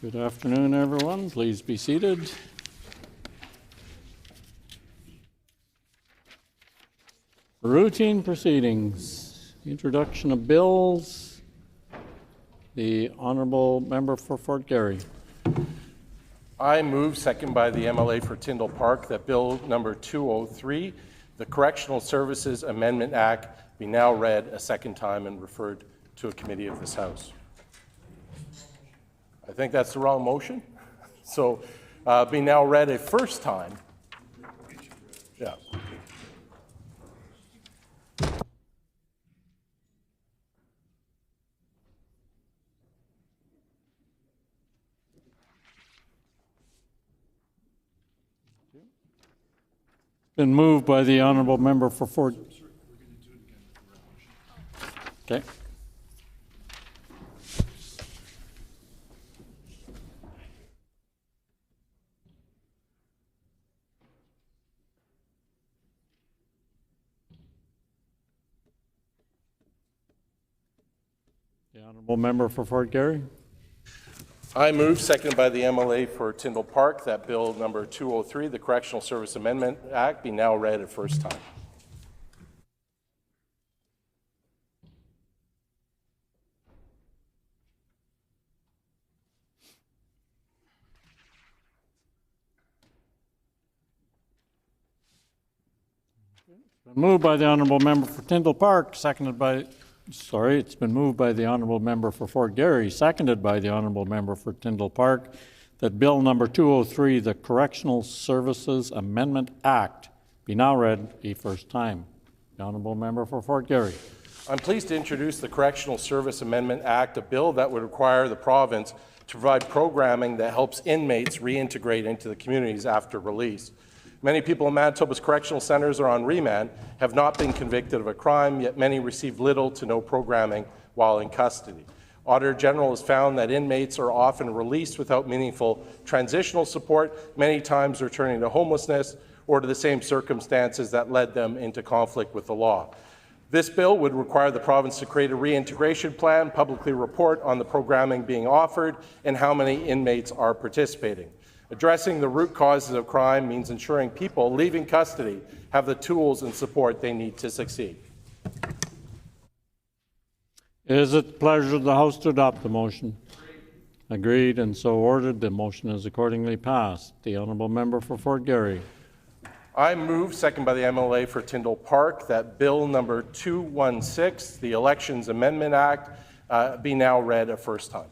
Good afternoon, everyone. Please be seated. Routine proceedings. Introduction of bills. The Honourable Member for Fort Garry. I move, second by the MLA for Tyndall Park, that Bill number 203, the Correctional Services Amendment Act, be now read a second time and referred to a committee of this House. I think that's the wrong motion. So be now read a first time. Yeah. Been moved by the Honourable Member for Fort. Okay. The Honourable Member for Fort Garry. I move, seconded by the MLA for Tyndall Park, that Bill number 203, the Correctional Service Amendment Act, be now read a first time. Moved by the Honourable Member for Tyndall Park, seconded by, it's been moved by the Honourable Member for Fort Garry, seconded by the Honourable Member for Tyndall Park, that Bill number 203, the Correctional Services Amendment Act, be now read a first time. The Honourable Member for Fort Garry. I'm pleased to introduce the Correctional Service Amendment Act, a bill that would require the province to provide programming that helps inmates reintegrate into the communities after release. Many people in Manitoba's correctional centres or on remand have not been convicted of a crime, yet many receive little to no programming while in custody. Auditor General has found that inmates are often released without meaningful transitional support, many times returning to homelessness or to the same circumstances that led them into conflict with the law. This bill would require the province to create a reintegration plan, publicly report on the programming being offered, and how many inmates are participating. Addressing the root causes of crime means ensuring people leaving custody have the tools and support they need to succeed. Is it the pleasure of the House to adopt the motion? Agreed and so ordered. The motion is accordingly passed. The Honourable Member for Fort Garry. I move, second by the MLA for Tyndall Park, that Bill number 216, the Elections Amendment Act, be now read a first time.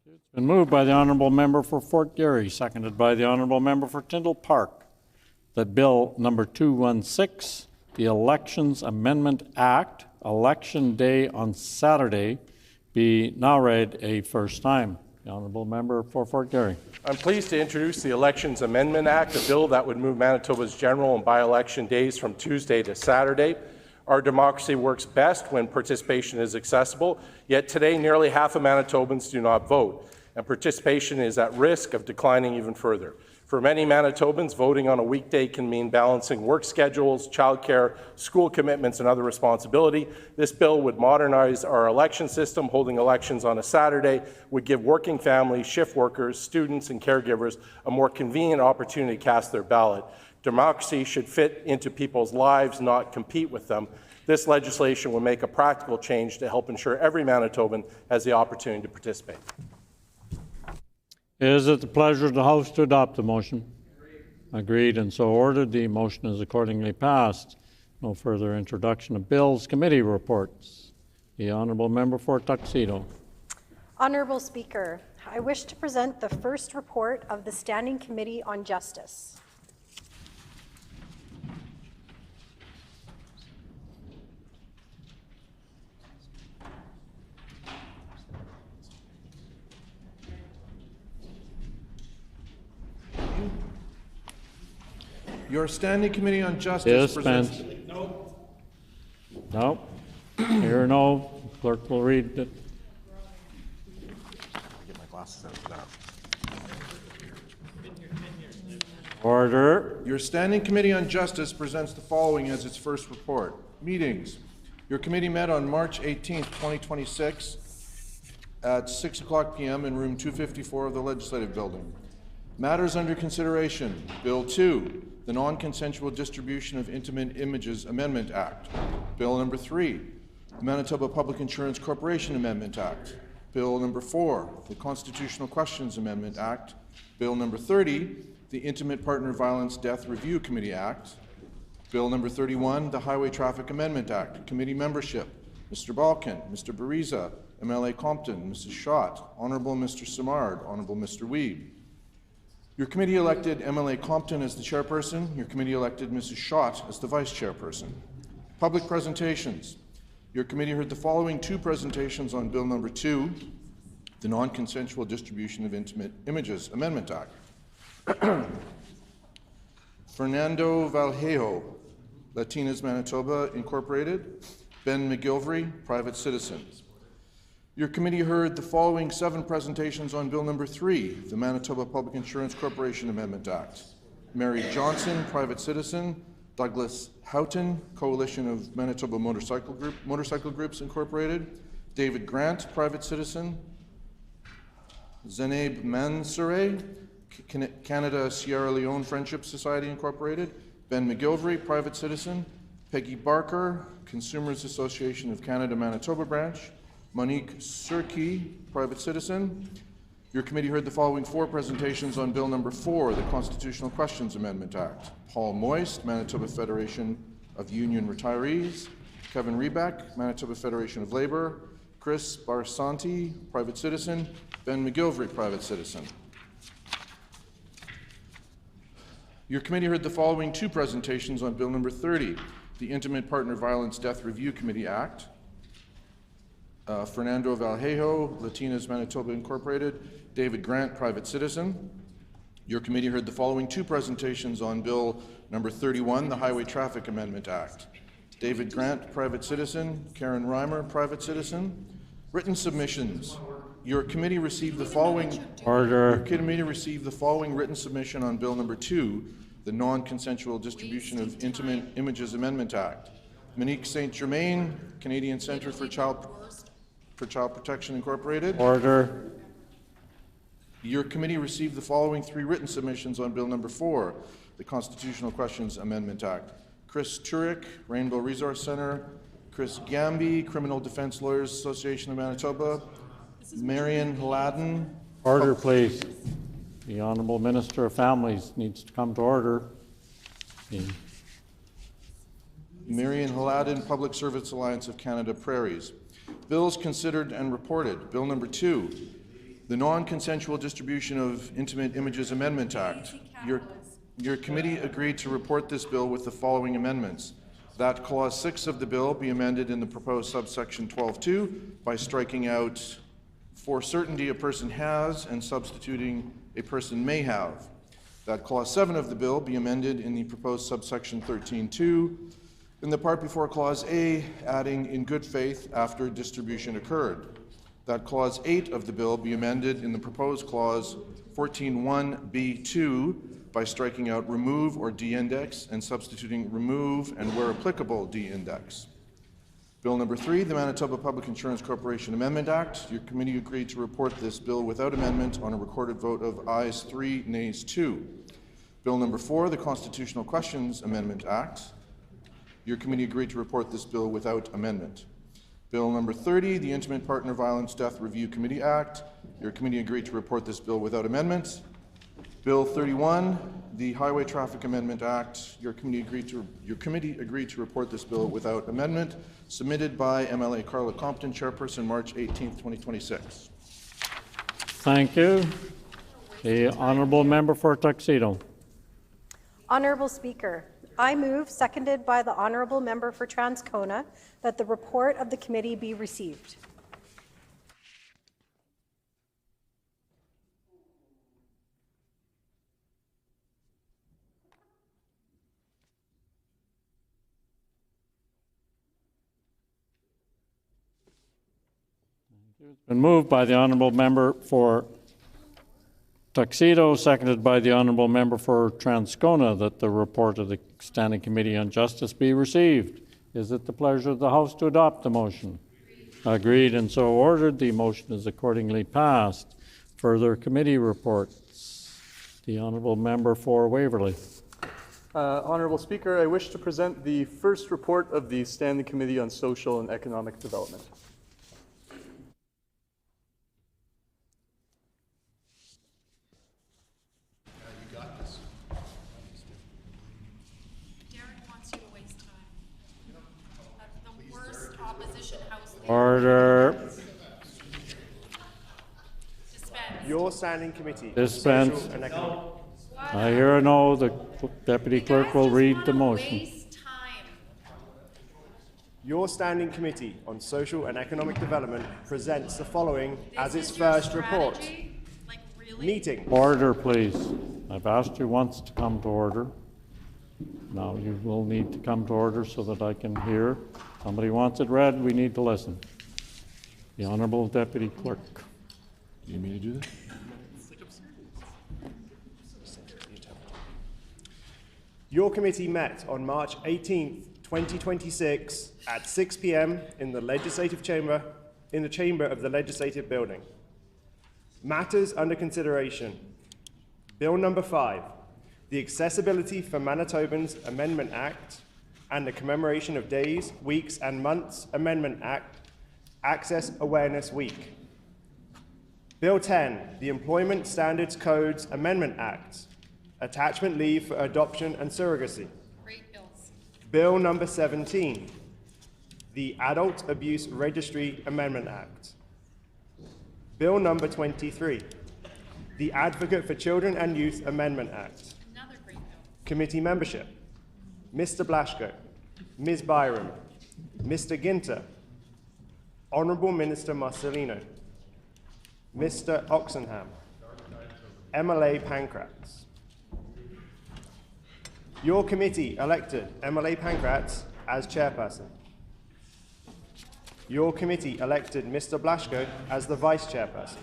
It's been moved by the Honourable Member for Fort Garry, seconded by the Honourable Member for Tyndall Park, that Bill number 216, the Elections Amendment Act, Election Day on Saturday, be now read a first time. The Honourable Member for Fort Garry. I'm pleased to introduce the Elections Amendment Act, a bill that would move Manitoba's general and by-election days from Tuesday to Saturday. Our democracy works best when participation is accessible, yet today nearly half of Manitobans do not vote, and participation is at risk of declining even further. For many Manitobans, voting on a weekday can mean balancing work schedules, childcare, school commitments, and other responsibility. This bill would modernize our election system. Holding elections on a Saturday would give working families, shift workers, students, and caregivers a more convenient opportunity to cast their ballot. Democracy should fit into people's lives, not compete with them. This legislation will make a practical change to help ensure every Manitoban has the opportunity to participate. Is it the pleasure of the House to adopt the motion? Agreed and so ordered. The motion is accordingly passed. No further introduction of bills. Committee reports. The Honourable Member for Tuxedo. Honourable Speaker, I wish to present the first report of the Standing Committee on Justice. Your Standing Committee on Justice presents... No. Here, no. Clerk will read it. Get my glasses out. Order. Your Standing Committee on Justice presents the following as its first report. Meetings. Your committee met on March 18th, 2026 at 6 o'clock p.m. in room 254 of the Legislative Building. Matters under consideration. Bill 2, the Non-Consensual Distribution of Intimate Images Amendment Act. Bill number 3, the Manitoba Public Insurance Corporation Amendment Act. Bill number 4, the Constitutional Questions Amendment Act. Bill number 30, the Intimate Partner Violence Death Review Committee Act. Bill number 31, the Highway Traffic Amendment Act. Committee membership: Mr. Balkin, Mr. Bariza, MLA Compton, Mrs. Schott, Honorable Mr. Simard, Honorable Mr. Weed. Your committee elected MLA Compton as the chairperson. Your committee elected Mrs. Schott as the vice chairperson. Public presentations. Your committee heard the following 2 presentations on Bill number 2, the Non-Consensual Distribution of Intimate Images Amendment Act. Fernando Vallejo, Latinas Manitoba Incorporated. Ben McGilvery, private citizen. Your committee heard the following 7 presentations on Bill number 3, the Manitoba Public Insurance Corporation Amendment Act. Mary Johnson, private citizen. Douglas Houghton, Coalition of Manitoba Motorcycle Groups Incorporated. David Grant, private citizen. Zenaib Mansoure, Canada Sierra Leone Friendship Society Incorporated. Ben McGilvery, private citizen. Peggy Barker, Consumers Association of Canada Manitoba Branch. Monique Surkey, private citizen. Your committee heard the following 4 presentations on Bill number 4, the Constitutional Questions Amendment Act. Paul Moist, Manitoba Federation of Union Retirees. Kevin Rebeck, Manitoba Federation of Labor. Chris Barsanti, private citizen. Ben McGilvery, private citizen. Your committee heard the following 2 presentations on Bill number 30, the Intimate Partner Violence Death Review Committee Act. Fernando Vallejo, Latinas Manitoba Incorporated. David Grant, private citizen. Your committee heard the following 2 presentations on Bill number 31, the Highway Traffic Amendment Act. David Grant, private citizen. Karen Reimer, private citizen. Written submissions. Your committee received the following. Order. Your committee received the following written submission on Bill number 2, the Non-Consensual Distribution of Intimate Images Amendment Act. Monique St. Germain, Canadian Centre for Child Protection Incorporated. Order. Your committee received the following 3 written submissions on Bill number 4, the Constitutional Questions Amendment Act. Chris Turek, Rainbow Resource Centre. Chris Gamby, Criminal Defense Lawyers Association of Manitoba. Marion Haladin. Order, please. The Honourable Minister of Families needs to come to order. Marion Haladin, Public Service Alliance of Canada Prairies. Bills considered and reported. Bill number 2, the Non-Consensual Distribution of Intimate Images Amendment Act. Your committee agreed to report this bill with the following amendments. That Clause 6 of the bill be amended in the proposed subsection 12.2 by striking out "for certainty a person has" and substituting "a person may have." That Clause 7 of the bill be amended in the proposed subsection 13.2 in the part before Clause A, adding "in good faith" after distribution occurred. That Clause 8 of the bill be amended in the proposed Clause 14.1b2 by striking out "remove" or "de-index" and substituting "remove" and, where applicable, "de-index." Bill number 3, the Manitoba Public Insurance Corporation Amendment Act. Your committee agreed to report this bill without amendment on a recorded vote of ayes 3, nays 2. Bill number 4, the Constitutional Questions Amendment Act. Your committee agreed to report this bill without amendment. Bill number 30, the Intimate Partner Violence Death Review Committee Act. Your committee agreed to report this bill without amendment. Bill 31, the Highway Traffic Amendment Act. Your committee agreed to report this bill without amendment, submitted by MLA Carla Compton, chairperson, March 18, 2026. Thank you. The Honourable Member for Tuxedo. Honourable Speaker, I move, seconded by the Honourable Member for Transcona, that the report of the committee be received. It's been moved by the Honourable Member for Tuxedo, seconded by the Honourable Member for Transcona, that the report of the Standing Committee on Justice be received. Is it the pleasure of the House to adopt the motion? Agreed and so ordered. The motion is accordingly passed. Further committee reports. The Honourable Member for Waverley. Honourable Speaker, I wish to present the first report of the Standing Committee on Social and Economic Development. Order. Your Standing Committee. Dispense. Social and Economic. I hear a no. The Deputy Clerk will read the motion. Your Standing Committee on Social and Economic Development presents the following as its first report. Meeting. Order, please. I've asked you once to come to order. Now you will need to come to order so that I can hear. Somebody wants it read, we need to listen. The Honourable Deputy Clerk. Do you mean to do that? Your committee met on March 18th, 2026 at 6 p.m. in the Legislative Chamber, in the chamber of the Legislative Building. Matters under consideration. Bill number 5, the Accessibility for Manitobans Amendment Act and the Commemoration of Days, Weeks and Months Amendment Act, Access Awareness Week. Bill 10, the Employment Standards Codes Amendment Act, Attachment Leave for Adoption and Surrogacy. Great bills. Bill number 17, the Adult Abuse Registry Amendment Act. Bill number 23, the Advocate for Children and Youth Amendment Act. Another great bill. Committee membership. Mr. Blaschko, Ms. Byram, Mr. Ginter, Honourable Minister Marcelino, Mr. Oxenham, MLA Pancratz. Your committee elected MLA Pancratz as chairperson. Your committee elected Mr. Blaschko as the vice chairperson.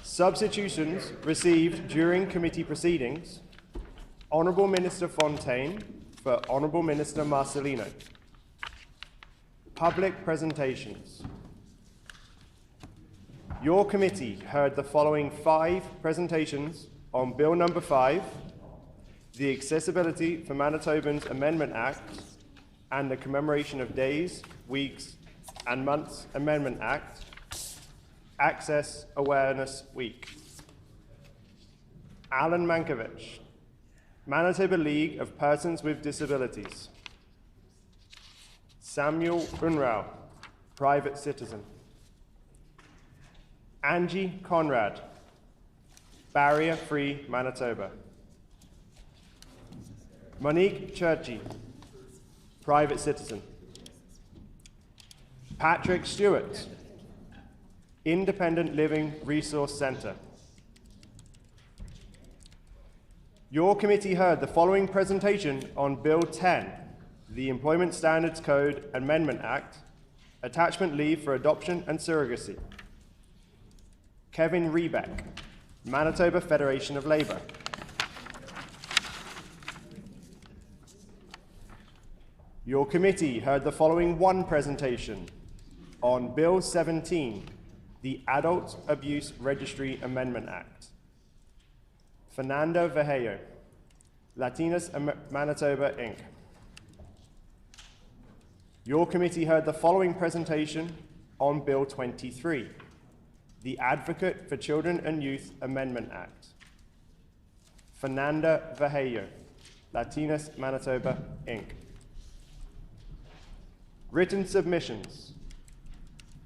Substitutions received during committee proceedings. Honourable Minister Fontaine for Honourable Minister Marcelino. Public presentations. Your committee heard the following 5 presentations on Bill number 5, the Accessibility for Manitobans Amendment Act and the Commemoration of Days, Weeks and Months Amendment Act, Access Awareness Week. Alan Mankiewicz, Manitoba League of Persons with Disabilities. Samuel Unrau, private citizen. Angie Conrad, barrier-free Manitoba. Monique Churchy, private citizen. Patrick Stewart, Independent Living Resource Centre. Your committee heard the following presentation on Bill 10, the Employment Standards Code Amendment Act, Attachment Leave for Adoption and Surrogacy. Kevin Rebeck, Manitoba Federation of Labour. Your committee heard the following 1 presentation on Bill 17, the Adult Abuse Registry Amendment Act. Fernando Verheyo, Latinas Manitoba, Inc. Your committee heard the following presentation on Bill 23, the Advocate for Children and Youth Amendment Act. Fernanda Verheyo, Latinas Manitoba, Inc. Written submissions.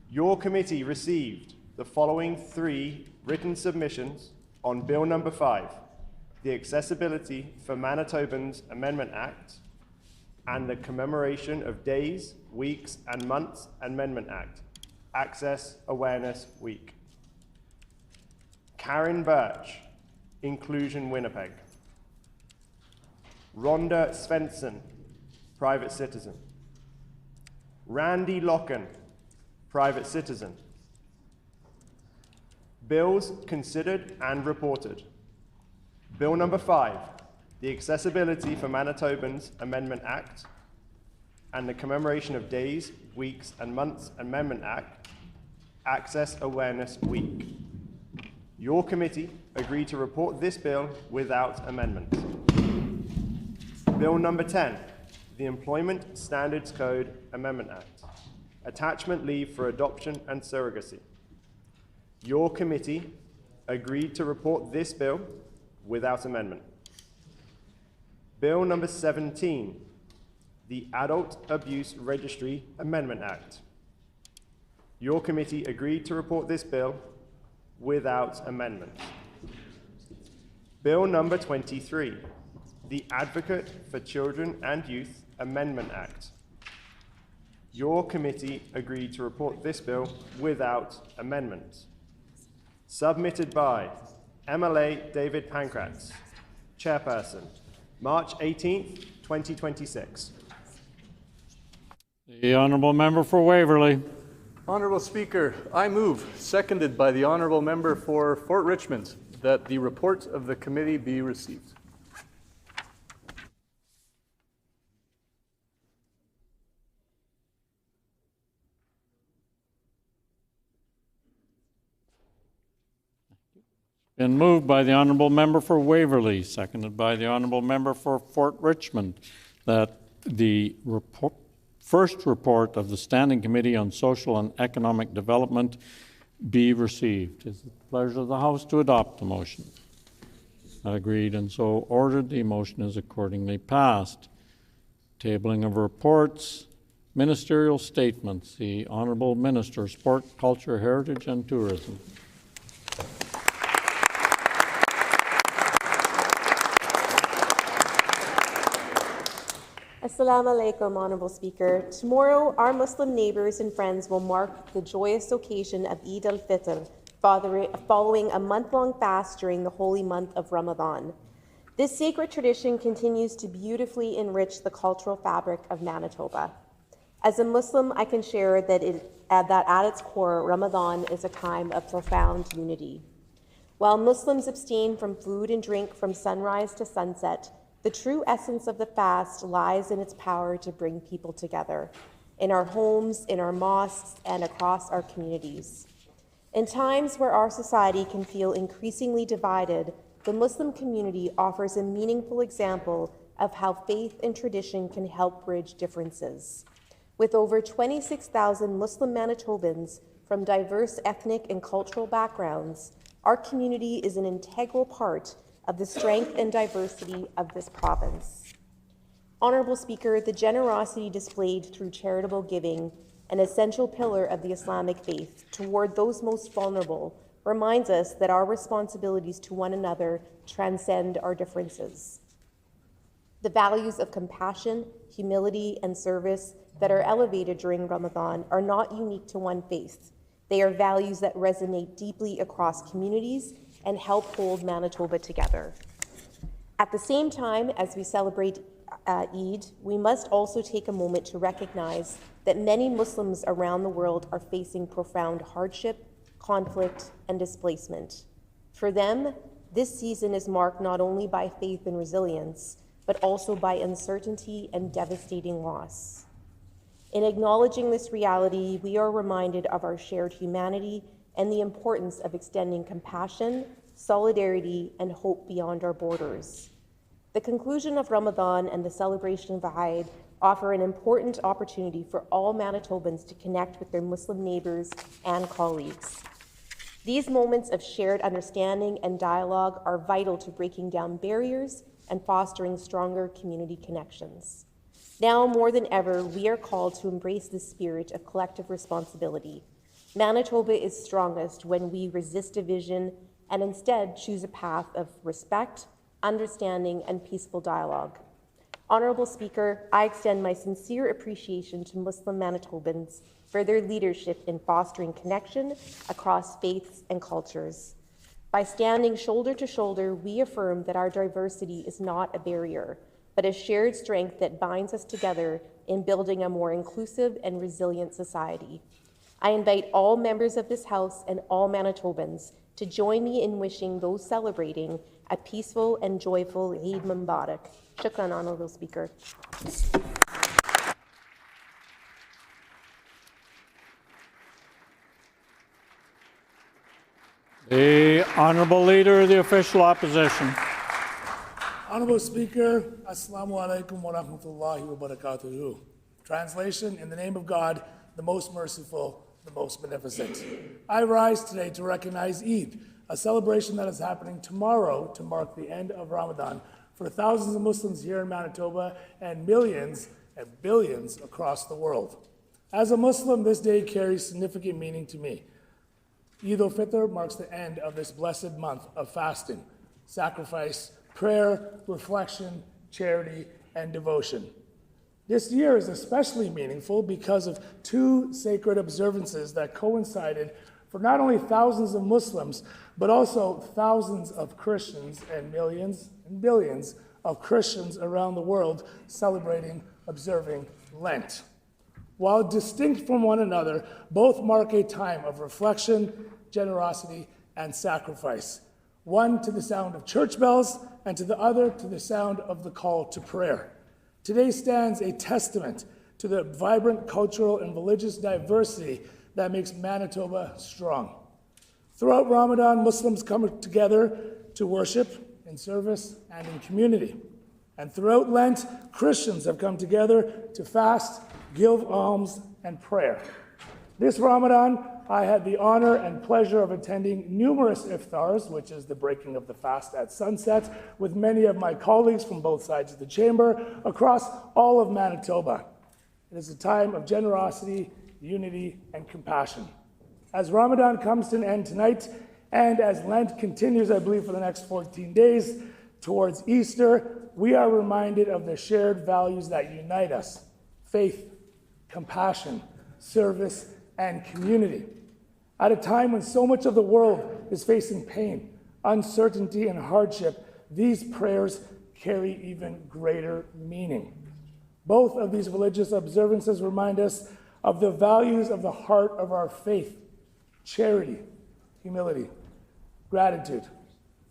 Your committee received the following 3 written submissions on Bill number 5, the Accessibility for Manitobans Amendment Act and the Commemoration of Days, Weeks and Months Amendment Act, Access Awareness Week. Karen Birch, Inclusion Winnipeg. Rhonda Svensson, private citizen. Randy Locken, private citizen. Bills considered and reported. Bill number 5, the Accessibility for Manitobans Amendment Act, and the Commemoration of Days, Weeks, and Months Amendment Act, Access Awareness Week. Your committee agreed to report this bill without amendment. Bill number 10, the Employment Standards Code Amendment Act, Attachment Leave for Adoption and Surrogacy. Your committee agreed to report this bill without amendment. Bill number 17, the Adult Abuse Registry Amendment Act. Your committee agreed to report this bill without amendment. Bill number 23, the Advocate for Children and Youth Amendment Act. Your committee agreed to report this bill without amendment. Submitted by MLA David Pankratz, Chairperson, March 18th, 2026. The honourable member for Waverley. Honourable Speaker, I move, seconded by the Honourable Member for Fort Richmond, that the report of the committee be received. Been moved by the honourable member for Waverley, seconded by the honourable member for Fort Richmond, that the first report of the Standing Committee on Social and Economic Development be received. Is it the pleasure of the House to adopt the motion? Agreed and so ordered. The motion is accordingly passed. Tabling of reports, ministerial statements. The Honourable Minister, Sport, Culture, Heritage and Tourism. Assalamu alaikum, Honourable Speaker. Tomorrow, our Muslim neighbours and friends will mark the joyous occasion of Eid al-Fitr, following a month-long fast during the holy month of Ramadan. This sacred tradition continues to beautifully enrich the cultural fabric of Manitoba. As a Muslim, I can share that at its core, Ramadan is a time of profound unity. While Muslims abstain from food and drink from sunrise to sunset, the true essence of the fast lies in its power to bring people together, in our homes, in our mosques, and across our communities. In times where our society can feel increasingly divided, the Muslim community offers a meaningful example of how faith and tradition can help bridge differences. With over 26,000 Muslim Manitobans from diverse ethnic and cultural backgrounds, our community is an integral part of the strength and diversity of this province. Honourable Speaker, the generosity displayed through charitable giving, an essential pillar of the Islamic faith, toward those most vulnerable, reminds us that our responsibilities to one another transcend our differences. The values of compassion, humility, and service that are elevated during Ramadan are not unique to one faith. They are values that resonate deeply across communities and help hold Manitoba together. At the same time, as we celebrate Eid, we must also take a moment to recognize that many Muslims around the world are facing profound hardship, conflict, and displacement. For them, this season is marked not only by faith and resilience, but also by uncertainty and devastating loss. In acknowledging this reality, we are reminded of our shared humanity and the importance of extending compassion, solidarity, and hope beyond our borders. The conclusion of Ramadan and the celebration of Eid offer an important opportunity for all Manitobans to connect with their Muslim neighbours and colleagues. These moments of shared understanding and dialogue are vital to breaking down barriers and fostering stronger community connections. Now more than ever, we are called to embrace the spirit of collective responsibility. Manitoba is strongest when we resist division and instead choose a path of respect, understanding, and peaceful dialogue. Honourable Speaker, I extend my sincere appreciation to Muslim Manitobans for their leadership in fostering connection across faiths and cultures. By standing shoulder to shoulder, we affirm that our diversity is not a barrier, but a shared strength that binds us together in building a more inclusive and resilient society. I invite all members of this House and all Manitobans to join me in wishing those celebrating a peaceful and joyful Eid Mubarak. Shukran, Honourable Speaker. The Honourable Leader of the Official Opposition. Honorable Speaker, Assalamu alaikum wa rahmatullahi wa barakatuhu. Translation, in the name of God, the most merciful, the most beneficent. I rise today to recognize Eid, a celebration that is happening tomorrow to mark the end of Ramadan for thousands of Muslims here in Manitoba and millions and billions across the world. As a Muslim, this day carries significant meaning to me. Eid al-Fitr marks the end of this blessed month of fasting, sacrifice, prayer, reflection, charity, and devotion. This year is especially meaningful because of two sacred observances that coincided for not only thousands of Muslims, but also thousands of Christians and millions and billions of Christians around the world celebrating, observing Lent. While distinct from one another, both mark a time of reflection, generosity, and sacrifice. One to the sound of church bells, and to the other to the sound of the call to prayer. Today stands a testament to the vibrant cultural and religious diversity that makes Manitoba strong. Throughout Ramadan, Muslims come together to worship, in service, and in community. And throughout Lent, Christians have come together to fast, give alms, and prayer. This Ramadan, I had the honor and pleasure of attending numerous iftars, which is the breaking of the fast at sunset, with many of my colleagues from both sides of the chamber across all of Manitoba. It is a time of generosity, unity, and compassion. As Ramadan comes to an end tonight, and as Lent continues, I believe, for the next 14 days towards Easter, we are reminded of the shared values that unite us: faith, compassion, service, and community. At a time when so much of the world is facing pain, uncertainty, and hardship, these prayers carry even greater meaning. Both of these religious observances remind us of the values of the heart of our faith: charity, humility, gratitude,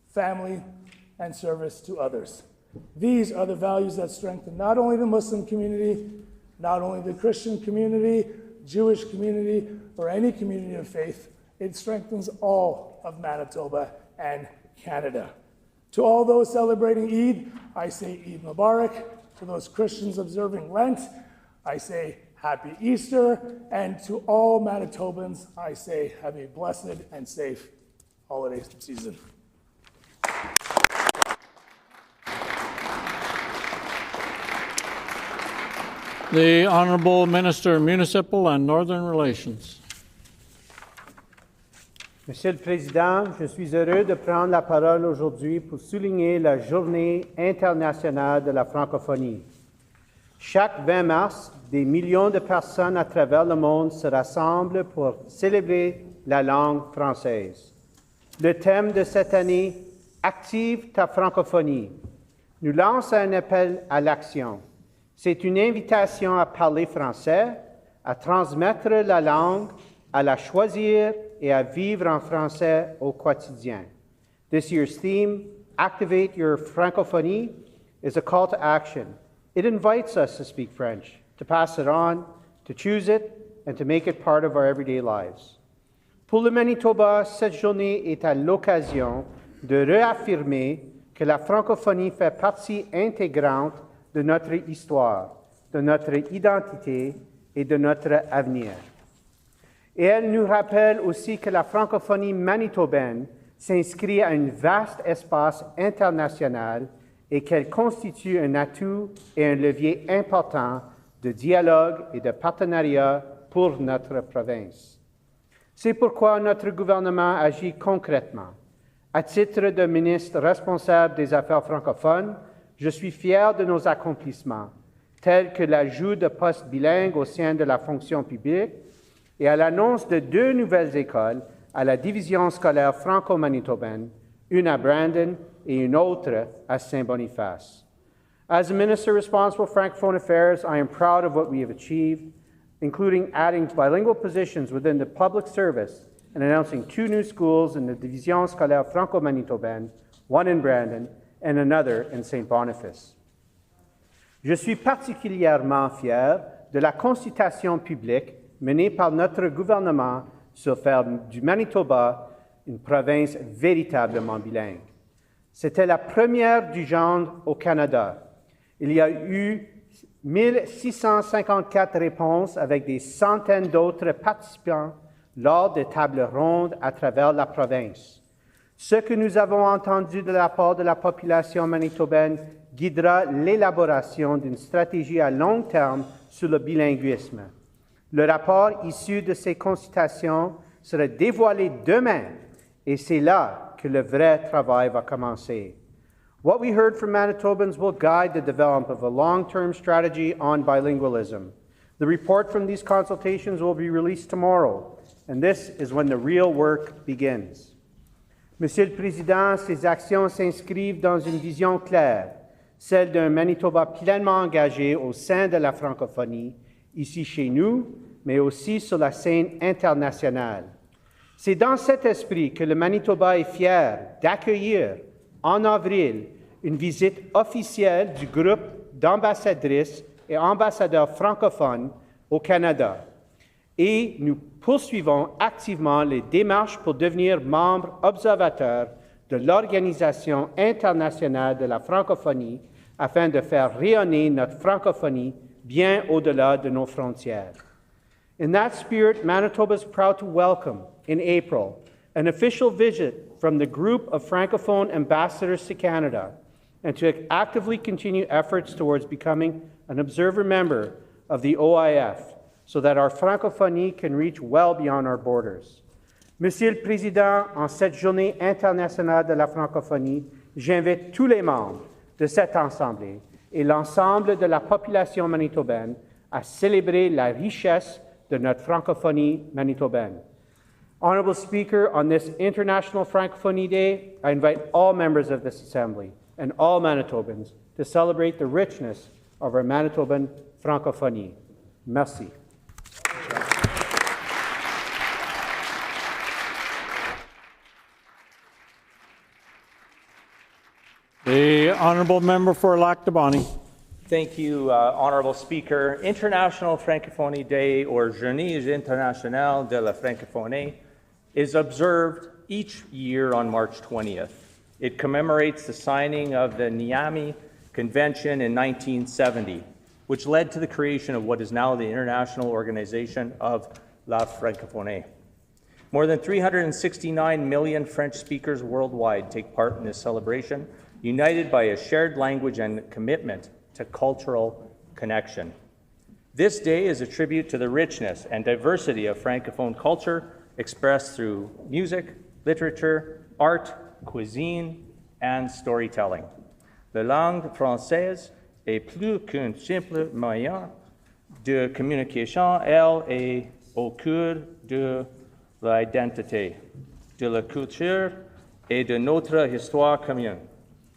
family, and service to others. These are the values that strengthen not only the Muslim community, not only the Christian community, Jewish community, or any community of faith. It strengthens all of Manitoba and Canada. To all those celebrating Eid, I say Eid Mubarak. To those Christians observing Lent, I say Happy Easter. And to all Manitobans, I say have a blessed and safe holiday season. The Honourable Minister of Municipal and Northern Relations. Monsieur le Président, je suis heureux de prendre la parole aujourd'hui pour souligner la Journée internationale de la francophonie. Chaque 20 mars, des millions de personnes à travers le monde se rassemblent pour célébrer la langue française. Le thème de cette année, Active ta francophonie, nous lance un appel à l'action. C'est une invitation à parler français, à transmettre la langue, à la choisir et à vivre en français au quotidien. This year's theme, Activate Your Francophonie, is a call to action. It invites us to speak French, to pass it on, to choose it, and to make it part of our everyday lives. Pour le Manitoba, cette journée est à l'occasion de réaffirmer que la francophonie fait partie intégrante de notre histoire, de notre identité et de notre avenir. Et elle nous rappelle aussi que la francophonie manitobaine s'inscrit à un vaste espace international et qu'elle constitue un atout et un levier important de dialogue et de partenariat pour notre province. C'est pourquoi notre gouvernement agit concrètement. À titre de ministre responsable des Affaires francophones, je suis fier de nos accomplissements, tels que l'ajout de postes bilingues au sein de la fonction publique et à l'annonce de 2 nouvelles écoles à la division scolaire franco-manitobaine, une à Brandon et une autre à Saint-Boniface. As a minister responsible for Francophone affairs, I am proud of what we have achieved, including adding bilingual positions within the public service and announcing 2 new schools in the Division scolaire franco-manitobaine, one in Brandon and another in St. Boniface. Je suis particulièrement fier de la consultation publique menée par notre gouvernement sur faire du Manitoba une province véritablement bilingue. C'était la première du genre au Canada. Il y a eu 1654 réponses avec des centaines d'autres participants lors des tables rondes à travers la province. Ce que nous avons entendu de la part de la population manitobaine guidera l'élaboration d'une stratégie à long terme sur le bilinguisme. Le rapport issu de ces consultations sera dévoilé demain, et c'est là que le vrai travail va commencer. What we heard from Manitobans will guide the development of a long-term strategy on bilingualism. The report from these consultations will be released tomorrow, and this is when the real work begins. Monsieur le Président, ces actions s'inscrivent dans une vision claire, celle d'un Manitoba pleinement engagé au sein de la francophonie, ici chez nous, mais aussi sur la scène internationale. C'est dans cet esprit que le Manitoba est fier d'accueillir en avril une visite officielle du groupe d'ambassadrices et ambassadeurs francophones au Canada. Et nous poursuivons activement les démarches pour devenir membre observateur de l'Organisation internationale de la francophonie afin de faire rayonner notre francophonie bien au-delà de nos frontières. In that spirit, Manitoba is proud to welcome, in April, an official visit from the group of Francophone ambassadors to Canada, and to actively continue efforts towards becoming an observer member of the OIF, so that our francophonie can reach well beyond our borders. Monsieur le Président, en cette journée internationale de la francophonie, j'invite tous les membres de cette assemblée et l'ensemble de la population manitobaine à célébrer la richesse de notre francophonie manitobaine. Honorable Speaker, on this International Francophonie Day, I invite all members of this Assembly and all Manitobans to celebrate the richness of our Manitoban francophonie. Merci. The Honourable Member for Lac-du-Bonny. Thank you, Honourable Speaker. International Francophonie Day, or Journée internationale de la Francophonie, is observed each year on March 20th. It commemorates the signing of the Niamey Convention in 1970, which led to the creation of what is now the International Organization of la Francophonie. More than 369 million French speakers worldwide take part in this celebration, united by a shared language and commitment to cultural connection. This day is a tribute to the richness and diversity of Francophone culture expressed through music, literature, art, cuisine, and storytelling. La langue française est plus qu'un simple moyen de communication, elle est au cœur de l'identité, de la culture et de notre histoire commune.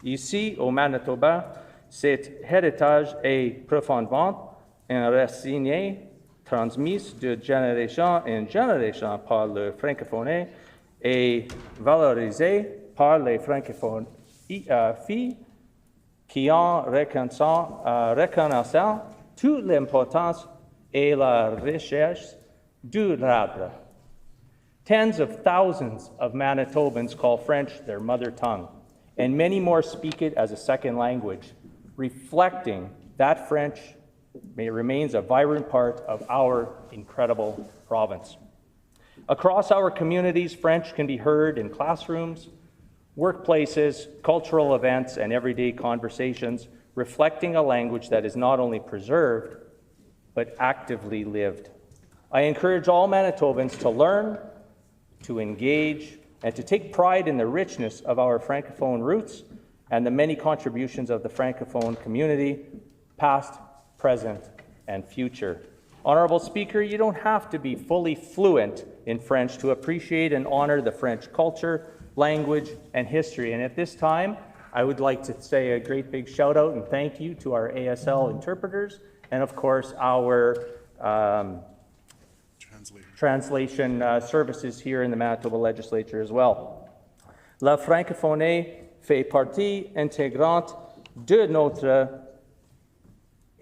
Ici, au Manitoba, cet héritage est profondément enraciné, transmis de génération en génération par le francophone et valorisé par les francophones qui en reconnaissant toute l'importance et la richesse durable. Tens of thousands of Manitobans call French their mother tongue, and many more speak it as a second language, reflecting that French remains a vibrant part of our incredible province. Across our communities, French can be heard in classrooms, workplaces, cultural events, and everyday conversations, reflecting a language that is not only preserved, but actively lived. I encourage all Manitobans to learn, to engage, and to take pride in the richness of our Francophone roots and the many contributions of the Francophone community, past, present, and future. Honourable Speaker, you don't have to be fully fluent in French to appreciate and honour the French culture, language, and history. And at this time, I would like to say a great big shout out and thank you to our ASL interpreters and, of course, our translation services here in the Manitoba Legislature as well. La Francophonie fait partie intégrante de notre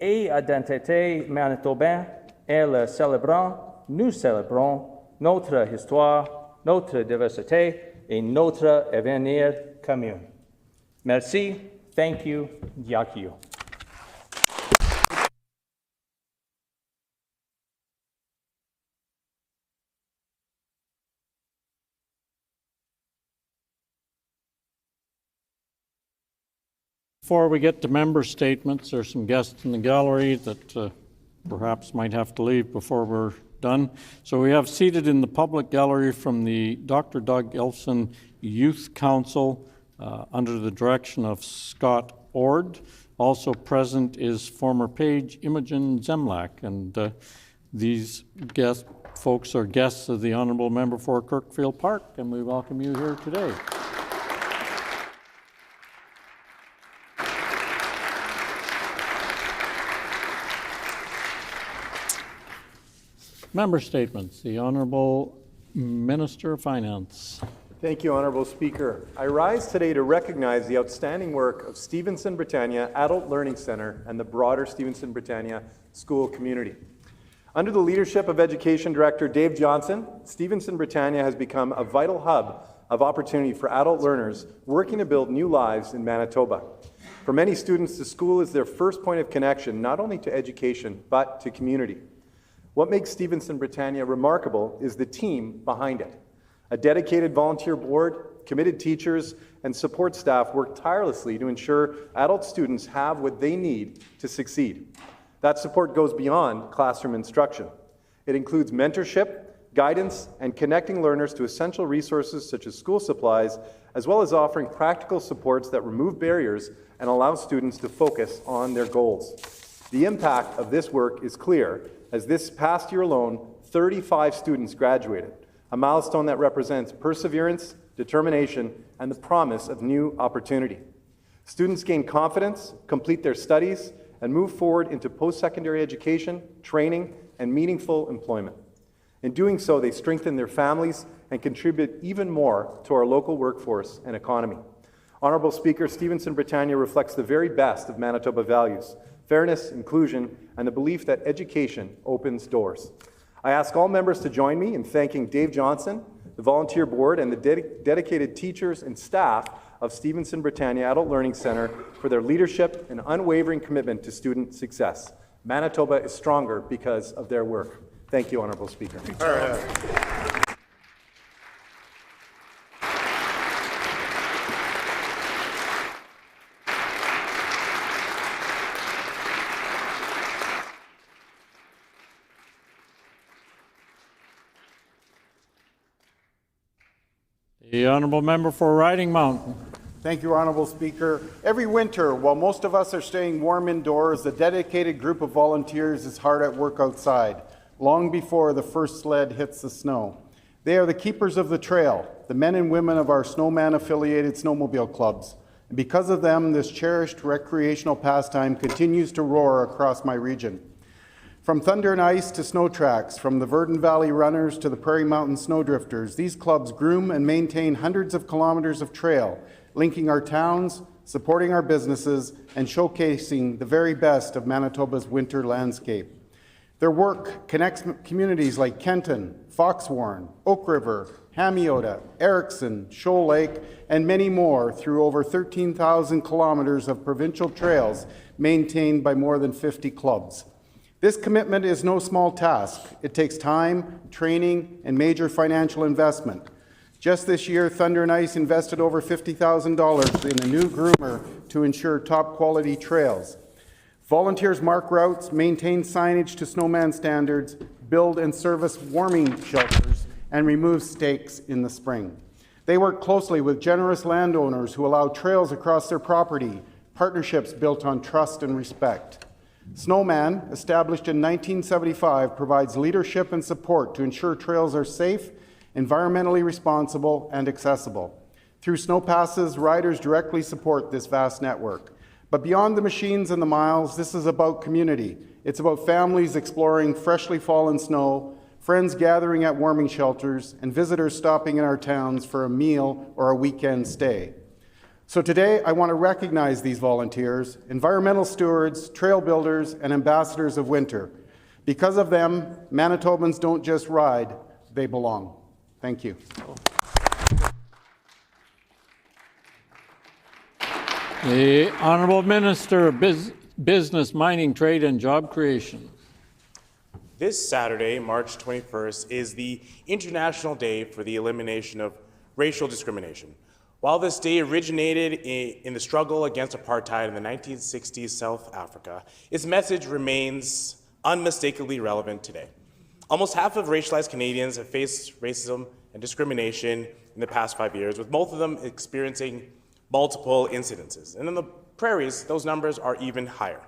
identité manitobaine et le célébrant, nous célébrons notre histoire, notre diversité et notre avenir commun. Merci, thank you, Yakiu. Before we get to member statements, there's some guests in the gallery that perhaps might have to leave before we're done. So we have seated in the public gallery from the Dr. Doug Elfson Youth Council under the direction of Scott Ord. Also present is former page Imogen Zemlak, and these folks are guests of the Honourable Member for Kirkfield Park, and we welcome you here today. Member statements. The Honourable Minister of Finance. Thank you, Honourable Speaker. I rise today to recognize the outstanding work of Stevenson Britannia Adult Learning Centre and the broader Stevenson Britannia school community. Under the leadership of Education Director Dave Johnson, Stevenson Britannia has become a vital hub of opportunity for adult learners working to build new lives in Manitoba. For many students, the school is their first point of connection, not only to education, but to community. What makes Stevenson Britannia remarkable is the team behind it. A dedicated volunteer board, committed teachers, and support staff work tirelessly to ensure adult students have what they need to succeed. That support goes beyond classroom instruction. It includes mentorship, guidance, and connecting learners to essential resources such as school supplies, as well as offering practical supports that remove barriers and allow students to focus on their goals. The impact of this work is clear, as this past year alone, 35 students graduated, a milestone that represents perseverance, determination, and the promise of new opportunity. Students gain confidence, complete their studies, and move forward into post-secondary education, training, and meaningful employment. In doing so, they strengthen their families and contribute even more to our local workforce and economy. Honourable Speaker, Stevenson Britannia reflects the very best of Manitoba values: fairness, inclusion, and the belief that education opens doors. I ask all members to join me in thanking Dave Johnson, the volunteer board, and the dedicated teachers and staff of Stevenson Britannia Adult Learning Centre for their leadership and unwavering commitment to student success. Manitoba is stronger because of their work. Thank you, Honourable Speaker. The Honourable Member for Riding Mountain. Thank you, Honourable Speaker. Every winter, while most of us are staying warm indoors, a dedicated group of volunteers is hard at work outside, long before the first sled hits the snow. They are the keepers of the trail, the men and women of our snowman-affiliated snowmobile clubs. And because of them, this cherished recreational pastime continues to roar across my region. From Thunder and Ice to snow tracks, from the Verdon Valley Runners to the Prairie Mountain Snowdrifters, these clubs groom and maintain hundreds of kilometers of trail, linking our towns, supporting our businesses, and showcasing the very best of Manitoba's winter landscape. Their work connects communities like Kenton, Foxwarren, Oak River, Hamiota, Erickson, Shoal Lake, and many more through over 13,000 kilometers of provincial trails maintained by more than 50 clubs. This commitment is no small task. It takes time, training, and major financial investment. Just this year, Thunder and Ice invested over $50,000 in a new groomer to ensure top quality trails. Volunteers mark routes, maintain signage to snowman standards, build and service warming shelters, and remove stakes in the spring. They work closely with generous landowners who allow trails across their property, partnerships built on trust and respect. Snowman, established in 1975, provides leadership and support to ensure trails are safe, environmentally responsible, and accessible. Through snow passes, riders directly support this vast network. But beyond the machines and the miles, this is about community. It's about families exploring freshly fallen snow, friends gathering at warming shelters, and visitors stopping in our towns for a meal or a weekend stay. So today, I want to recognize these volunteers, environmental stewards, trail builders, and ambassadors of winter. Because of them, Manitobans don't just ride, they belong. Thank you. The Honourable Minister of Business, Mining, Trade and Job Creation. This Saturday, March 21st, is the International Day for the Elimination of Racial Discrimination. While this day originated in the struggle against apartheid in the 1960s South Africa, its message remains unmistakably relevant today. Almost half of racialized Canadians have faced racism and discrimination in the past 5 years, with most of them experiencing multiple incidences. And in the prairies, those numbers are even higher.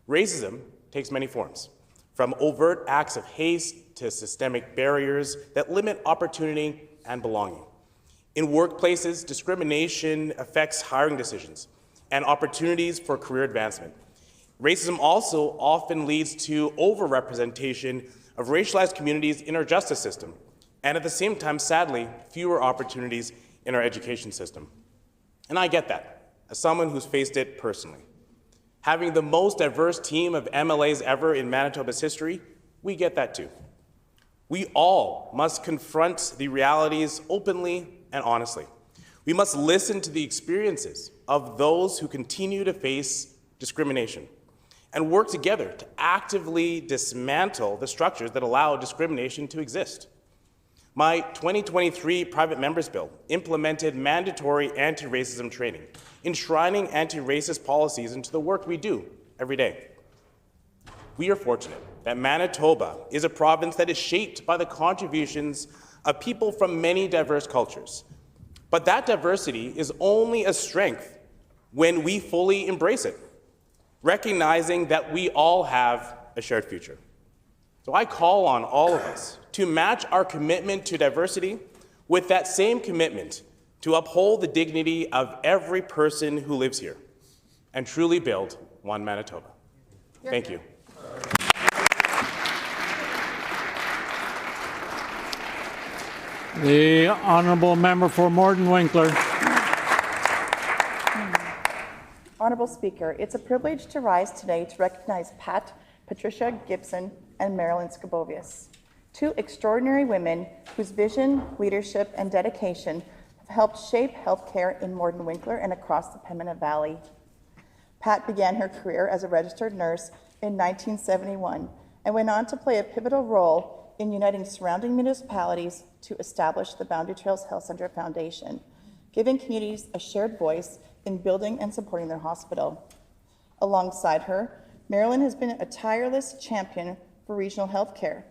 Racism takes many forms, from overt acts of hate to systemic barriers that limit opportunity and belonging. In workplaces, discrimination affects hiring decisions and opportunities for career advancement. Racism also often leads to overrepresentation of racialized communities in our justice system, and at the same time, sadly, fewer opportunities in our education system. And I get that, as someone who's faced it personally. Having the most diverse team of MLAs ever in Manitoba's history, we get that too. We all must confront the realities openly and honestly. We must listen to the experiences of those who continue to face discrimination and work together to actively dismantle the structures that allow discrimination to exist. My 2023 private members bill implemented mandatory anti-racism training, enshrining anti-racist policies into the work we do every day. We are fortunate that Manitoba is a province that is shaped by the contributions of people from many diverse cultures. But that diversity is only a strength when we fully embrace it, recognizing that we all have a shared future. So I call on all of us to match our commitment to diversity with that same commitment to uphold the dignity of every person who lives here and truly build one Manitoba. Thank you. The Honourable Member for Morden Winkler. Honourable Speaker, it's a privilege to rise today to recognize Pat, Patricia Gibson, and Marilyn Skabovius, two extraordinary women whose vision, leadership, and dedication have helped shape healthcare in Morden Winkler and across the Pembina Valley. Pat began her career as a registered nurse in 1971 and went on to play a pivotal role in uniting surrounding municipalities to establish the Boundary Trails Health Centre Foundation, giving communities a shared voice in building and supporting their hospital. Alongside her, Marilyn has been a tireless champion for regional health care,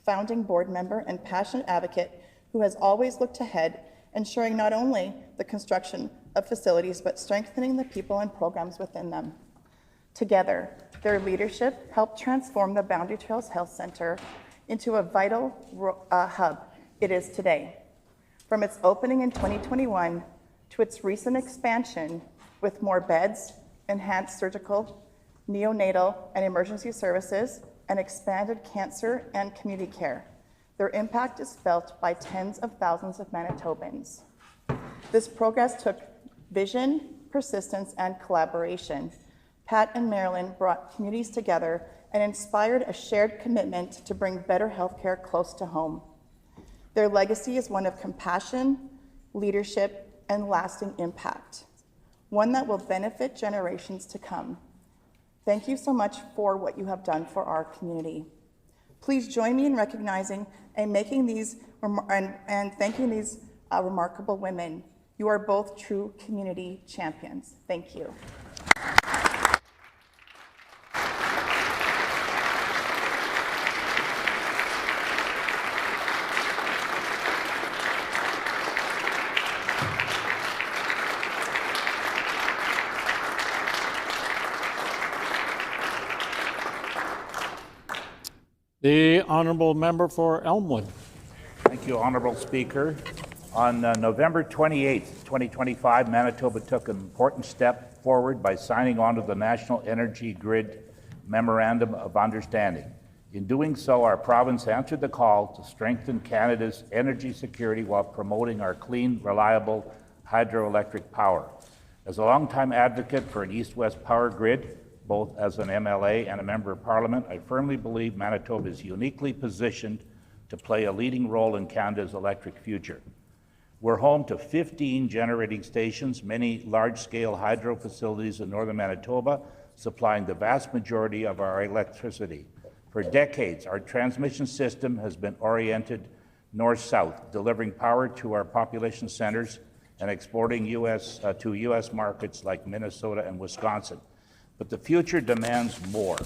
founding board member and passionate advocate who has always looked ahead, ensuring not only the construction of facilities, but strengthening the people and programs within them. Together, their leadership helped transform the Boundary Trails Health Centre into a vital hub it is today. From its opening in 2021 to its recent expansion with more beds, enhanced surgical, neonatal, and emergency services, and expanded cancer and community care, their impact is felt by tens of thousands of Manitobans. This progress took vision, persistence, and collaboration. Pat and Marilyn brought communities together and inspired a shared commitment to bring better healthcare close to home. Their legacy is one of compassion, leadership, and lasting impact, one that will benefit generations to come. Thank you so much for what you have done for our community. Please join me in recognizing and making these and thanking these remarkable women. You are both true community champions. Thank you. The Honourable Member for Elmwood. Thank you, Honourable Speaker. On November 28, 2025, Manitoba took an important step forward by signing on to the National Energy Grid Memorandum of Understanding. In doing so, our province answered the call to strengthen Canada's energy security while promoting our clean, reliable hydroelectric power. As a longtime advocate for an east-west power grid, both as an MLA and a member of Parliament, I firmly believe Manitoba is uniquely positioned to play a leading role in Canada's electric future. We're home to 15 generating stations, many large-scale hydro facilities in northern Manitoba, supplying the vast majority of our electricity. For decades, our transmission system has been oriented north-south, delivering power to our population centers and exporting to U.S. markets like Minnesota and Wisconsin. But the future demands more.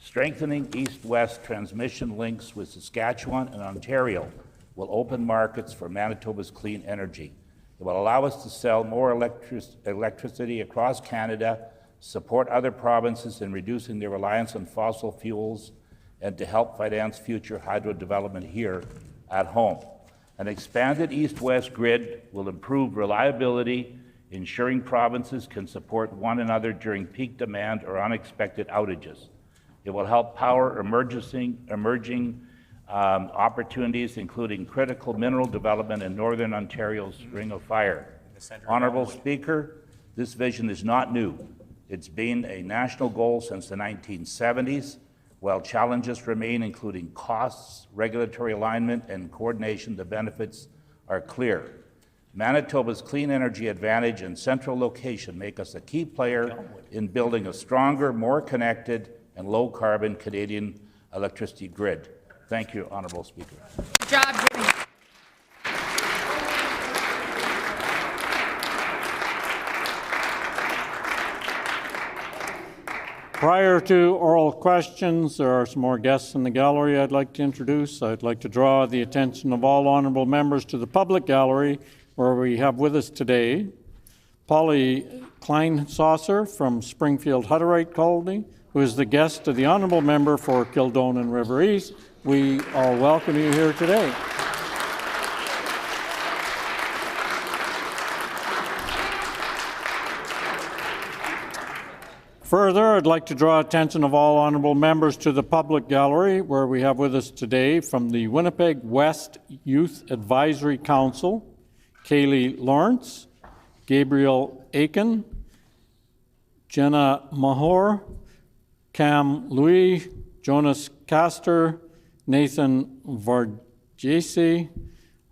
Strengthening east-west transmission links with Saskatchewan and Ontario will open markets for Manitoba's clean energy. It will allow us to sell more electricity across Canada, support other provinces in reducing their reliance on fossil fuels, and to help finance future hydro development here at home. An expanded east-west grid will improve reliability, ensuring provinces can support one another during peak demand or unexpected outages. It will help power emerging opportunities, including critical mineral development in Northern Ontario's Ring of Fire. Honourable Speaker, this vision is not new. It's been a national goal since the 1970s, while challenges remain, including costs, regulatory alignment, and coordination. The benefits are clear. Manitoba's clean energy advantage and central location make us a key player in building a stronger, more connected, and low-carbon Canadian electricity grid. Thank you, Honourable Speaker. Good job, Jimmy. Prior to oral questions, there are some more guests in the gallery I'd like to introduce. I'd like to draw the attention of all honourable members to the public gallery, where we have with us today Polly Kleinsaucer from Springfield Hutterite Colony, who is the guest of the honourable member for Kildonan River East. We all welcome you here today. Further, I'd like to draw attention of all honourable members to the public gallery, where we have with us today from the Winnipeg West Youth Advisory Council, Kaylee Lawrence, Gabriel Aiken, Jenna Mahor, Cam Louis, Jonas Castor, Nathan Varjesi,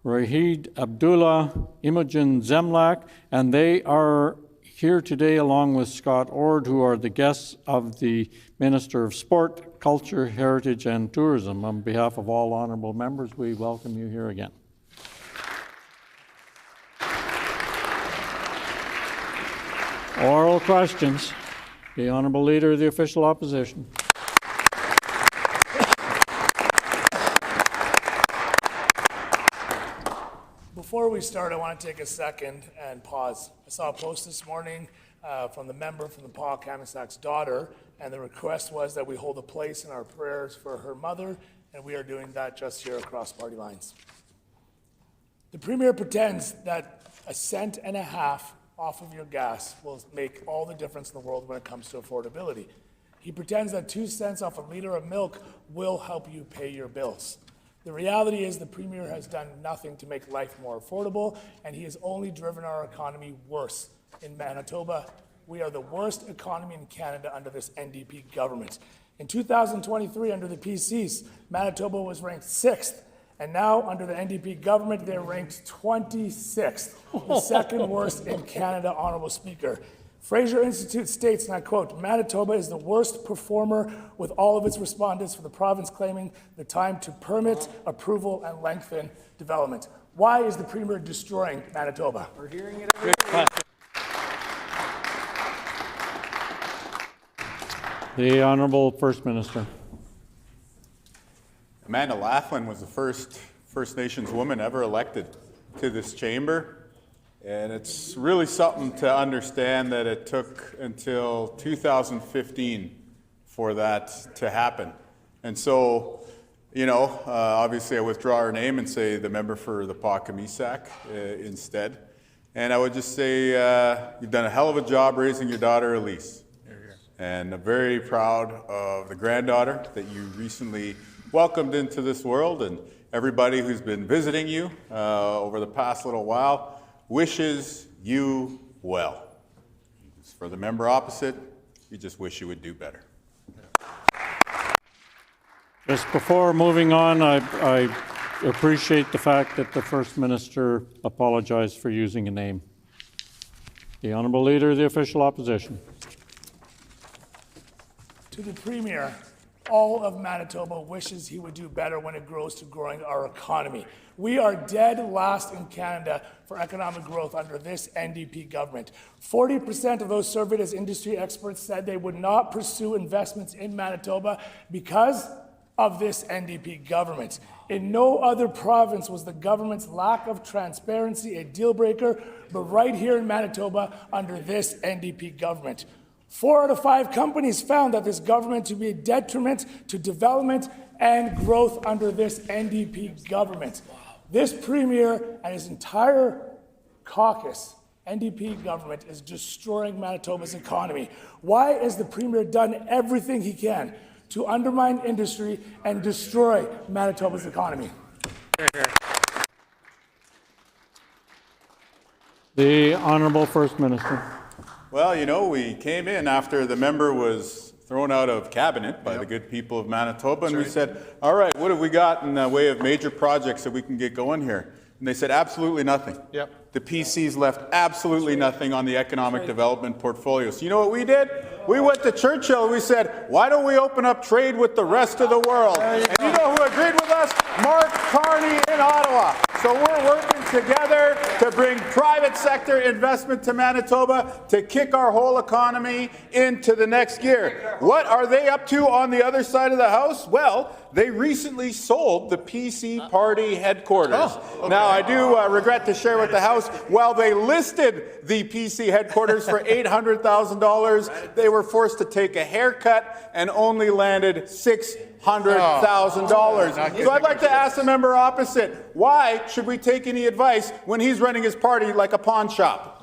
Rahid Abdullah, Imogen Zemlak, and they are here today along with Scott Ord, who are the guests of the Minister of Sport, Culture, Heritage and Tourism. On behalf of all honourable members, we welcome you here again. Oral questions. The Honourable Leader of the Official Opposition. Before we start, I want to take a second and pause. I saw a post this morning from the member from the Paul Kamisak's daughter, and the request was that we hold a place in our prayers for her mother, and we are doing that just here across party lines. The Premier pretends that a cent and a half off of your gas will make all the difference in the world when it comes to affordability. He pretends that 2 cents off a liter of milk will help you pay your bills. The reality is the Premier has done nothing to make life more affordable, and he has only driven our economy worse. In Manitoba, we are the worst economy in Canada under this NDP government. In 2023, under the PCs, Manitoba was ranked 6th, and now under the NDP government, they're ranked 26th, the second worst in Canada, Honourable Speaker. Fraser Institute states, and I quote, Manitoba is the worst performer with all of its respondents for the province claiming the time to permit, approval, and lengthen development. Why is the Premier destroying Manitoba? We're hearing it every day. The Honourable First Minister. Amanda Laughlin was the first First Nations woman ever elected to this chamber. And it's really something to understand that it took until 2015 for that to happen. And so, obviously I withdraw her name and say the member for the Pakamisak instead. And I would just say you've done a hell of a job raising your daughter, Elise. and I'm very proud of the granddaughter that you recently welcomed into this world, and everybody who's been visiting you over the past little while wishes you well. For the member opposite, we just wish you would do better. Just before moving on, I appreciate the fact that the First Minister apologized for using a name. The Honourable Leader of the Official Opposition. To the Premier, all of Manitoba wishes he would do better when it grows to growing our economy. We are dead last in Canada for economic growth under this NDP government. 40% of those surveyed as industry experts said they would not pursue investments in Manitoba because of this NDP government. In no other province was the government's lack of transparency a deal breaker, but right here in Manitoba under this NDP government. 4 out of 5 companies found that this government to be a detriment to development and growth under this NDP government. This Premier and his entire caucus, NDP government, is destroying Manitoba's economy. Why has the Premier done everything he can to undermine industry and destroy Manitoba's economy? The Honourable First Minister. Well, you know, we came in after the member was thrown out of cabinet by the good people of Manitoba, and we said, all right, what have we got in the way of major projects that we can get going here? And they said, absolutely nothing. Yep. The PCs left absolutely nothing on the economic development portfolio. So you know what we did? We went to Churchill and we said, why don't we open up trade with the rest of the world? And you know who agreed with us? Mark Carney in Ottawa. So we're working together to bring private sector investment to Manitoba to kick our whole economy into the next gear. What are they up to on the other side of the house? Well, they recently sold the PC party headquarters. Now, I do regret to share with the House, while they listed the PC headquarters for $800,000, they were forced to take a haircut and only landed $600,000. So I'd like to ask the member opposite, why should we take any advice when he's running his party like a pawn shop?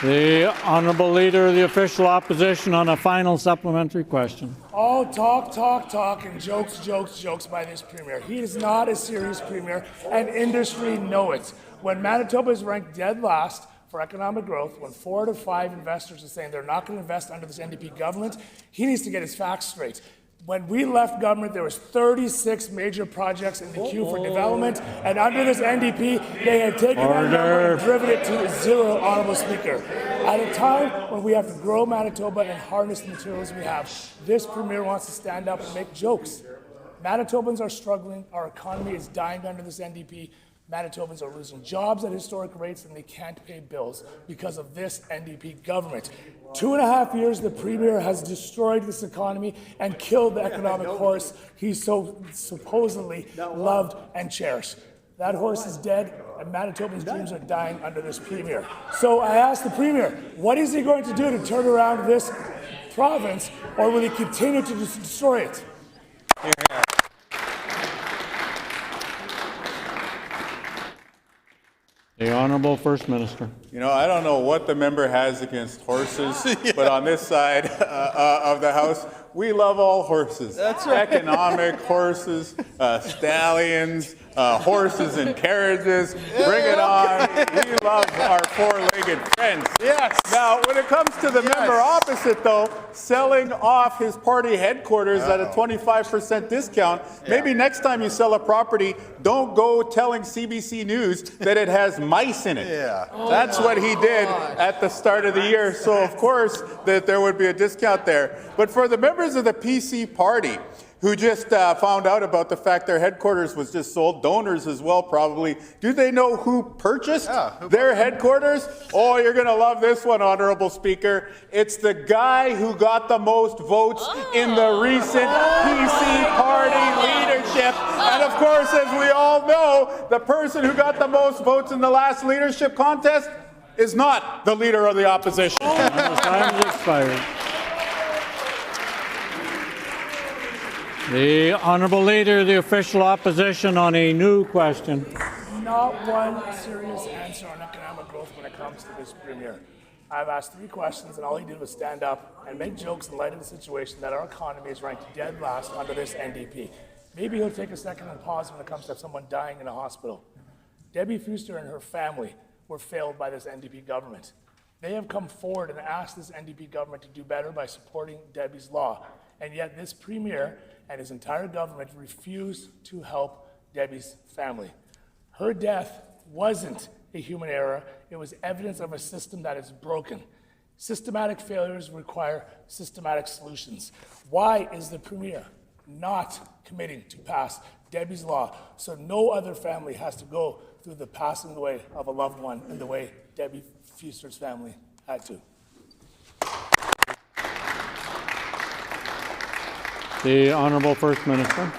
The Honourable Leader of the Official Opposition on a final supplementary question. All talk, talk, talk, and jokes, jokes, jokes by this Premier. He is not a serious Premier, and industry know it. When Manitoba is ranked dead last for economic growth, when 4 out of 5 investors are saying they're not going to invest under this NDP government, he needs to get his facts straight. When we left government, there was 36 major projects in the queue for development, and under this NDP, they had taken that number and driven it to 0, Honourable Speaker. At a time when we have to grow Manitoba and harness the materials we have, this Premier wants to stand up and make jokes. Manitobans are struggling. Our economy is dying under this NDP. Manitobans are losing jobs at historic rates, and they can't pay bills because of this NDP government. 2.5 years, the Premier has destroyed this economy and killed the economic horse he so supposedly loved and cherished. That horse is dead, and Manitobans' dreams are dying under this Premier. So I asked the Premier, what is he going to do to turn around this province, or will he continue to destroy it? The Honourable First Minister. You know, I don't know what the member has against horses, but on this side of the House, we love all horses. That's right. Economic horses, stallions, horses and carriages. Bring it on. We love our four-legged friends. Yes. Now, when it comes to the member opposite, though, selling off his party headquarters at a 25% discount, maybe next time you sell a property, don't go telling CBC News that it has mice in it. That's what he did at the start of the year. So, of course, that there would be a discount there. But for the members of the PC party, who just found out about the fact their headquarters was just sold, donors as well probably. Do they know who purchased their headquarters? Oh, you're going to love this one, Honourable Speaker. It's the guy who got the most votes in the recent PC party leadership. And of course, as we all know, the person who got the most votes in the last leadership contest is not the Leader of the Opposition. Time has expired. The Honourable Leader of the Official Opposition on a new question. not one serious answer on economic growth when it comes to this Premier. I've asked 3 questions, and all he did was stand up and make jokes in light of the situation that our economy is ranked dead last under this NDP. Maybe he'll take a second and pause when it comes to someone dying in a hospital. Debbie Fuster and her family were failed by this NDP government. They have come forward and asked this NDP government to do better by supporting Debbie's law, and yet this Premier and his entire government refused to help Debbie's family. Her death wasn't a human error. It was evidence of a system that is broken. Systematic failures require systematic solutions. Why is the Premier not committing to pass Debbie's law so no other family has to go through the passing away of a loved one in the way Debbie Fuster's family had to? The Honourable First Minister.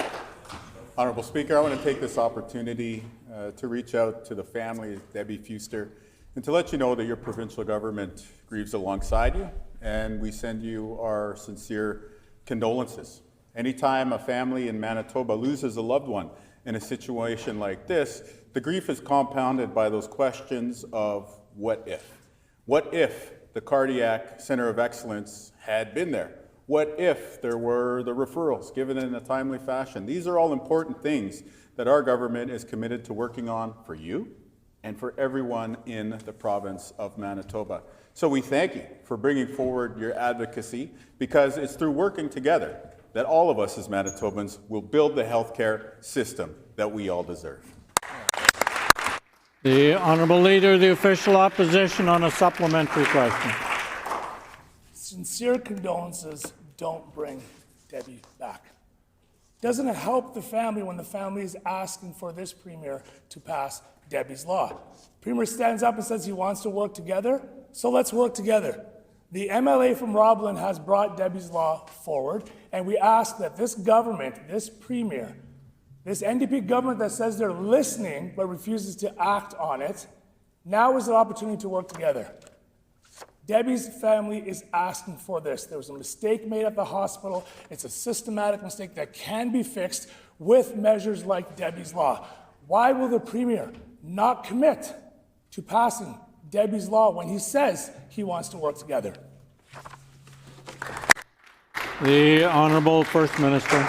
Honourable Speaker, I want to take this opportunity to reach out to the family of Debbie Fuster and to let you know that your provincial government grieves alongside you, and we send you our sincere condolences. Anytime a family in Manitoba loses a loved one in a situation like this, the grief is compounded by those questions of what if? What if the Cardiac Centre of Excellence had been there? What if there were the referrals given in a timely fashion? These are all important things that our government is committed to working on for you and for everyone in the province of Manitoba. So we thank you for bringing forward your advocacy, because it's through working together that all of us as Manitobans will build the healthcare system that we all deserve. The Honourable Leader of the Official Opposition on a supplementary question. Sincere condolences don't bring Debbie back. Doesn't it help the family when the family is asking for this Premier to pass Debbie's law? Premier stands up and says he wants to work together, so let's work together. The MLA from Roblin has brought Debbie's law forward, and we ask that this government, this Premier, this NDP government that says they're listening but refuses to act on it, now is an opportunity to work together. Debbie's family is asking for this. There was a mistake made at the hospital. It's a systematic mistake that can be fixed with measures like Debbie's law. Why will the Premier not commit to passing Debbie's law when he says he wants to work together? The Honourable First Minister.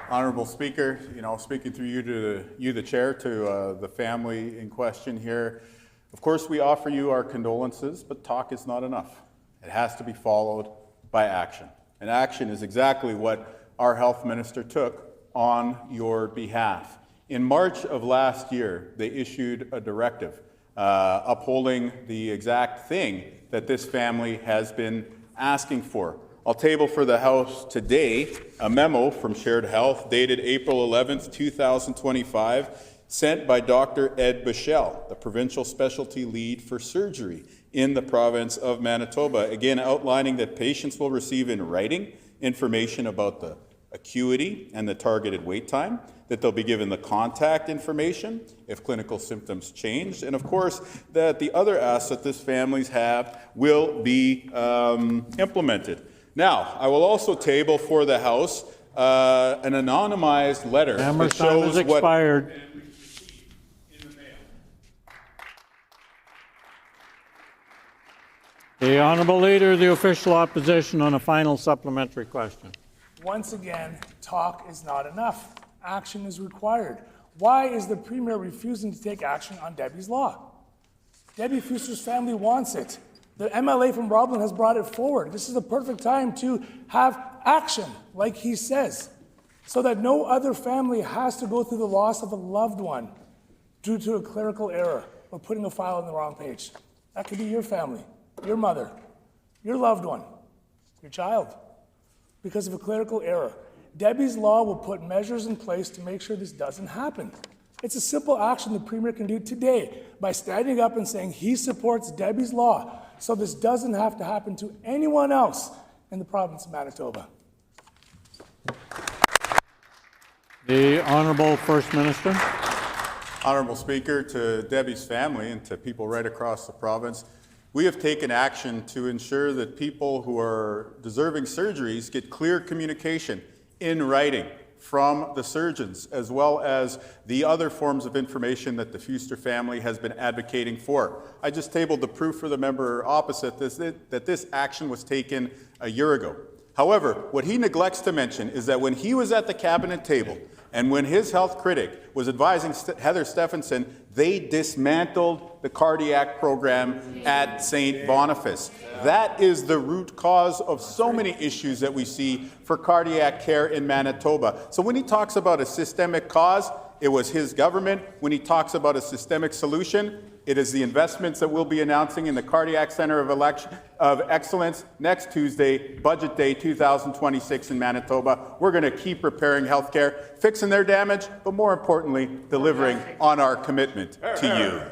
Honourable Speaker, speaking through you to the chair, to the family in question here. Of course, we offer you our condolences, but talk is not enough. It has to be followed by action. And action is exactly what our health minister took on your behalf. In March of last year, they issued a directive upholding the exact thing that this family has been asking for. I'll table for the House today a memo from Shared Health dated April 11th, 2025, sent by Dr. Ed Bichelle, the Provincial Specialty Lead for Surgery in the province of Manitoba, again outlining that patients will receive in writing information about the acuity and the targeted wait time, that they'll be given the contact information if clinical symptoms change, and of course that the other asks that this families have will be implemented. Now, I will also table for the House an anonymized letter that shows what... expired. The Honourable Leader of the Official Opposition on a final supplementary question. Once again, talk is not enough. Action is required. Why is the Premier refusing to take action on Debbie's law? Debbie Fuster's family wants it. The MLA from Roblin has brought it forward. This is the perfect time to have action, like he says, so that no other family has to go through the loss of a loved one due to a clerical error or putting a file on the wrong page. That could be your family, your mother, your loved one, your child, because of a clerical error. Debbie's law will put measures in place to make sure this doesn't happen. It's a simple action the Premier can do today by standing up and saying he supports Debbie's law so this doesn't have to happen to anyone else in the province of Manitoba. The Honourable First Minister. Honourable Speaker, to Debbie's family and to people right across the province, we have taken action to ensure that people who are deserving surgeries get clear communication in writing from the surgeons, as well as the other forms of information that the Fuster family has been advocating for. I just tabled the proof for the member opposite that this action was taken a year ago. However, what he neglects to mention is that when he was at the cabinet table and when his health critic was advising Heather Stephenson, they dismantled the cardiac program at St. Boniface. That is the root cause of so many issues that we see for cardiac care in Manitoba. So when he talks about a systemic cause, it was his government. When he talks about a systemic solution, it is the investments that we'll be announcing in the Cardiac Center of Excellence next Tuesday, Budget Day 2026 in Manitoba. We're going to keep repairing healthcare, fixing their damage, but more importantly, delivering on our commitment to you.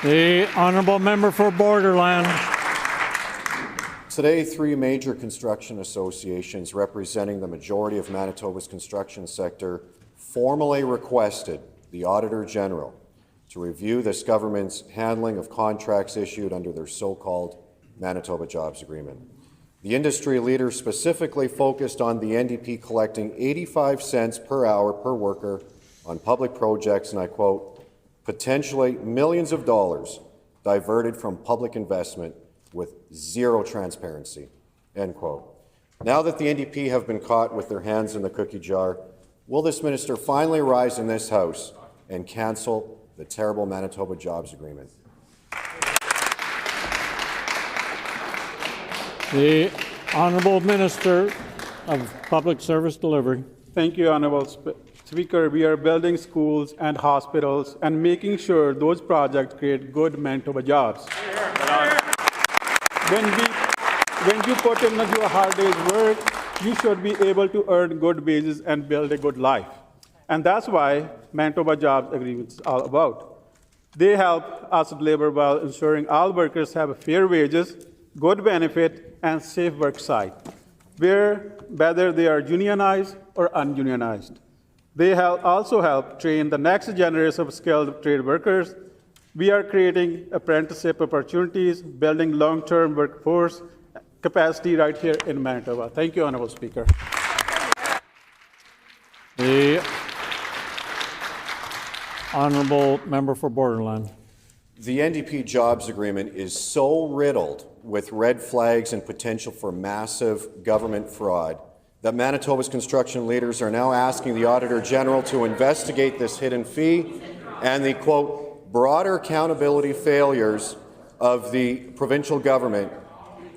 The honourable member for Borderland. Today, three major construction associations representing the majority of Manitoba's construction sector formally requested the Auditor General to review this government's handling of contracts issued under their so-called Manitoba Jobs Agreement. The industry leader specifically focused on the NDP collecting 85 cents per hour per worker on public projects, and I quote, potentially millions of dollars diverted from public investment with zero transparency, end quote. Now that the NDP have been caught with their hands in the cookie jar, will this minister finally rise in this House and cancel the terrible Manitoba Jobs Agreement? The Honourable Minister of Public Service Delivery. Thank you, Honourable Speaker. We are building schools and hospitals and making sure those projects create good Manitoba jobs. When you put in your hard day's work, you should be able to earn good wages and build a good life. And that's why Manitoba Jobs Agreement is all about. They help us deliver while ensuring all workers have fair wages, good benefit, and safe work site, whether they are unionized or ununionized. They also help train the next generation of skilled trade workers. We are creating apprenticeship opportunities, building long-term workforce capacity right here in Manitoba. Thank you, Honourable Speaker. The Honourable Member for Borderland. The NDP Jobs Agreement is so riddled with red flags and potential for massive government fraud that Manitoba's construction leaders are now asking the Auditor General to investigate this hidden fee and the, quote, broader accountability failures of the provincial government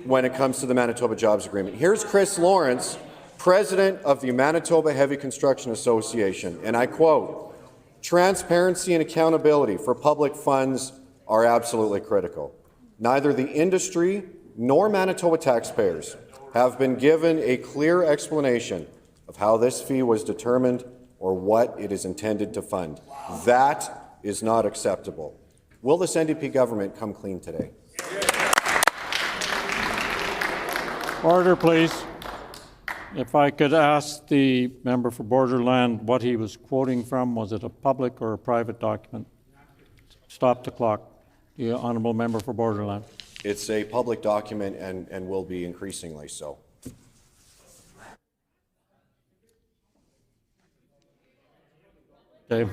when it comes to the Manitoba Jobs Agreement. Here's Chris Lawrence, President of the Manitoba Heavy Construction Association, and I quote, transparency and accountability for public funds are absolutely critical. Neither the industry nor Manitoba taxpayers have been given a clear explanation of how this fee was determined or what it is intended to fund. That is not acceptable. Will this NDP government come clean today? Order, please. If I could ask the member for Borderland what he was quoting from, was it a public or a private document? Stop the clock. The honourable member for Borderland. It's a public document and will be increasingly so. Okay.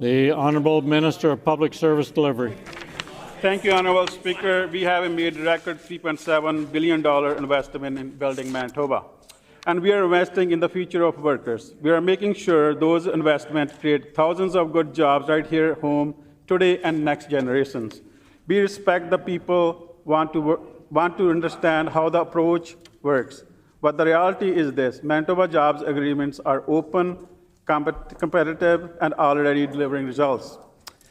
The Honourable Minister of Public Service Delivery. Thank you, Honourable Speaker. We have made a record $3.7 billion investment in building Manitoba. And we are investing in the future of workers. We are making sure those investments create thousands of good jobs right here at home, today and next generations. We respect the people want to understand how the approach works. But the reality is this: Manitoba jobs agreements are open, competitive, and already delivering results.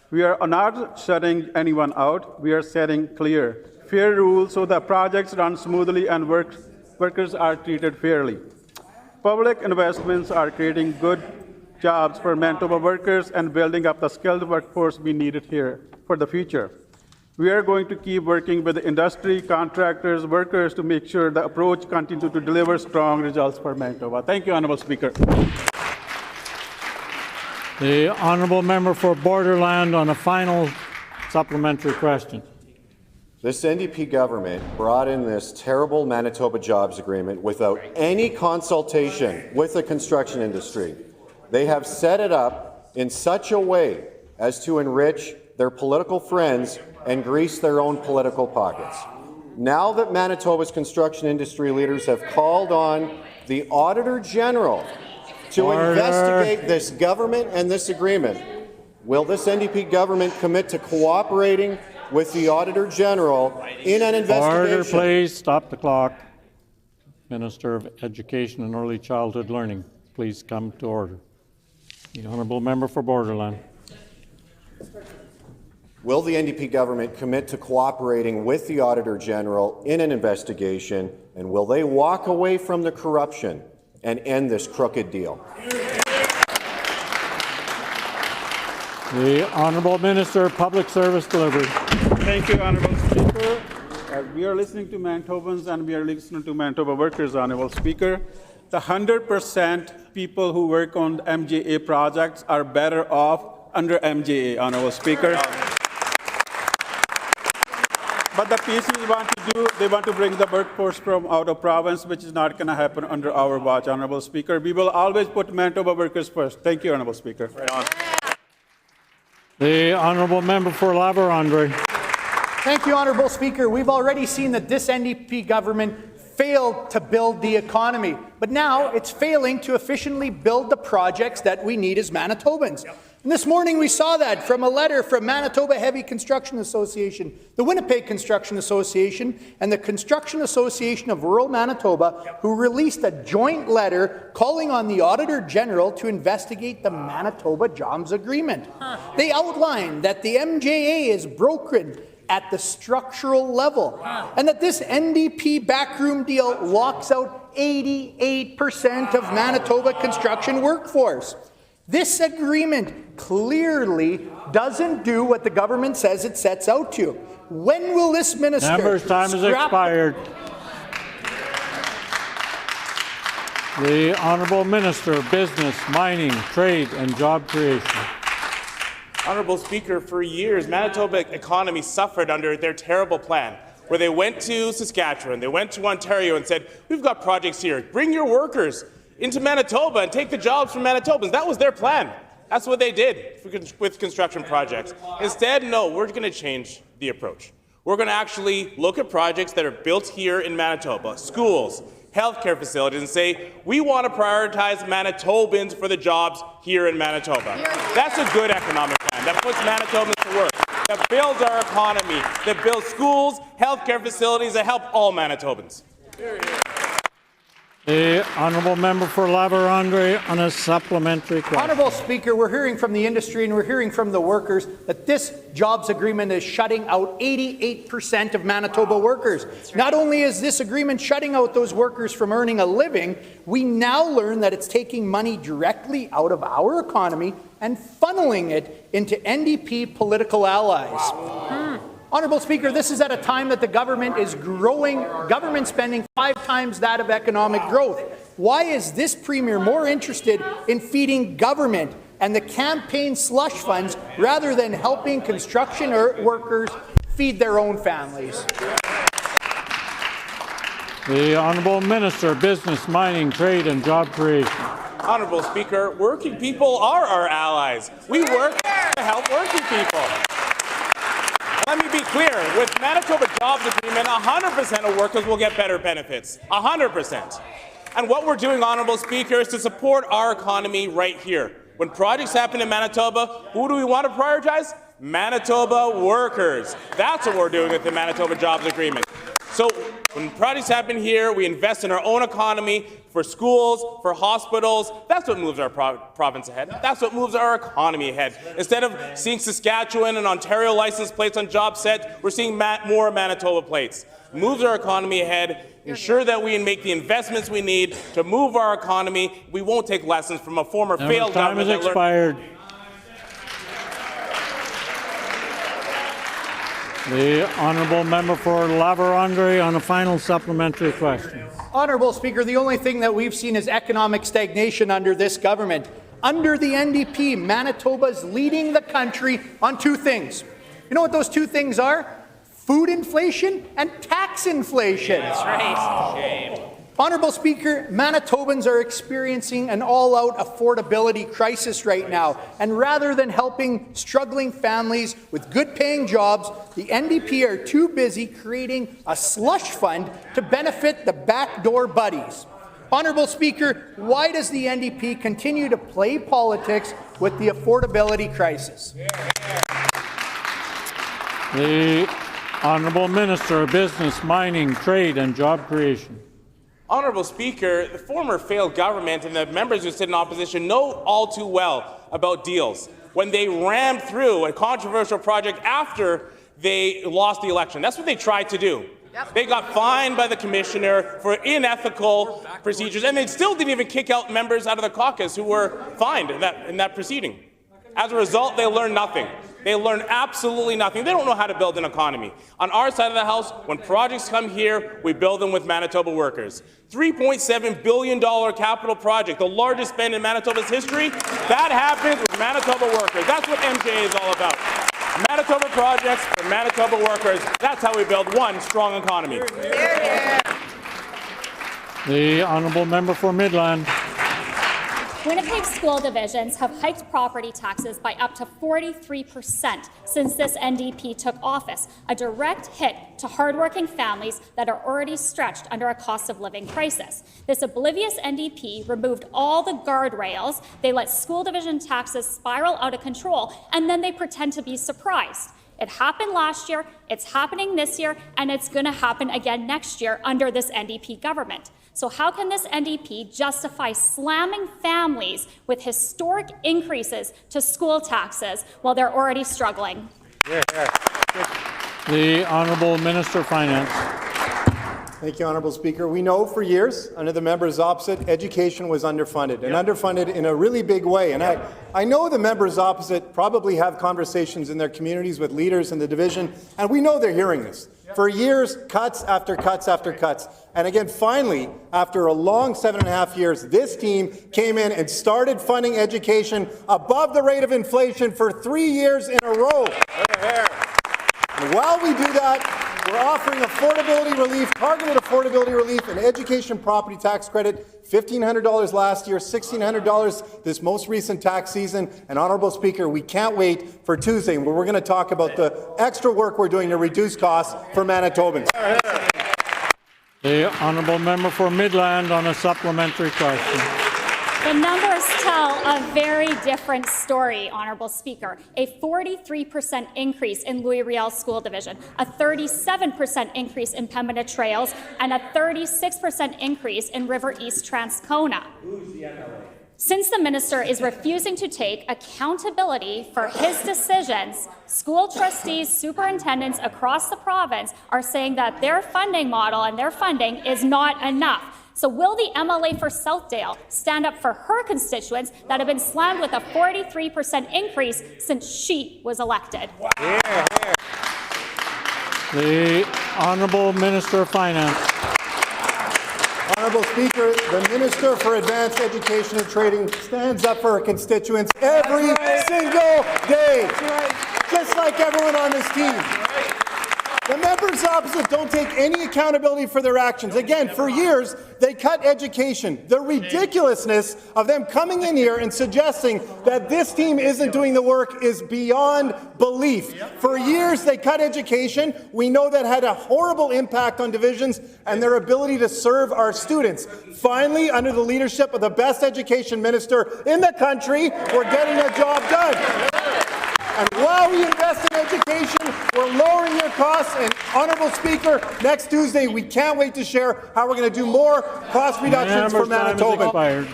We are not shutting anyone out. We are setting clear, fair rules so that projects run smoothly and workers are treated fairly. Public investments are creating good jobs for Manitoba workers and building up the skilled workforce we needed here for the future. We are going to keep working with the industry, contractors, workers to make sure the approach continues to deliver strong results for Manitoba. Thank you, Honourable Speaker. The Honourable Member for Borderland on a final supplementary question. This NDP government brought in this terrible Manitoba Jobs Agreement without any consultation with the construction industry. They have set it up in such a way as to enrich their political friends and grease their own political pockets. Now that Manitoba's construction industry leaders have called on the Auditor General to investigate this government and this agreement, will this NDP government commit to cooperating with the Auditor General in an investigation? Order, please. Stop the clock. Minister of Education and Early Childhood Learning, please come to order. The honourable member for Borderland. Will the NDP government commit to cooperating with the Auditor General in an investigation, and will they walk away from the corruption and end this crooked deal? The Honourable Minister of Public Service Delivery. Thank you, Honourable Speaker. We are listening to Manitobans and we are listening to Manitoba workers, Honourable Speaker. The 100% people who work on MJA projects are better off under MJA, Honourable Speaker. But the PCs want to do, they want to bring the workforce from out of province, which is not going to happen under our watch, Honourable Speaker. We will always put Manitoba workers first. Thank you, Honourable Speaker. Right on. The Honourable Member for La-Vérendrye. Thank you, Honourable Speaker. We've already seen that this NDP government failed to build the economy, but now it's failing to efficiently build the projects that we need as Manitobans. And this morning we saw that from a letter from Manitoba Heavy Construction Association, the Winnipeg Construction Association, and the Construction Association of Rural Manitoba, who released a joint letter calling on the Auditor General to investigate the Manitoba Jobs Agreement. They outlined that the MJA is broken at the structural level, and that this NDP backroom deal locks out 88% of Manitoba construction workforce. This agreement clearly doesn't do what the government says it sets out to. When will this minister Member's time has expired. The Honourable Minister of Business, Mining, Trade and Job Creation. Honourable Speaker, for years, Manitoba economy suffered under their terrible plan, where they went to Saskatchewan, they went to Ontario and said, we've got projects here, bring your workers into Manitoba and take the jobs from Manitobans. That was their plan. That's what they did with construction projects. Instead, no, we're going to change the approach. We're going to actually look at projects that are built here in Manitoba, schools, healthcare facilities, and say, we want to prioritize Manitobans for the jobs here in Manitoba. That's a good economic plan that puts Manitobans to work, that builds our economy, that builds schools, healthcare facilities that help all Manitobans. The Honourable Member for La-Vérendrye on a supplementary question. Honourable Speaker, we're hearing from the industry and we're hearing from the workers that this jobs agreement is shutting out 88% of Manitoba workers. Not only is this agreement shutting out those workers from earning a living, we now learn that it's taking money directly out of our economy and funneling it into NDP political allies. Honourable Speaker, this is at a time that the government is growing government spending 5 times that of economic growth. Why is this Premier more interested in feeding government and the campaign slush funds rather than helping construction workers feed their own families? The Honourable Minister of Business, Mining, Trade and Job Creation. Honourable Speaker, working people are our allies. We work to help working people. Let me be clear, with Manitoba Jobs Agreement, 100% of workers will get better benefits, 100%. And what we're doing, Honourable Speaker, is to support our economy right here. When projects happen in Manitoba, who do we want to prioritize? Manitoba workers. That's what we're doing with the Manitoba Jobs Agreement. So when projects happen here, we invest in our own economy for schools, for hospitals. That's what moves our province ahead. That's what moves our economy ahead. Instead of seeing Saskatchewan and Ontario license plates on job set, we're seeing more Manitoba plates. Moves our economy ahead. Ensure that we make the investments we need to move our economy. We won't take lessons from a former failed government. Time has expired. The Honourable Member for La-Vérendrye on a final supplementary question. Honourable Speaker, the only thing that we've seen is economic stagnation under this government. Under the NDP, Manitoba's leading the country on 2 things. You know what those 2 things are? food inflation and tax inflation. That's right. Shame. Honourable Speaker, Manitobans are experiencing an all-out affordability crisis right now, and rather than helping struggling families with good-paying jobs, the NDP are too busy creating a slush fund to benefit the backdoor buddies. Honourable Speaker, why does the NDP continue to play politics with the affordability crisis? The Honourable Minister of Business, Mining, Trade and Job Creation. Honourable Speaker, the former failed government and the members who sit in opposition know all too well about deals when they rammed through a controversial project after they lost the election. That's what they tried to do. They got fined by the commissioner for unethical procedures, and they still didn't even kick out members out of the caucus who were fined in that proceeding. As a result, they learned nothing. They learn absolutely nothing. They don't know how to build an economy. On our side of the House, when projects come here, we build them with Manitoba workers. $3.7 billion capital project, the largest spend in Manitoba's history, that happens with Manitoba workers. That's what MJA is all about. Manitoba projects for Manitoba workers. That's how we build one strong economy. The Honourable Member for Midland. Winnipeg school divisions have hiked property taxes by up to 43% since this NDP took office, a direct hit to hardworking families that are already stretched under a cost of living crisis. This oblivious NDP removed all the guardrails, they let school division taxes spiral out of control, and then they pretend to be surprised. It happened last year, it's happening this year, and it's going to happen again next year under this NDP government. So how can this NDP justify slamming families with historic increases to school taxes while they're already struggling? The Honourable Minister of Finance. Thank you, Honourable Speaker. We know for years, under the members opposite, education was underfunded, and underfunded in a really big way. And I know the members opposite probably have conversations in their communities with leaders in the division, and we know they're hearing this. For years, cuts after cuts after cuts. And again, finally, after a long 7.5 years, this team came in and started funding education above the rate of inflation for 3 years in a row. And while we do that, we're offering affordability relief, targeted affordability relief, and education property tax credit, $1,500 last year, $1,600 this most recent tax season. And Honourable Speaker, we can't wait for Tuesday, where we're going to talk about the extra work we're doing to reduce costs for Manitobans. The Honourable Member for Midland on a supplementary question. The numbers tell a very different story, Honourable Speaker. A 43% increase in Louis Riel School Division, a 37% increase in Pembina Trails, and a 36% increase in River East Transcona. Since the minister is refusing to take accountability for his decisions, school trustees, superintendents across the province are saying that their funding model and their funding is not enough. So will the MLA for Southdale stand up for her constituents that have been slammed with a 43% increase since she was elected? The Honourable Minister of Finance. Honourable Speaker, the Minister for Advanced Education and Training stands up for her constituents every single day, just like everyone on this team. The members opposite don't take any accountability for their actions. Again, for years, they cut education. The ridiculousness of them coming in here and suggesting that this team isn't doing the work is beyond belief. For years, they cut education. We know that had a horrible impact on divisions and their ability to serve our students. Finally, under the leadership of the best education minister in the country, we're getting a job done. And while we invest in education, we're lowering your costs. And Honourable Speaker, next Tuesday, we can't wait to share how we're going to do more cost reductions for Manitoba.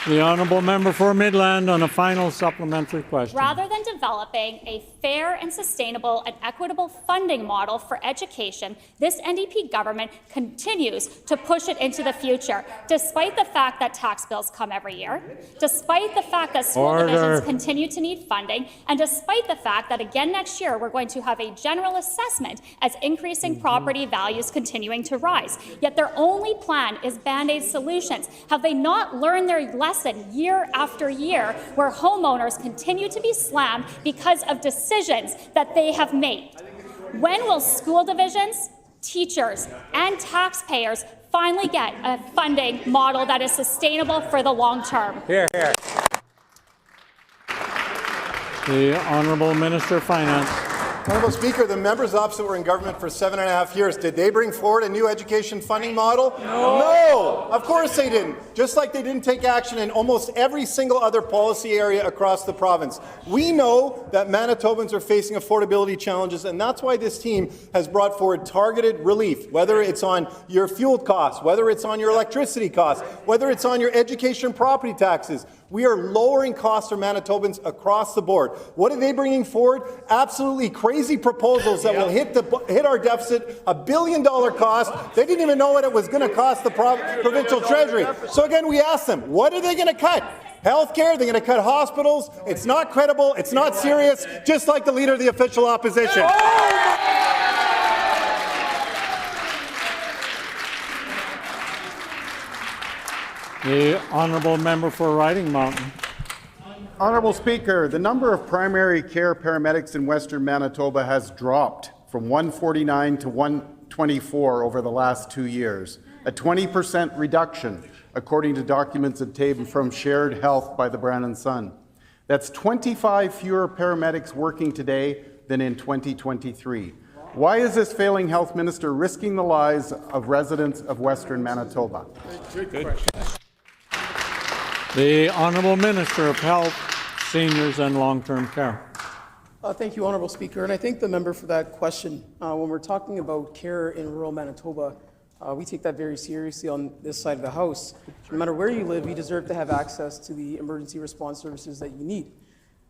The Honourable Member for Midland on a final supplementary question. Rather than developing a fair and sustainable and equitable funding model for education, this NDP government continues to push it into the future, despite the fact that tax bills come every year, despite the fact that school divisions continue to need funding, and despite the fact that again next year we're going to have a general assessment as increasing property values continuing to rise. Yet their only plan is Band-Aid solutions. Have they not learned their lesson lesson year after year where homeowners continue to be slammed because of decisions that they have made. When will school divisions, teachers, and taxpayers finally get a funding model that is sustainable for the long term? Here, here. The Honourable Minister of Finance. Honourable Speaker, the members opposite were in government for 7.5 years. Did they bring forward a new education funding model? No! Of course they didn't. Just like they didn't take action in almost every single other policy area across the province. We know that Manitobans are facing affordability challenges, and that's why this team has brought forward targeted relief, whether it's on your fuel costs, whether it's on your electricity costs, whether it's on your education property taxes. We are lowering costs for Manitobans across the board. What are they bringing forward? Absolutely crazy proposals that will hit our deficit, $1 billion cost. They didn't even know what it was going to cost the provincial treasury. So again, we ask them, what are they going to cut? Healthcare, they're going to cut hospitals. It's not credible. It's not serious, just like the leader of the official opposition. The Honourable Member for Riding Mountain. Honourable Speaker, the number of primary care paramedics in Western Manitoba has dropped from 149 to 124 over the last 2 years, a 20% reduction, according to documents obtained from Shared Health by the Brandon Sun. That's 25 fewer paramedics working today than in 2023. Why is this failing health minister risking the lives of residents of Western Manitoba? Good. The Honourable Minister of Health, Seniors and Long-Term Care. Thank you, Honourable Speaker, and I thank the member for that question. When we're talking about care in rural Manitoba, we take that very seriously on this side of the House. No matter where you live, you deserve to have access to the emergency response services that you need.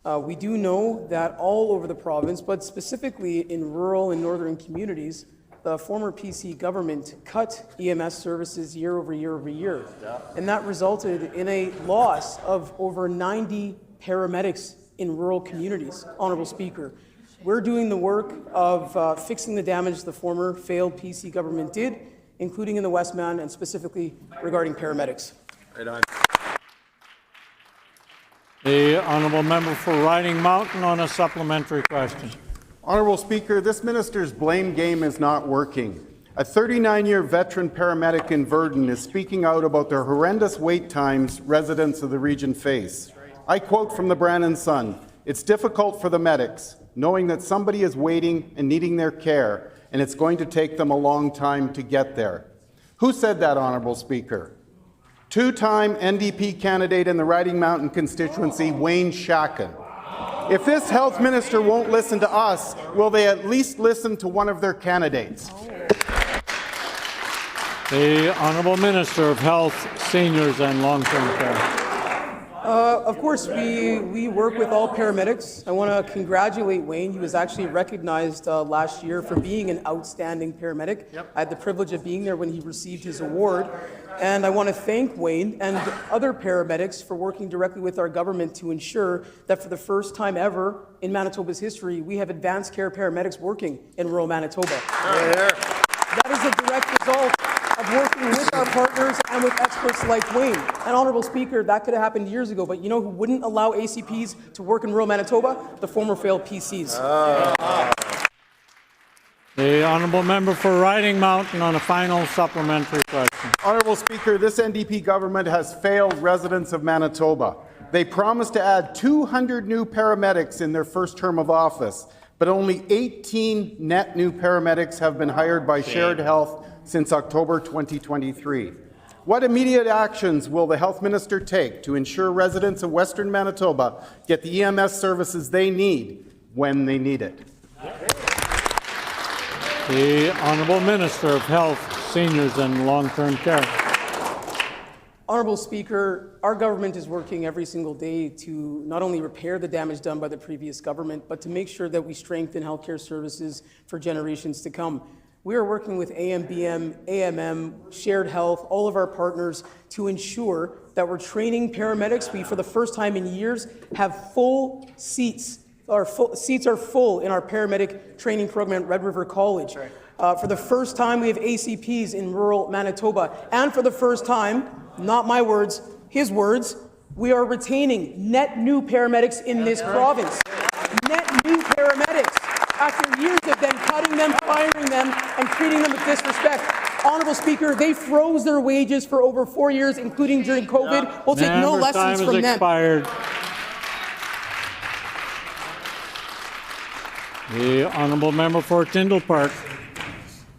We do know that all over the province, but specifically in rural and northern communities, the former PC government cut EMS services year over year over year. And that resulted in a loss of over 90 paramedics in rural communities, Honourable Speaker. We're doing the work of fixing the damage the former failed PC government did, including in the Westman and specifically regarding paramedics. Right on. The Honourable Member for Riding Mountain on a supplementary question. Honourable Speaker, this minister's blame game is not working. A 39-year veteran paramedic in Verdun is speaking out about the horrendous wait times residents of the region face. I quote from the Brandon Sun, "It's difficult for the medics, knowing that somebody is waiting and needing their care, and it's going to take them a long time to get there." Who said that, Honourable Speaker? Two-time NDP candidate in the Riding Mountain constituency, Wayne Shacken. If this health minister won't listen to us, will they at least listen to one of their candidates? The Honourable Minister of Health, Seniors and Long-Term Care. Of course, we work with all paramedics. I want to congratulate Wayne. He was actually recognized last year for being an outstanding paramedic. I had the privilege of being there when he received his award. And I want to thank Wayne and other paramedics for working directly with our government to ensure that for the first time ever in Manitoba's history, we have advanced care paramedics working in rural Manitoba. That is a direct result of working with our partners and with experts like Wayne. And Honourable Speaker, that could have happened years ago, but you know who wouldn't allow ACPs to work in rural Manitoba? The former failed PCs. The Honourable Member for Riding Mountain on a final supplementary question. Honourable Speaker, this NDP government has failed residents of Manitoba. They promised to add 200 new paramedics in their first term of office, but only 18 net new paramedics have been hired by Shared Health since October 2023. What immediate actions will the health minister take to ensure residents of Western Manitoba get the EMS services they need when they need it? The Honourable Minister of Health, Seniors and Long-Term Care. Honourable Speaker, our government is working every single day to not only repair the damage done by the previous government, but to make sure that we strengthen healthcare services for generations to come. We are working with AMBM, AMM, Shared Health, all of our partners to ensure that we're training paramedics. We, for the first time in years, have full seats. Our seats are full in our paramedic training program at Red River College. For the first time, we have ACPs in rural Manitoba. And for the first time, not my words, his words, We are retaining net new paramedics in this province. Net new paramedics. After years of them cutting them, firing them, and treating them with disrespect. Honourable Speaker, they froze their wages for over 4 years, including during COVID. We'll take no lessons from them. Expired. The honourable member for Tyndall Park.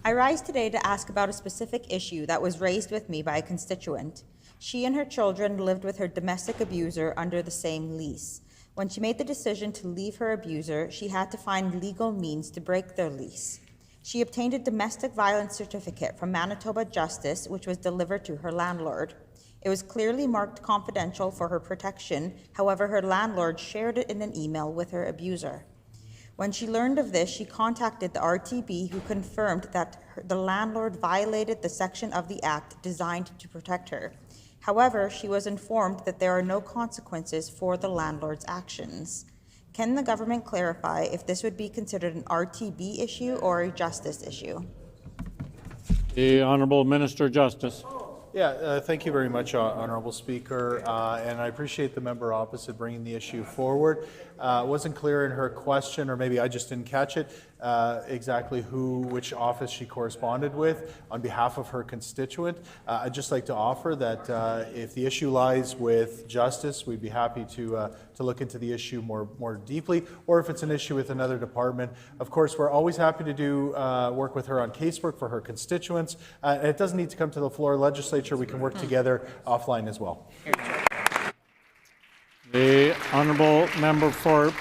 I rise today to ask about a specific issue that was raised with me by a constituent. She and her children lived with her domestic abuser under the same lease. When she made the decision to leave her abuser, she had to find legal means to break their lease. She obtained a domestic violence certificate from Manitoba Justice, which was delivered to her landlord. It was clearly marked confidential for her protection. However, her landlord shared it in an email with her abuser. When she learned of this, she contacted the RTB, who confirmed that the landlord violated the section of the Act designed to protect her. However, she was informed that there are no consequences for the landlord's actions. Can the government clarify if this would be considered an RTB issue or a justice issue? The Honourable Minister Justice. Thank you very much, Honourable Speaker, and I appreciate the member opposite bringing the issue forward. It wasn't clear in her question, or maybe I just didn't catch it, exactly which office she corresponded with on behalf of her constituent. I'd just like to offer that if the issue lies with Justice, we'd be happy to look into the issue more deeply, or if it's an issue with another department. Of course, we're always happy to do work with her on casework for her constituents. And it doesn't need to come to the floor. Legislature, we can work together offline as well. The honourable member for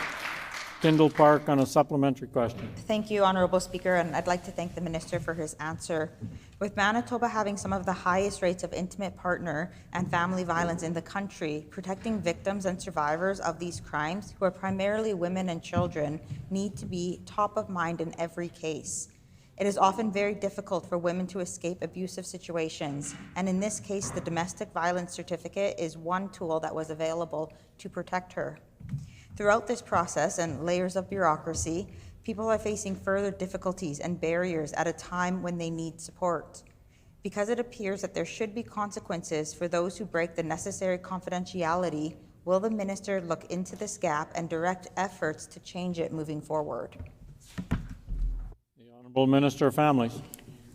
Tyndall Park on a supplementary question. Thank you, Honourable Speaker, and I'd like to thank the Minister for his answer. With Manitoba having some of the highest rates of intimate partner and family violence in the country, protecting victims and survivors of these crimes, who are primarily women and children, need to be top of mind in every case. It is often very difficult for women to escape abusive situations, and in this case, the domestic violence certificate is one tool that was available to protect her. Throughout this process and layers of bureaucracy, people are facing further difficulties and barriers at a time when they need support. Because it appears that there should be consequences for those who break the necessary confidentiality, will the Minister look into this gap and direct efforts to change it moving forward? Honourable Minister of Families.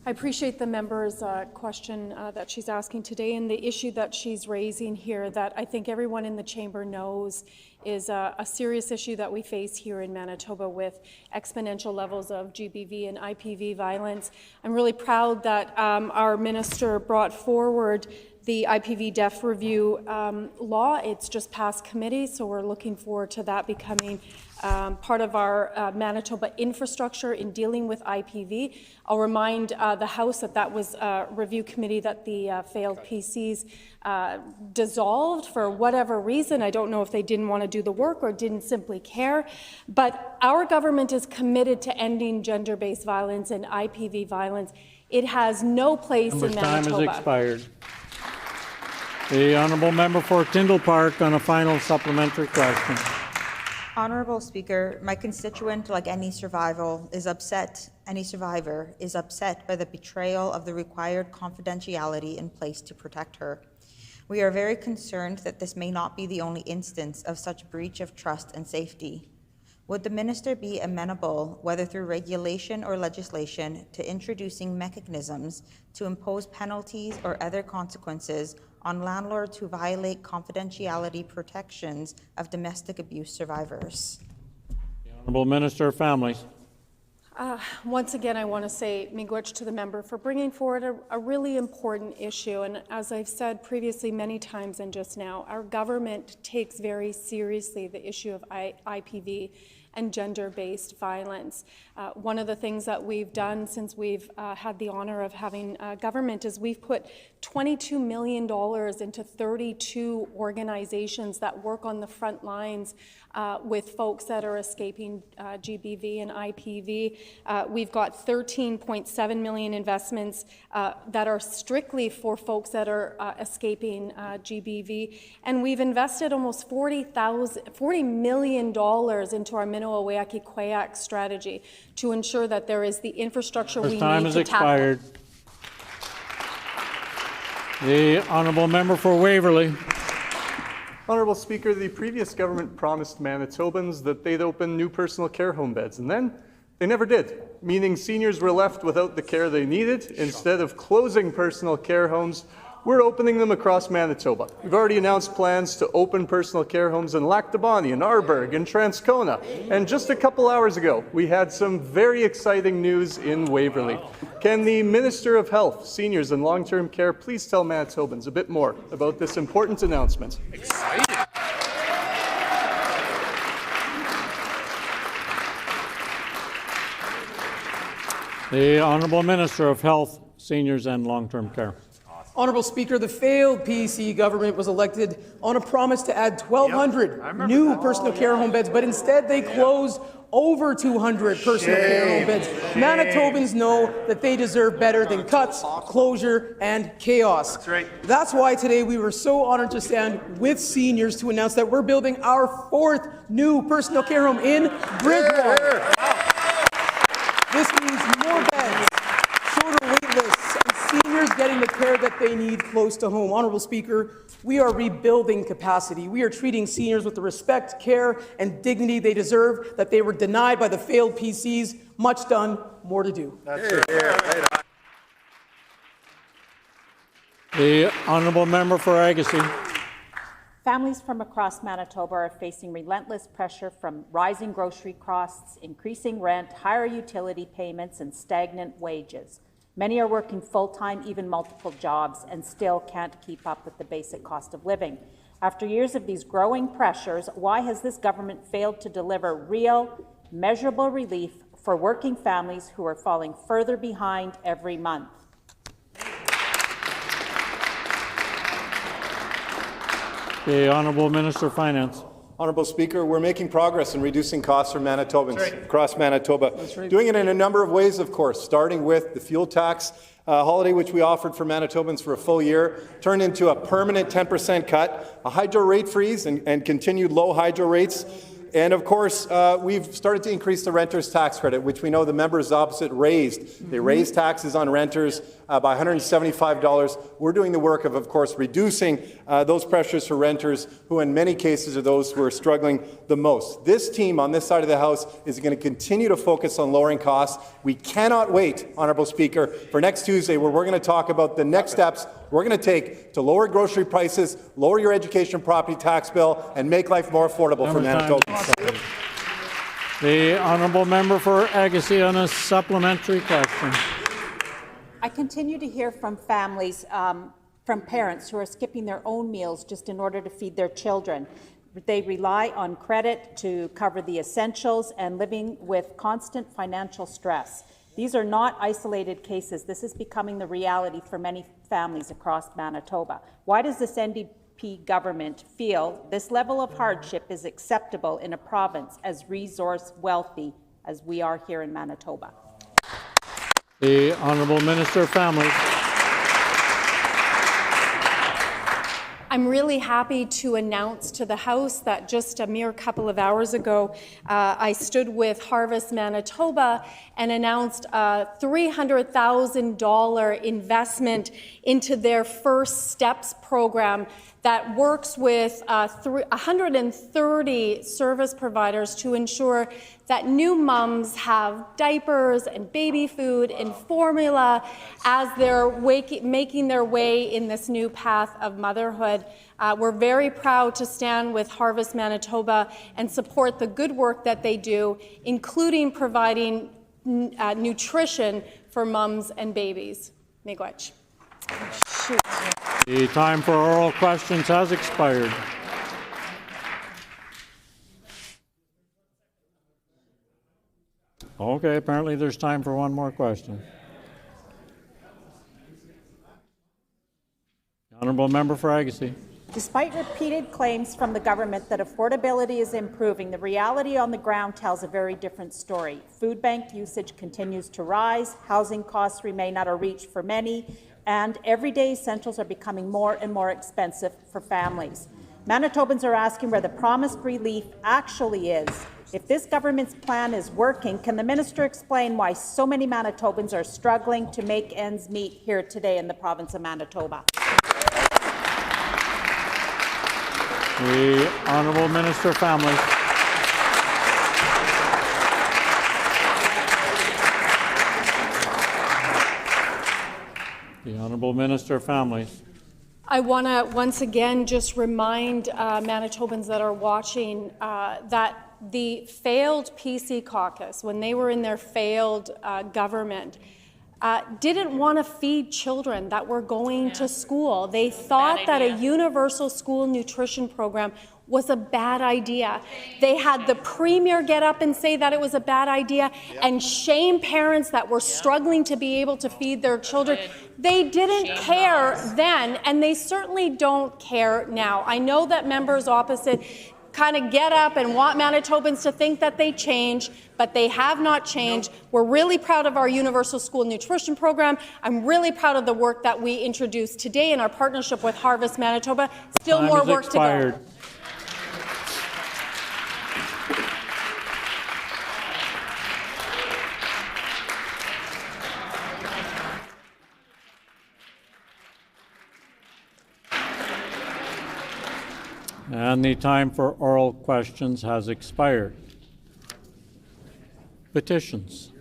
I appreciate the member's question that she's asking today, and the issue that she's raising here that I think everyone in the chamber knows is a serious issue that we face here in Manitoba with exponential levels of GBV and IPV violence. I'm really proud that our minister brought forward the IPV death review law. It's just passed committee, so we're looking forward to that becoming part of our Manitoba infrastructure in dealing with IPV. I'll remind the House that was a review committee that the failed PCs dissolved for whatever reason. I don't know if they didn't want to do the work or didn't simply care, but our government is committed to ending gender-based violence and IPV violence. It has no place in Manitoba. Time has expired. The honourable member for Tyndall Park on a final supplementary question. Honourable Speaker, my constituent, like any survivor, is upset by the betrayal of the required confidentiality in place to protect her. We are very concerned that this may not be the only instance of such breach of trust and safety. Would the Minister be amenable, whether through regulation or legislation, to introducing mechanisms to impose penalties or other consequences on landlords who violate confidentiality protections of domestic abuse survivors? The Honourable Minister of Families. Once again, I want to say miigwech to the member for bringing forward a really important issue. And as I've said previously many times and just now, our government takes very seriously the issue of IPV and gender-based violence. One of the things that we've done since we've had the honor of having government is we've put $22 million into 32 organizations that work on the front lines with folks that are escaping GBV and IPV. We've got $13.7 million investments that are strictly for folks that are escaping GBV, and we've invested almost $40 million into our Minoa-Weaki-Kwayak strategy to ensure that there is the infrastructure we need to tackle. Time has expired. The honourable member for Waverley. Honourable Speaker, the previous government promised Manitobans that they'd open new personal care home beds, and then they never did, meaning seniors were left without the care they needed. Instead of closing personal care homes, we're opening them across Manitoba. We've already announced plans to open personal care homes in Lac du Bonny, in Arborg, in Transcona. And just a couple hours ago, we had some very exciting news in Waverley. Can the Minister of Health, Seniors and Long-Term Care please tell Manitobans a bit more about this important announcement? Excited. The Honourable Minister of Health, Seniors and Long-Term Care. Honourable Speaker, the failed PEC government was elected on a promise to add 1,200 new personal care home beds, but instead they closed over 200 personal care home beds. Manitobans know that they deserve better than cuts, closure, and chaos. That's right. That's why today we were so honored to stand with seniors to announce that we're building our 4th new personal care home in Bridgewater. This means more beds, shorter wait lists, and seniors getting the care that they need close to home. Honourable Speaker, we are rebuilding capacity. We are treating seniors with the respect, care, and dignity they deserve that they were denied by the failed PCs. Much done, more to do. That's right. The Honourable Member for Agassiz. Families from across Manitoba are facing relentless pressure from rising grocery costs, increasing rent, higher utility payments, and stagnant wages. Many are working full-time, even multiple jobs, and still can't keep up with the basic cost of living. After years of these growing pressures, why has this government failed to deliver real, measurable relief for working families who are falling further behind every month? The Honourable Minister of Finance. Honourable Speaker, we're making progress in reducing costs for Manitobans across Manitoba. Doing it in a number of ways, of course, starting with the fuel tax holiday, which we offered for Manitobans for a full year, turned into a permanent 10% cut, a hydro rate freeze and continued low hydro rates. And of course, we've started to increase the renter's tax credit, which we know the members opposite raised. They raised taxes on renters by $175. We're doing the work of course, reducing those pressures for renters who in many cases are those who are struggling the most. This team on this side of the House is going to continue to focus on lowering costs. We cannot wait, Honourable Speaker, for next Tuesday where we're going to talk about the next steps we're going to take to lower grocery prices, lower your education property tax bill, and make life more affordable for Manitobans. The Honourable Member for Agassiz on a supplementary question. I continue to hear from families, from parents who are skipping their own meals just in order to feed their children. They rely on credit to cover the essentials and living with constant financial stress. These are not isolated cases. This is becoming the reality for many families across Manitoba. Why does this NDP government feel this level of hardship is acceptable in a province as resource wealthy as we are here in Manitoba? The Honourable Minister of Families. I'm really happy to announce to the House that just a mere couple of hours ago, I stood with Harvest Manitoba and announced a $300,000 investment into their First Steps program that works with 130 service providers to ensure that new mums have diapers and baby food and formula as they're making their way in this new path of motherhood. We're very proud to stand with Harvest Manitoba and support the good work that they do, including providing nutrition for mums and babies. Miigwech. The time for oral questions has expired. Okay, apparently there's time for one more question. Honourable Member for Agassiz. Despite repeated claims from the government that affordability is improving, the reality on the ground tells a very different story. Food bank usage continues to rise, housing costs remain out of reach for many, and everyday essentials are becoming more and more expensive for families. Manitobans are asking where the promised relief actually is. If this government's plan is working, can the minister explain why so many Manitobans are struggling to make ends meet here today in the province of Manitoba? The Honourable Minister of Families. The Honourable Minister of Families. I want to once again just remind Manitobans that are watching that the failed PC caucus, when they were in their failed government, didn't want to feed children that were going to school. They thought that a universal school nutrition program was a bad idea. They had the Premier get up and say that it was a bad idea and shame parents that were struggling to be able to feed their children. They didn't care then, and they certainly don't care now. I know that members opposite kind of get up and want Manitobans to think that they change, but they have not changed. We're really proud of our universal school nutrition program. I'm really proud of the work that we introduced today in our partnership with Harvest Manitoba. Still more work to go. And the time for oral questions has expired. Petitions.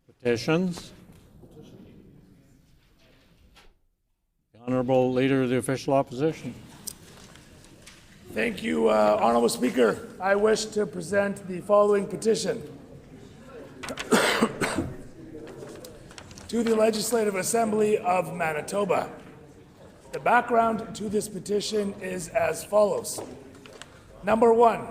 Petitions. The Honourable Leader of the Official Opposition. Thank you, Honourable Speaker. I wish to present the following petition. To the Legislative Assembly of Manitoba. The background to this petition is as follows. Number one,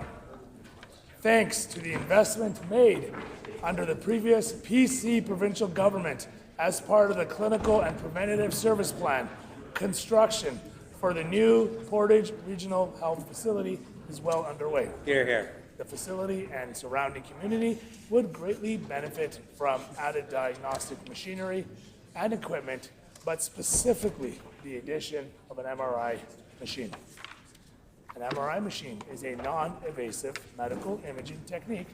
thanks to the investment made under the previous PC provincial government as part of the Clinical and Preventative Service Plan, construction for the new Portage Regional Health Facility is well underway. Hear, hear. The facility and surrounding community would greatly benefit from added diagnostic machinery and equipment, but specifically the addition of an MRI machine. An MRI machine is a non-invasive medical imaging technique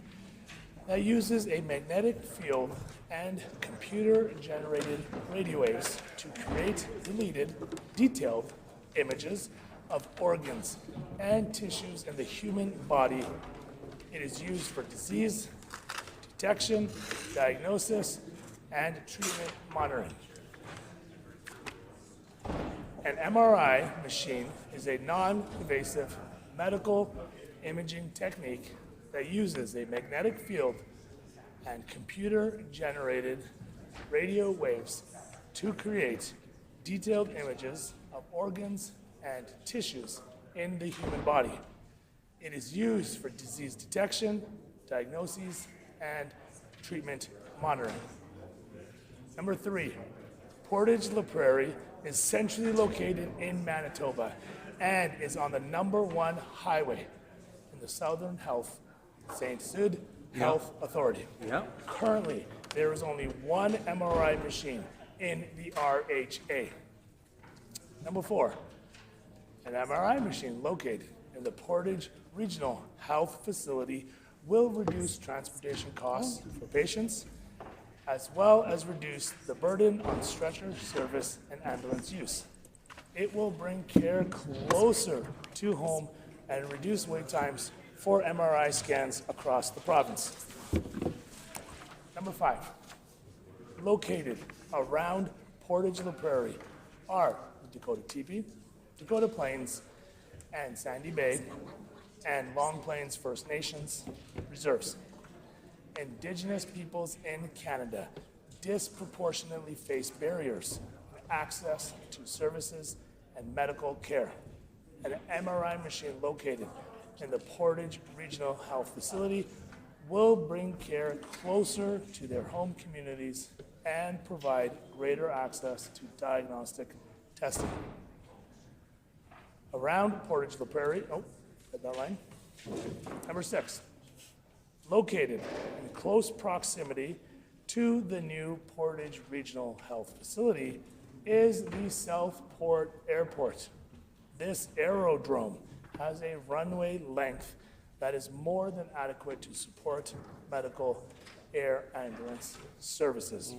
that uses a magnetic field and computer-generated radio waves to create detailed images of organs and tissues in the human body. It is used for disease detection, diagnosis, and treatment monitoring. An MRI machine is a non-invasive medical imaging technique that uses a magnetic field and computer-generated radio waves to create detailed images of organs and tissues in the human body. It is used for disease detection, diagnoses, and treatment monitoring. Number three, Portage La Prairie is centrally located in Manitoba and is on the #1 highway in the Southern Health St. Sud Health Authority. Currently, there is only one MRI machine in the RHA. Number four, an MRI machine located in the Portage Regional Health Facility will reduce transportation costs for patients, as well as reduce the burden on stretcher service and ambulance use. It will bring care closer to home and reduce wait times for MRI scans across the province. Number five, located around Portage La Prairie are the Dakota Teepee, Dakota Plains, and Sandy Bay, and Long Plains First Nations reserves. Indigenous peoples in Canada disproportionately face barriers in access to services and medical care. An MRI machine located in the Portage Regional Health Facility will bring care closer to their home communities and provide greater access to diagnostic testing. Around Portage La Prairie, at that line. Number six, located in close proximity to the new Portage Regional Health Facility is the Southport Airport. This aerodrome has a runway length that is more than adequate to support medical air ambulance services.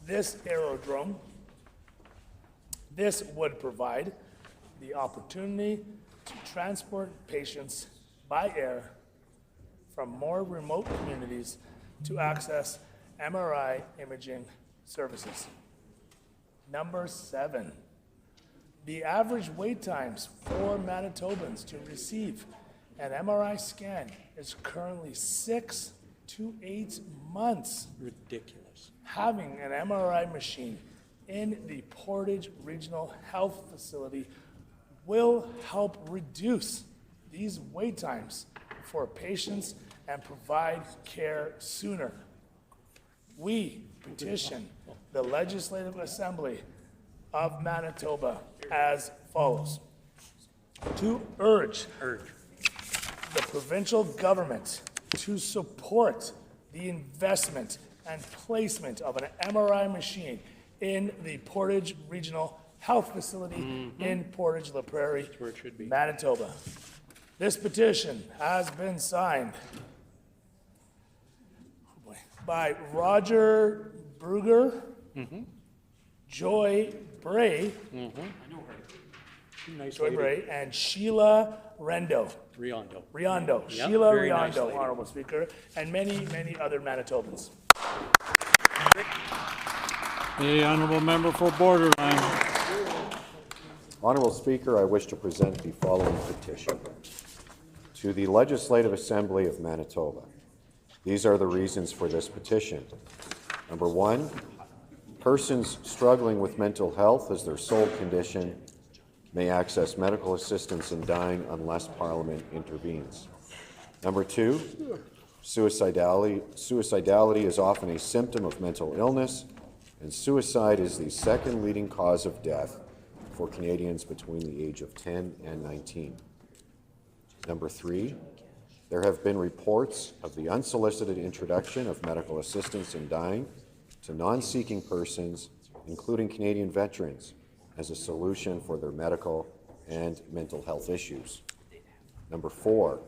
This aerodrome, this would provide the opportunity to transport patients by air from more remote communities to access MRI imaging services. Number 7, the average wait times for Manitobans to receive an MRI scan is currently 6 to 8 months. Ridiculous. Having an MRI machine in the Portage Regional Health Facility will help reduce these wait times for patients and provide care sooner. We petition the Legislative Assembly of Manitoba as follows. To urge the provincial government to support the investment and placement of an MRI machine in the Portage Regional Health Facility in Portage La Prairie, Manitoba. This petition has been signed by Roger Bruger, Joy Bray, Joy Bray, and Sheila Riondo. Riondo. Yep, Sheila very nice Riondo, lady. Honorable Speaker, and many, many other Manitobans. The honourable member for Borderline. Honourable Speaker, I wish to present the following petition to the Legislative Assembly of Manitoba. These are the reasons for this petition. Number 1, persons struggling with mental health as their sole condition may access medical assistance in dying unless Parliament intervenes. Number 2, suicidality is often a symptom of mental illness, and suicide is the second leading cause of death for Canadians between the age of 10 and 19. Number 3, there have been reports of the unsolicited introduction of medical assistance in dying to non-seeking persons, including Canadian veterans, as a solution for their medical and mental health issues. Number 4,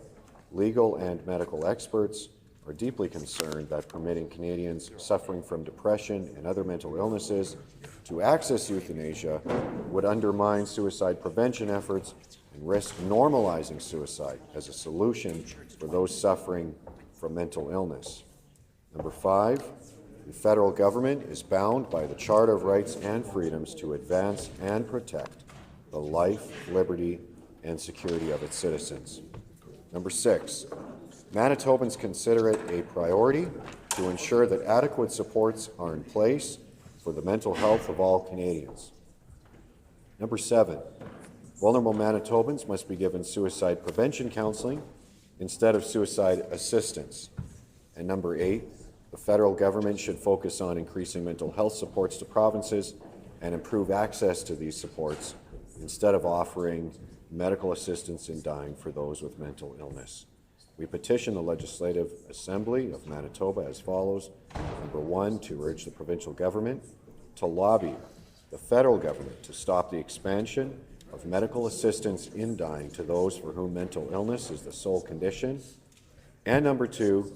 legal and medical experts are deeply concerned that permitting Canadians suffering from depression and other mental illnesses to access euthanasia would undermine suicide prevention efforts and risk normalizing suicide as a solution for those suffering from mental illness. Number 5, the federal government is bound by the Charter of Rights and Freedoms to advance and protect the life, liberty, and security of its citizens. Number 6, Manitobans consider it a priority to ensure that adequate supports are in place for the mental health of all Canadians. Number 7, vulnerable Manitobans must be given suicide prevention counseling instead of suicide assistance. And number 8, the federal government should focus on increasing mental health supports to provinces and improve access to these supports instead of offering medical assistance in dying for those with mental illness. We petition the Legislative Assembly of Manitoba as follows. Number 1, to urge the provincial government to lobby the federal government to stop the expansion of medical assistance in dying to those for whom mental illness is the sole condition. And number 2,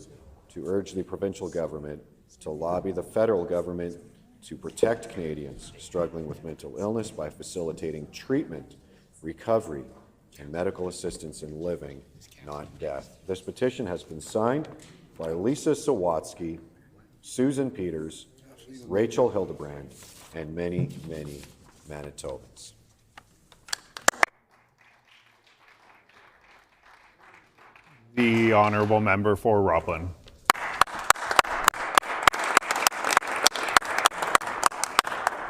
to urge the provincial government to lobby the federal government to protect Canadians struggling with mental illness by facilitating treatment, recovery, and medical assistance in living, not death. This petition has been signed by Lisa Sawatsky, Susan Peters, Rachel Hildebrand, and many, many Manitobans. The honourable member for Rockland.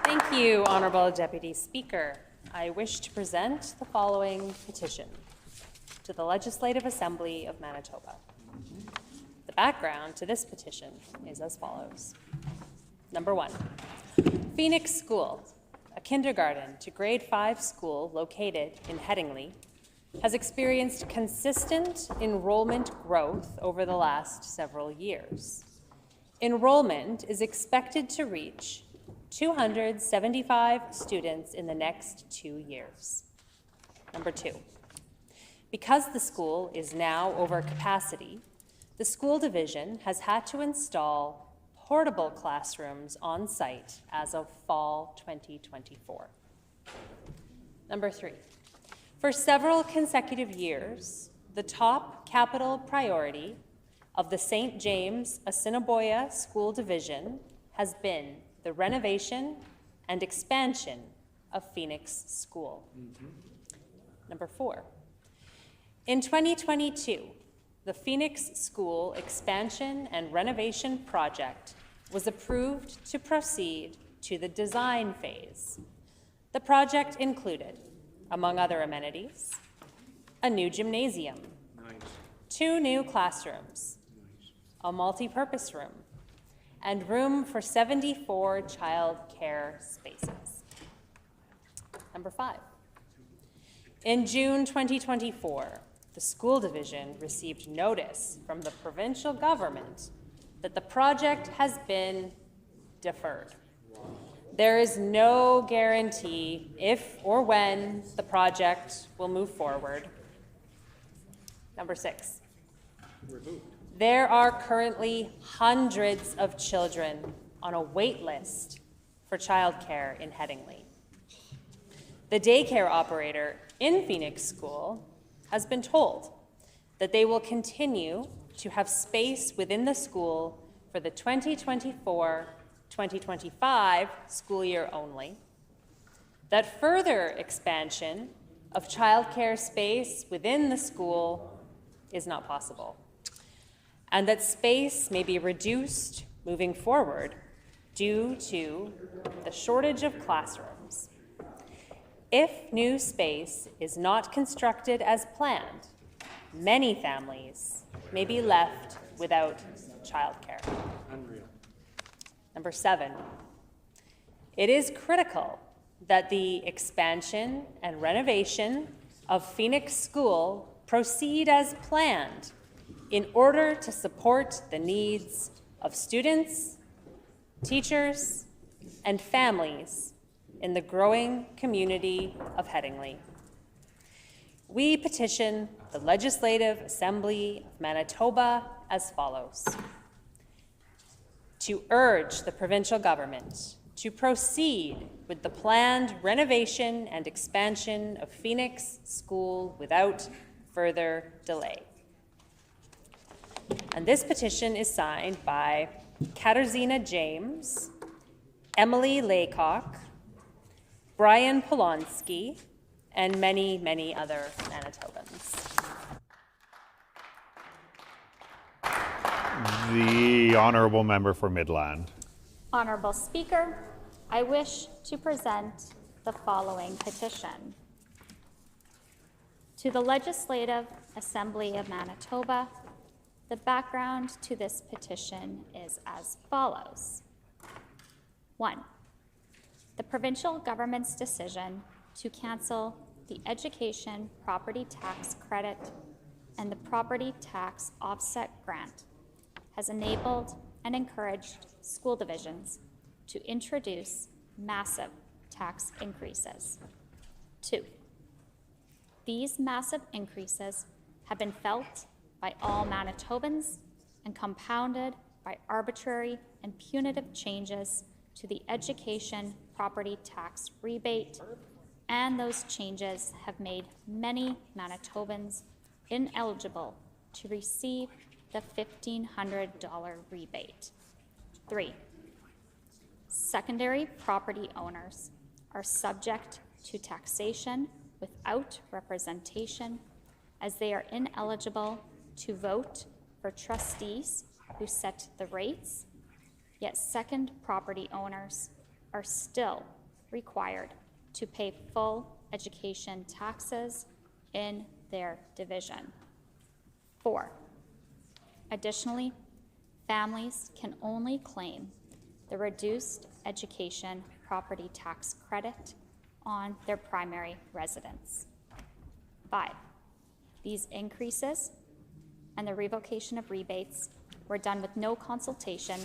Thank you, Honourable Deputy Speaker. I wish to present the following petition to the Legislative Assembly of Manitoba. The background to this petition is as follows. Number 1, Phoenix School, a kindergarten to grade 5 school located in Headingley, has experienced consistent enrollment growth over the last several years. Enrollment is expected to reach 275 students in the next 2 years. Number 2, because the school is now over capacity, the school division has had to install portable classrooms on site as of fall 2024. Number 3, for several consecutive years, the top capital priority of the St. James Assiniboia School Division has been the renovation and expansion of Phoenix School. Number 4, in 2022, the Phoenix School expansion and renovation project was approved to proceed to the design phase. The project included, among other amenities, a new gymnasium, 2 new classrooms, a multi-purpose room, and room for 74 child care spaces. Number 5, in June 2024, the school division received notice from the provincial government that the project has been deferred. There is no guarantee if or when the project will move forward. Number 6, there are currently hundreds of children on a wait list for childcare in Headingley. The daycare operator in Phoenix School has been told that they will continue to have space within the school for the 2024-2025 school year only, that further expansion of childcare space within the school is not possible, and that space may be reduced moving forward due to the shortage of classrooms. If new space is not constructed as planned, many families may be left without childcare. Unreal. Number 7, it is critical that the expansion and renovation of Phoenix School proceed as planned in order to support the needs of students, teachers, and families in the growing community of Headingley. We petition the Legislative Assembly of Manitoba as follows: to urge the provincial government to proceed with the planned renovation and expansion of Phoenix School without further delay. And this petition is signed by Katarzyna James, Emily Laycock, Brian Polonsky, and many, many other Manitobans. The honourable member for Midland. Honourable Speaker, I wish to present the following petition. To the Legislative Assembly of Manitoba, the background to this petition is as follows. 1. The provincial government's decision to cancel the education property tax credit and the property tax offset grant has enabled and encouraged school divisions to introduce massive tax increases. 2. These massive increases have been felt by all Manitobans and compounded by arbitrary and punitive changes to the education property tax rebate, and those changes have made many Manitobans ineligible to receive the $1,500 rebate. 3. Secondary property owners are subject to taxation without representation, as they are ineligible to vote for trustees who set the rates, yet second property owners are still required to pay full education taxes in their division. 4. Additionally, families can only claim the reduced education property tax credit on their primary residence. 5. These increases and the revocation of rebates were done with no consultation,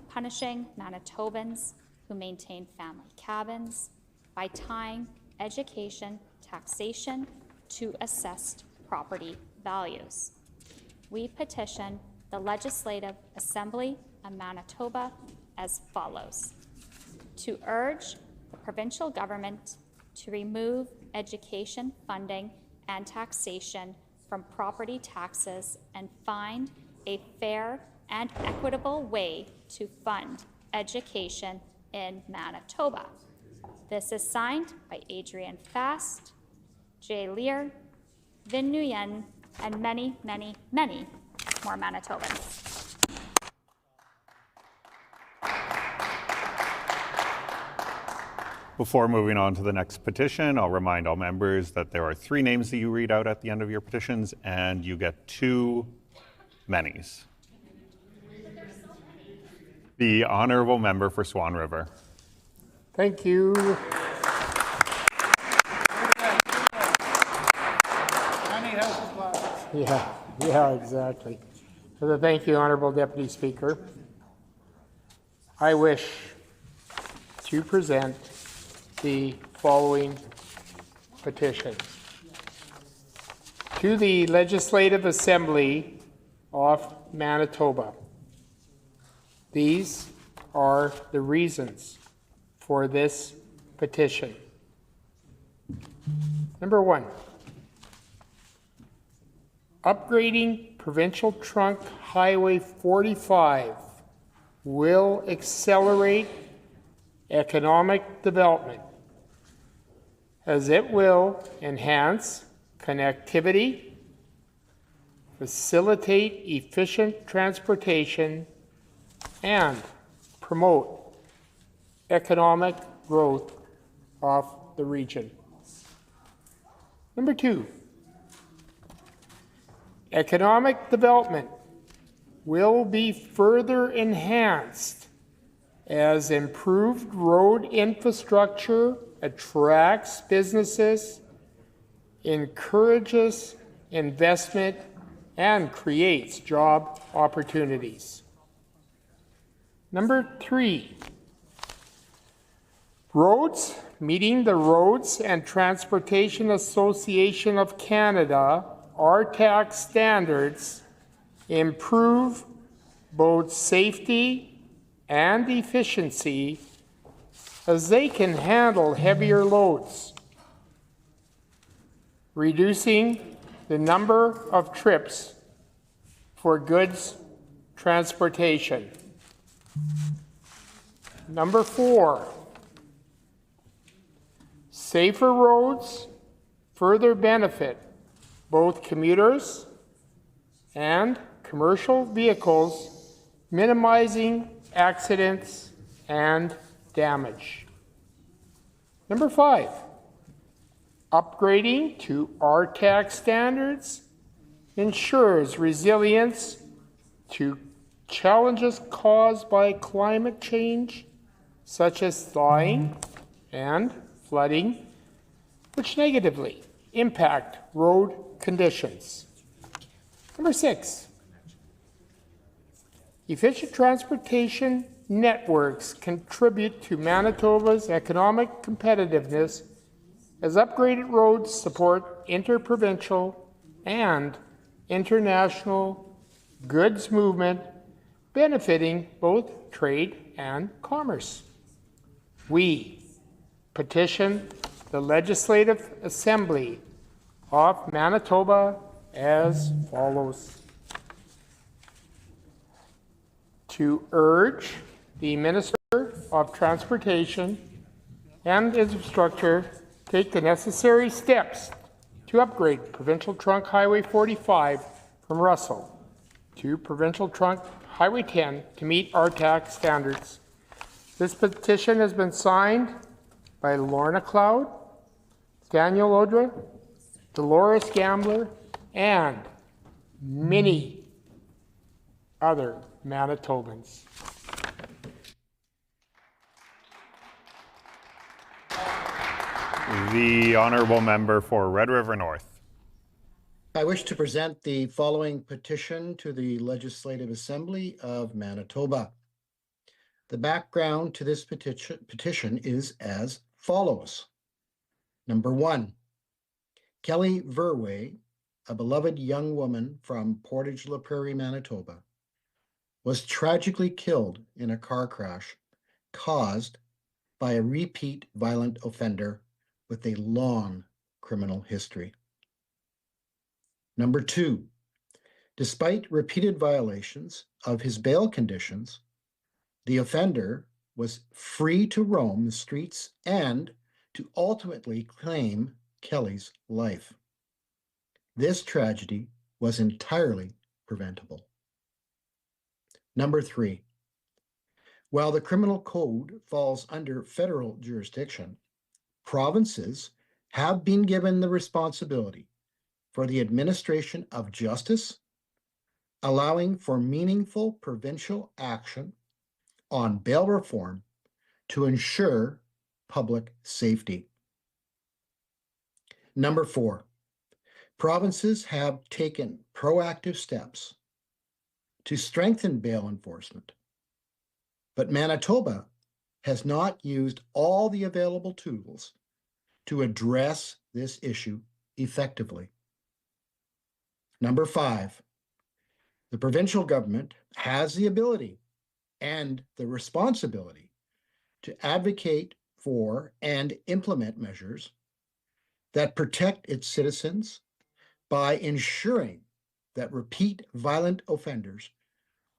punishing Manitobans who maintain family cabins by tying education taxation to assessed property values. We petition the Legislative Assembly of Manitoba as follows: to urge the provincial government to remove education funding and taxation from property taxes and find a fair and equitable way to fund education in Manitoba. This is signed by Adrian Fast, Jay Lear, Vin Nguyen, and many, many, many more Manitobans. Before moving on to the next petition, I'll remind all members that there are 3 names that you read out at the end of your petitions, and you get 2 manys. The honourable member for Swan River. Thank you. Yeah, exactly. So thank you, Honourable Deputy Speaker. I wish to present the following petition. To the Legislative Assembly of Manitoba. These are the reasons for this petition. Number 1, upgrading Provincial Trunk Highway 45 will accelerate economic development, as it will enhance connectivity, facilitate efficient transportation, and promote economic growth of the region. Number 2, economic development will be further enhanced as improved road infrastructure attracts businesses, encourages investment, and creates job opportunities. Number 3, roads, meeting the Roads and Transportation Association of Canada RTAC standards, improve both safety and efficiency as they can handle heavier loads, reducing the number of trips for goods transportation. Number 4, safer roads further benefit both commuters and commercial vehicles, minimizing accidents and damage. Number 5, upgrading to RTAC standards ensures resilience to challenges caused by climate change, such as thawing and flooding, which negatively impact road conditions. Number 6, efficient transportation networks contribute to Manitoba's economic competitiveness as upgraded roads support interprovincial and international goods movement, benefiting both trade and commerce. We petition the Legislative Assembly of Manitoba as follows: to urge the Minister of Transportation and Infrastructure take the necessary steps to upgrade Provincial Trunk Highway 45 from Russell to Provincial Trunk Highway 10 to meet RTAC standards. This petition has been signed by Lorna Cloud, Daniel Odra, Dolores Gambler, and many other Manitobans. The honourable member for Red River North. I wish to present the following petition to the Legislative Assembly of Manitoba. The background to this petition is as follows. Number 1, Kelly Verway, a beloved young woman from Portage La Prairie, Manitoba, was tragically killed in a car crash caused by a repeat violent offender with a long criminal history. Number 2, despite repeated violations of his bail conditions, the offender was free to roam the streets and to ultimately claim Kelly's life. This tragedy was entirely preventable. Number 3, while the criminal code falls under federal jurisdiction, provinces have been given the responsibility for the administration of justice, allowing for meaningful provincial action on bail reform to ensure public safety. Number 4, provinces have taken proactive steps to strengthen bail enforcement, but Manitoba has not used all the available tools to address this issue effectively. Number 5, the provincial government has the ability and the responsibility to advocate for and implement measures that protect its citizens by ensuring that repeat violent offenders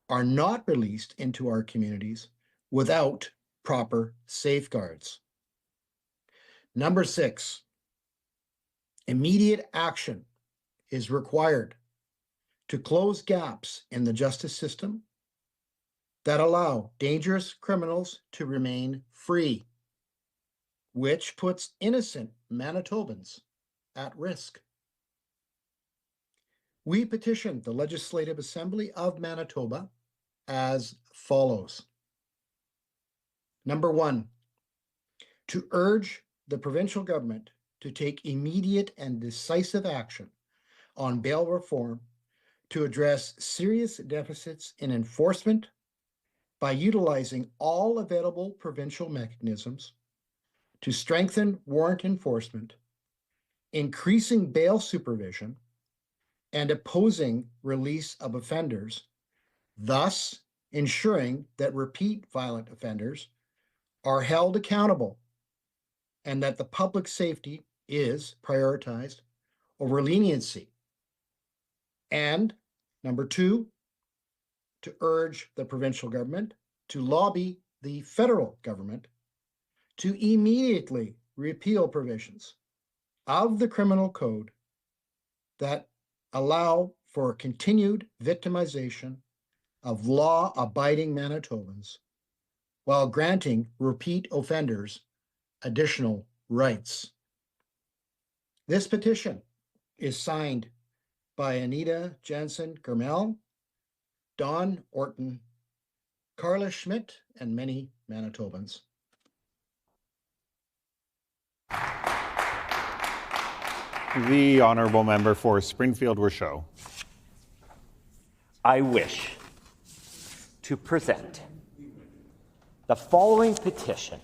are not released into our communities without proper safeguards. Number 6, immediate action is required to close gaps in the justice system that allow dangerous criminals to remain free, which puts innocent Manitobans at risk. We petition the Legislative Assembly of Manitoba as follows. Number 1, to urge the provincial government to take immediate and decisive action on bail reform to address serious deficits in enforcement by utilizing all available provincial mechanisms to strengthen warrant enforcement, increasing bail supervision, and opposing release of offenders, thus ensuring that repeat violent offenders are held accountable and that the public safety is prioritized over leniency. And number 2, to urge the provincial government to lobby the federal government to immediately repeal provisions of the criminal code that allow for continued victimization of law-abiding Manitobans while granting repeat offenders additional rights. This petition is signed by Anita Jansen-Germel, Don Orton, Carla Schmidt, and many Manitobans. The honourable member for Springfield-Rochelle. I wish to present the following petition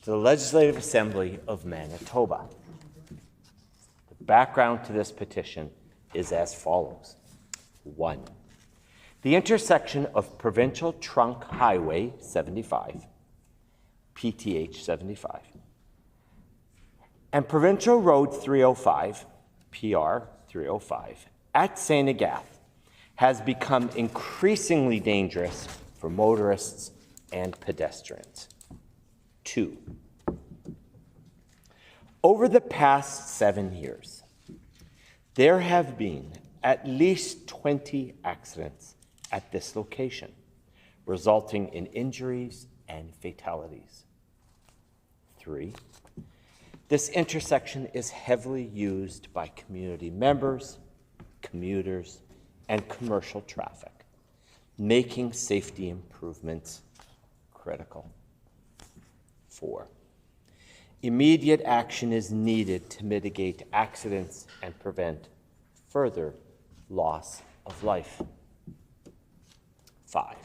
to the Legislative Assembly of Manitoba. The background to this petition is as follows. 1, the intersection of Provincial Trunk Highway 75, PTH 75, and Provincial Road 305, PR 305, at St. Agathe has become increasingly dangerous for motorists and pedestrians. 2, over the past 7 years, there have been at least 20 accidents at this location, resulting in injuries and fatalities. 3, this intersection is heavily used by community members, commuters, and commercial traffic, making safety improvements critical. 4, immediate action is needed to mitigate accidents and prevent further loss of life. 5,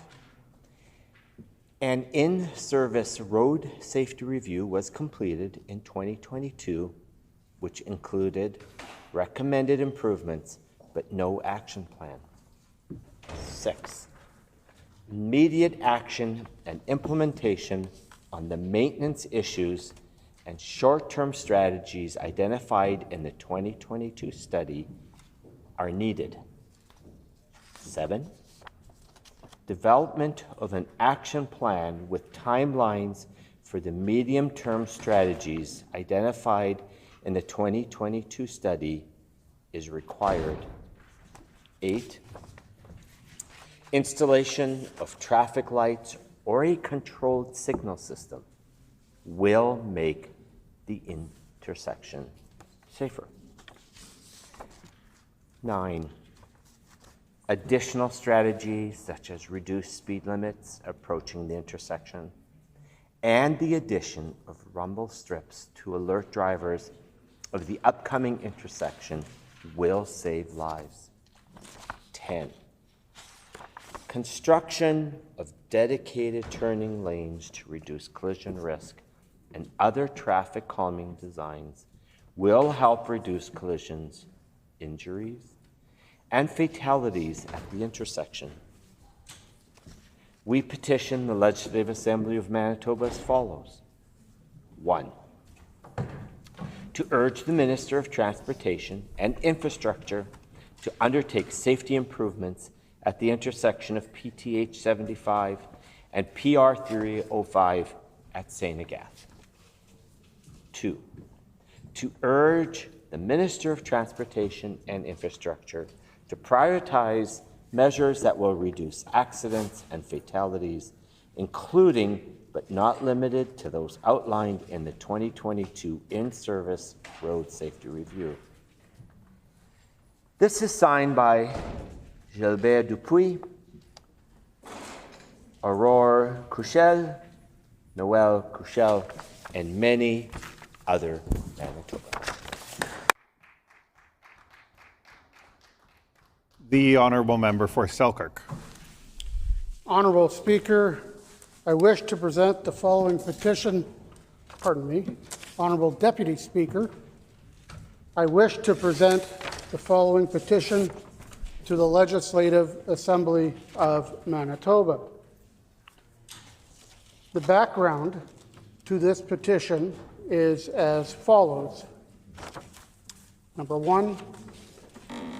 An in-service road safety review was completed in 2022, which included recommended improvements but no action plan. 6, immediate action and implementation on the maintenance issues and short-term strategies identified in the 2022 study are needed. 7, development of an action plan with timelines for the medium-term strategies identified in the 2022 study is required. 8, installation of traffic lights or a controlled signal system will make the intersection safer. 9, additional strategies such as reduced speed limits approaching the intersection and the addition of rumble strips to alert drivers of the upcoming intersection will save lives. 10, construction of dedicated turning lanes to reduce collision risk and other traffic calming designs will help reduce collisions, injuries, and fatalities at the intersection. We petition the Legislative Assembly of Manitoba as follows. 1, to urge the Minister of Transportation and Infrastructure to undertake safety improvements at the intersection of PTH 75 and PR 305 at St. Agath. 2, to urge the Minister of Transportation and Infrastructure to prioritize measures that will reduce accidents and fatalities, including but not limited to those outlined in the 2022 in-service road safety review. This is signed by Gilbert Dupuis, Aurore Couchel, Noel Couchel, and many other Manitobans. The Honourable Member for Selkirk. Honourable Speaker, I wish to present the following petition, Honourable Deputy Speaker, I wish to present the following petition to the Legislative Assembly of Manitoba. The background to this petition is as follows. Number 1,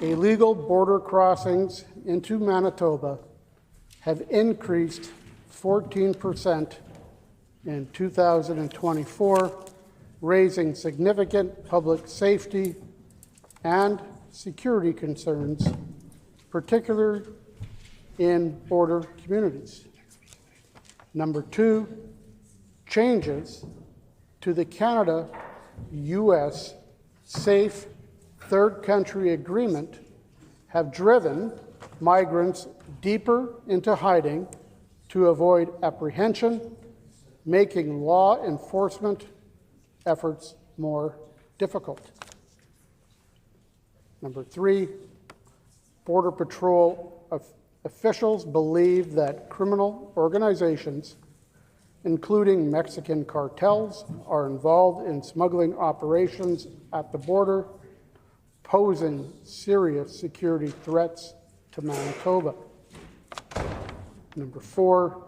illegal border crossings into Manitoba have increased 14% in 2024, raising significant public safety and security concerns, particularly in border communities. Number 2, changes to the Canada-US Safe Third Country Agreement have driven migrants deeper into hiding to avoid apprehension, making law enforcement efforts more difficult. Number 3, Border Patrol officials believe that criminal organizations, including Mexican cartels, are involved in smuggling operations at the border, posing serious security threats to Manitoba. Number 4,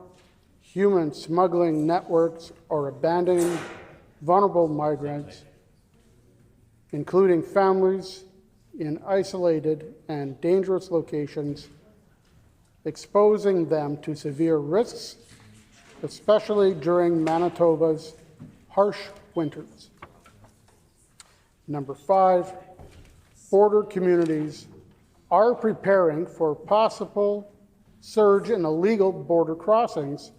human smuggling networks are abandoning vulnerable migrants, including families in isolated and dangerous locations, exposing them to severe risks, especially during Manitoba's harsh winters. Number 5, border communities are preparing for possible surge in illegal border crossings,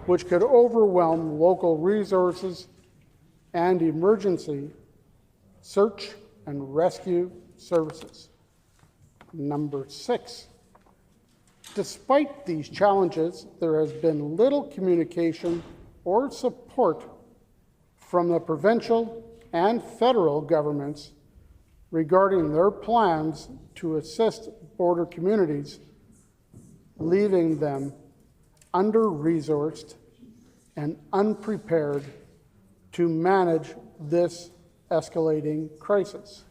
which could overwhelm local resources and emergency search and rescue services. Number 6, despite these challenges, there has been little communication or support from the provincial and federal governments regarding their plans to assist border communities, leaving them under-resourced and unprepared to manage this escalating crisis.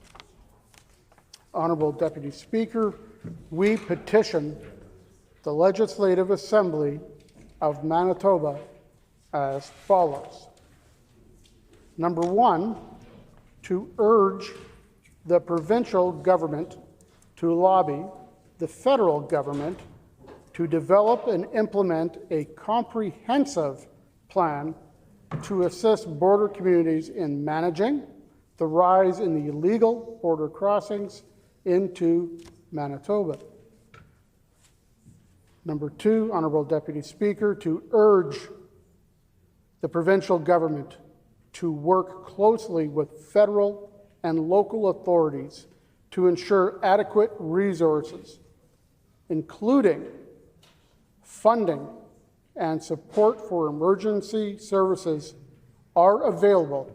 Honorable Deputy Speaker, we petition the Legislative Assembly of Manitoba as follows. Number one, to urge the provincial government to lobby the federal government to develop and implement a comprehensive plan to assist border communities in managing the rise in the illegal border crossings into Manitoba. Number two, Honorable Deputy Speaker, to urge the provincial government to work closely with federal and local authorities to ensure adequate resources, including funding and support for emergency services, are available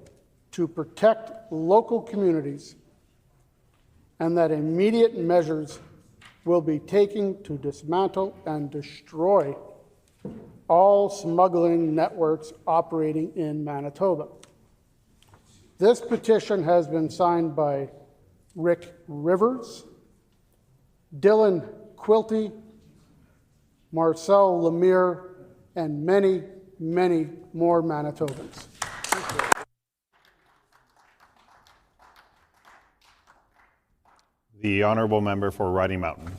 to protect local communities, and that immediate measures will be taken to dismantle and destroy all smuggling networks operating in Manitoba. This petition has been signed by Rick Rivers, Dylan Quilty, Marcel Lemire, and many, many more Manitobans. The honourable member for Riding Mountain.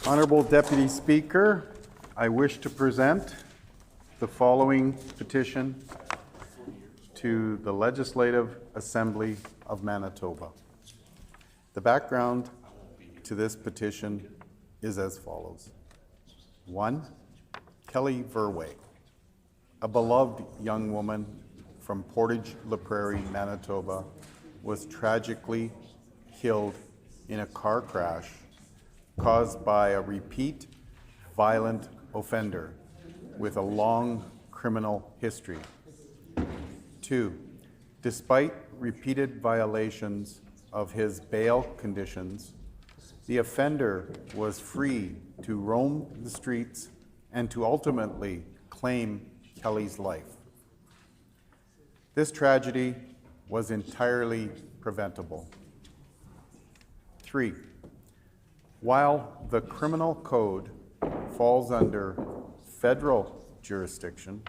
Honourable Deputy Speaker, I wish to present the following petition to the Legislative Assembly of Manitoba. The background to this petition is as follows. 1. Kelly Verway, a beloved young woman from Portage-La Prairie, Manitoba, was tragically killed in a car crash caused by a repeat violent offender with a long criminal history. 2. Despite repeated violations of his bail conditions, the offender was free to roam the streets and to ultimately claim Kelly's life. This tragedy was entirely preventable. 3. While the criminal code falls under federal jurisdiction,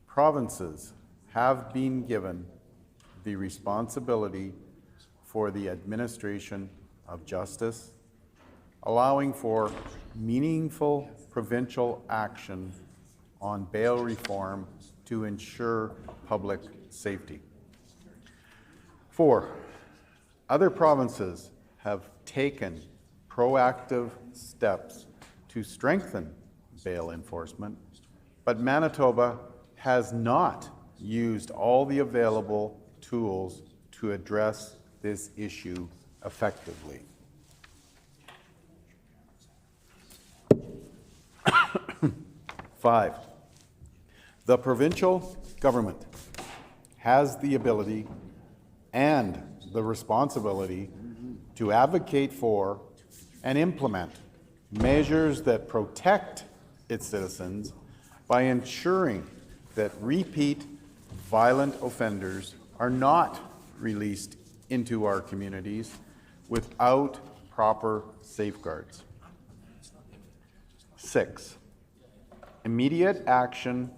provinces have been given the responsibility for the administration of justice, allowing for meaningful provincial action on bail reform to ensure public safety. 4. Other provinces have taken proactive steps to strengthen bail enforcement, but Manitoba has not used all the available tools to address this issue effectively. 5. The provincial government has the ability and the responsibility to advocate for and implement measures that protect its citizens by ensuring that repeat violent offenders are not released into our communities without proper safeguards. 6. Immediate action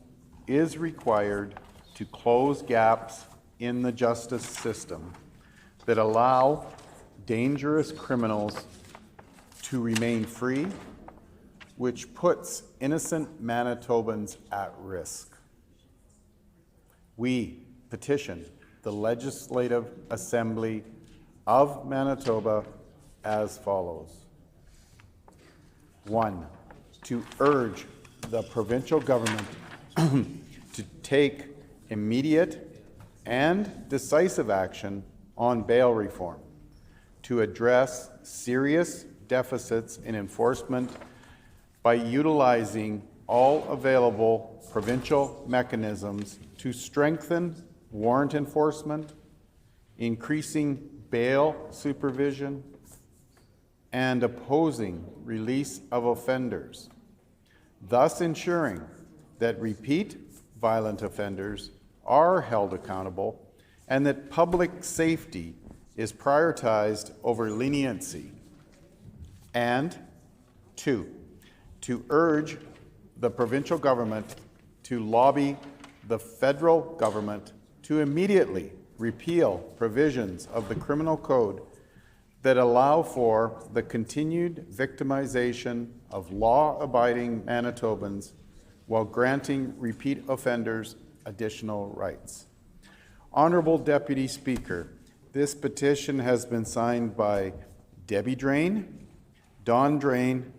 is required to close gaps in the justice system that allow dangerous criminals to remain free, which puts innocent Manitobans at risk. We petition the Legislative Assembly of Manitoba as follows. 1. To urge the provincial government to take immediate and decisive action on bail reform to address serious deficits in enforcement by utilizing all available provincial mechanisms to strengthen warrant enforcement, increasing bail supervision, and opposing release of offenders, thus ensuring that repeat violent offenders are held accountable and that public safety is prioritized over leniency. And 2, to urge the provincial government to lobby the federal government to immediately repeal provisions of the criminal code that allow for the continued victimization of law-abiding Manitobans while granting repeat offenders additional rights. Honourable Deputy Speaker, this petition has been signed by Debbie Drain, Don Drain,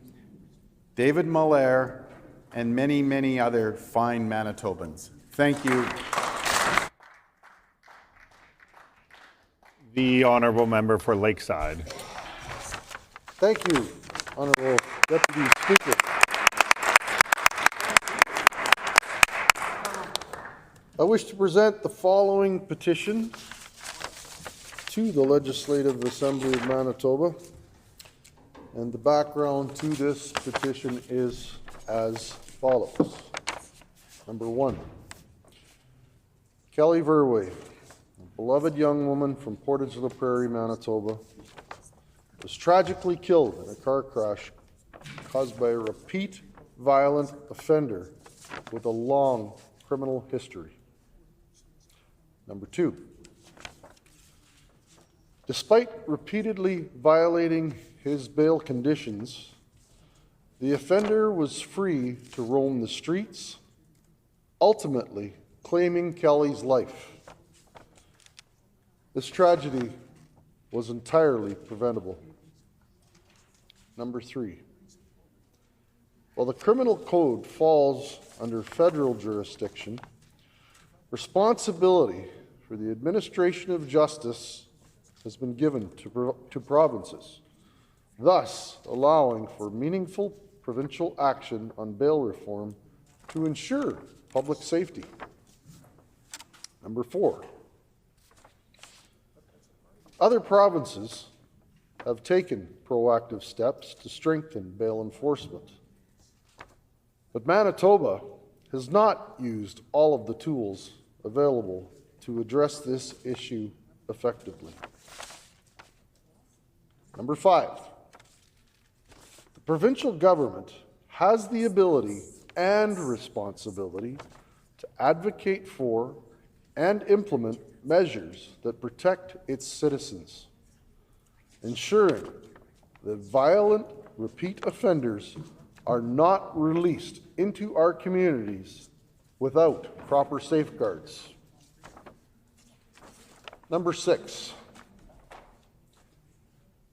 David Muller, and many, many other fine Manitobans. Thank you. The honourable member for Lakeside. Thank you, Honourable Deputy Speaker. I wish to present the following petition to the Legislative Assembly of Manitoba. And the background to this petition is as follows. Number 1, Kelly Verway, a beloved young woman from Portage-la-Prairie, Manitoba, was tragically killed in a car crash caused by a repeat violent offender with a long criminal history. Number 2, despite repeatedly violating his bail conditions, the offender was free to roam the streets, ultimately claiming Kelly's life. This tragedy was entirely preventable. Number 3, while the criminal code falls under federal jurisdiction, responsibility for the administration of justice has been given to provinces, thus allowing for meaningful provincial action on bail reform to ensure public safety. Number 4, other provinces have taken proactive steps to strengthen bail enforcement, but Manitoba has not used all of the tools available to address this issue effectively. Number 5, the provincial government has the ability and responsibility to advocate for and implement measures that protect its citizens, ensuring that violent repeat offenders are not released into our communities without proper safeguards. Number 6,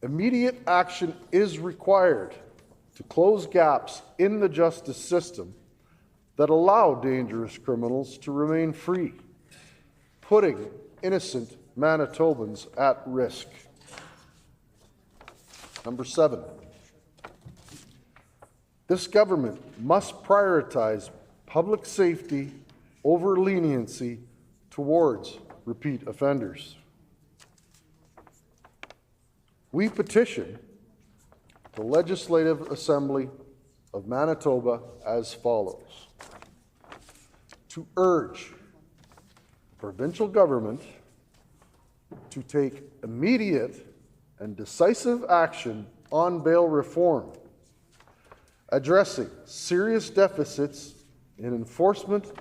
immediate action is required to close gaps in the justice system that allow dangerous criminals to remain free, putting innocent Manitobans at risk. Number 7, this government must prioritize public safety over leniency towards repeat offenders. We petition the Legislative Assembly of Manitoba as follows: to urge the provincial government to take immediate and decisive action on bail reform, addressing serious deficits in enforcement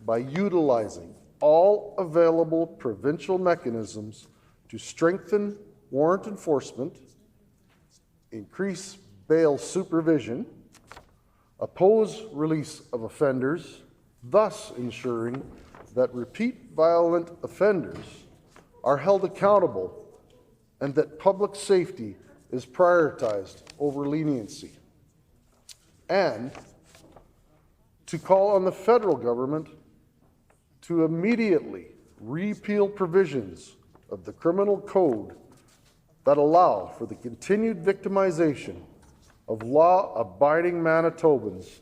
by utilizing all available provincial mechanisms to strengthen warrant enforcement, increase bail supervision, oppose release of offenders, thus ensuring that repeat violent offenders are held accountable and that public safety is prioritized over leniency, and to call on the federal government to immediately repeal provisions of the criminal code that allow for the continued victimization of law-abiding Manitobans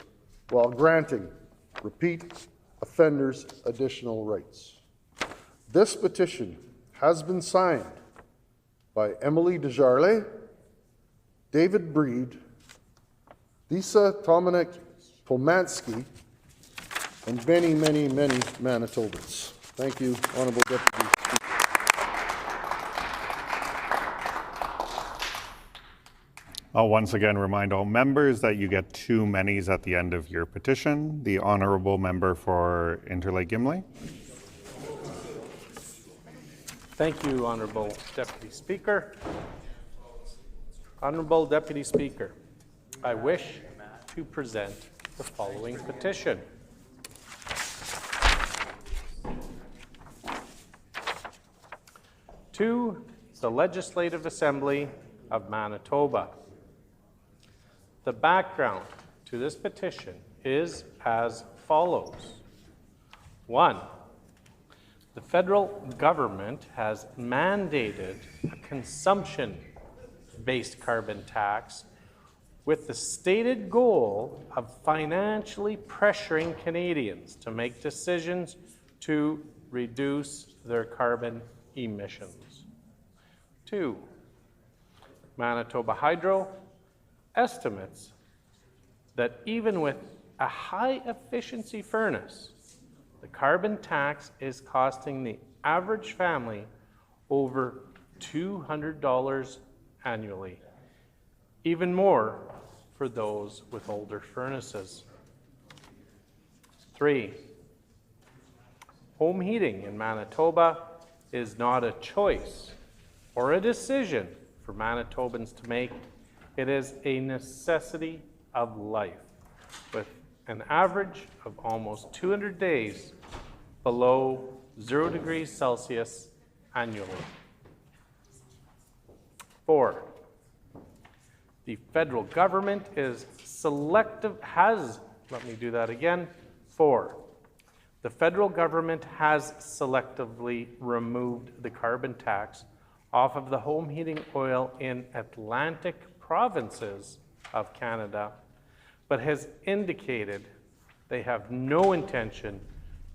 while granting repeat offenders additional rights. This petition has been signed by Emily Desjardins, David Breed, Lisa Tomanek Pomansky, and many, many, many Manitobans. Thank you, Honorable Deputy Speaker. I'll once again remind all members that you get 2 manys at the end of your petition. The Honourable Member for Interlake Gimli. Thank you, Honourable Deputy Speaker. Honourable Deputy Speaker, I wish to present the following petition. To the Legislative Assembly of Manitoba. The background to this petition is as follows. 1. The federal government has mandated a consumption-based carbon tax with the stated goal of financially pressuring Canadians to make decisions to reduce their carbon emissions. 2. Manitoba Hydro estimates that even with a high-efficiency furnace, the carbon tax is costing the average family over $200 annually, even more for those with older furnaces. 3. Home heating in Manitoba is not a choice or a decision for Manitobans to make. It is a necessity of life, with an average of almost 200 days below 0 degrees Celsius annually. 4. The federal government has selectively removed the carbon tax off of the home heating oil in Atlantic provinces of Canada, but has indicated they have no intention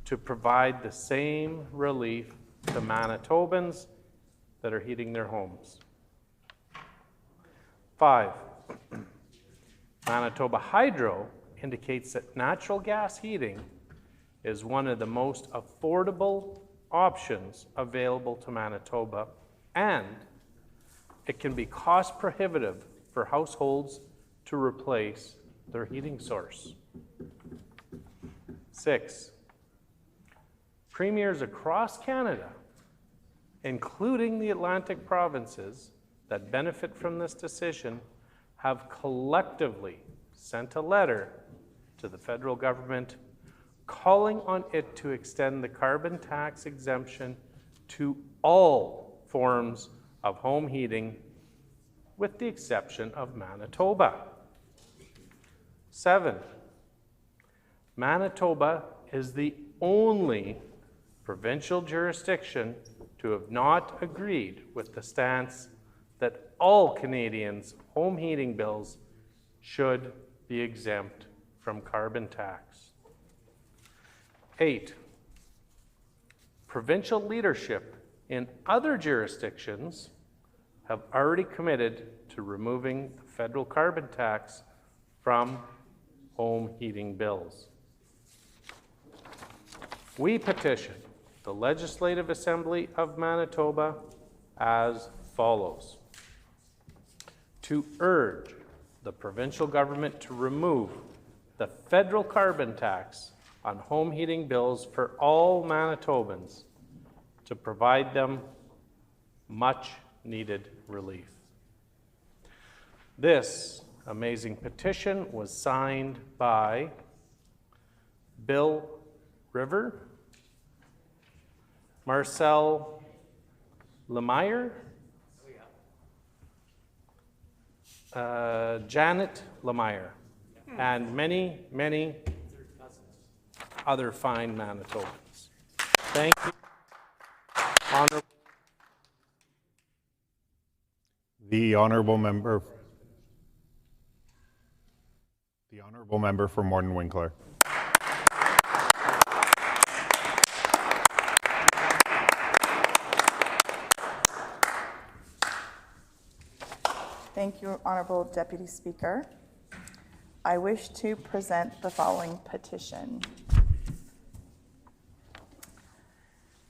to provide the same relief to Manitobans that are heating their homes. 5. Manitoba Hydro indicates that natural gas heating is one of the most affordable options available to Manitoba, and it can be cost prohibitive for households to replace their heating source. 6. Premiers across Canada, including the Atlantic provinces that benefit from this decision, have collectively sent a letter to the federal government calling on it to extend the carbon tax exemption to all forms of home heating, with the exception of Manitoba. 7. Manitoba is the only provincial jurisdiction to have not agreed with the stance that all Canadians' home heating bills should be exempt from carbon tax. 8. Provincial leadership in other jurisdictions have already committed to removing the federal carbon tax from home heating bills. We petition the Legislative Assembly of Manitoba as follows: to urge the provincial government to remove the federal carbon tax on home heating bills for all Manitobans to provide them much needed relief. This amazing petition was signed by Bill River, Marcel Lemire, Janet Lemire, and many, many other fine Manitobans. Thank you. The honourable member for Morton Winkler. Thank you, Honorable Deputy Speaker. I wish to present the following petition.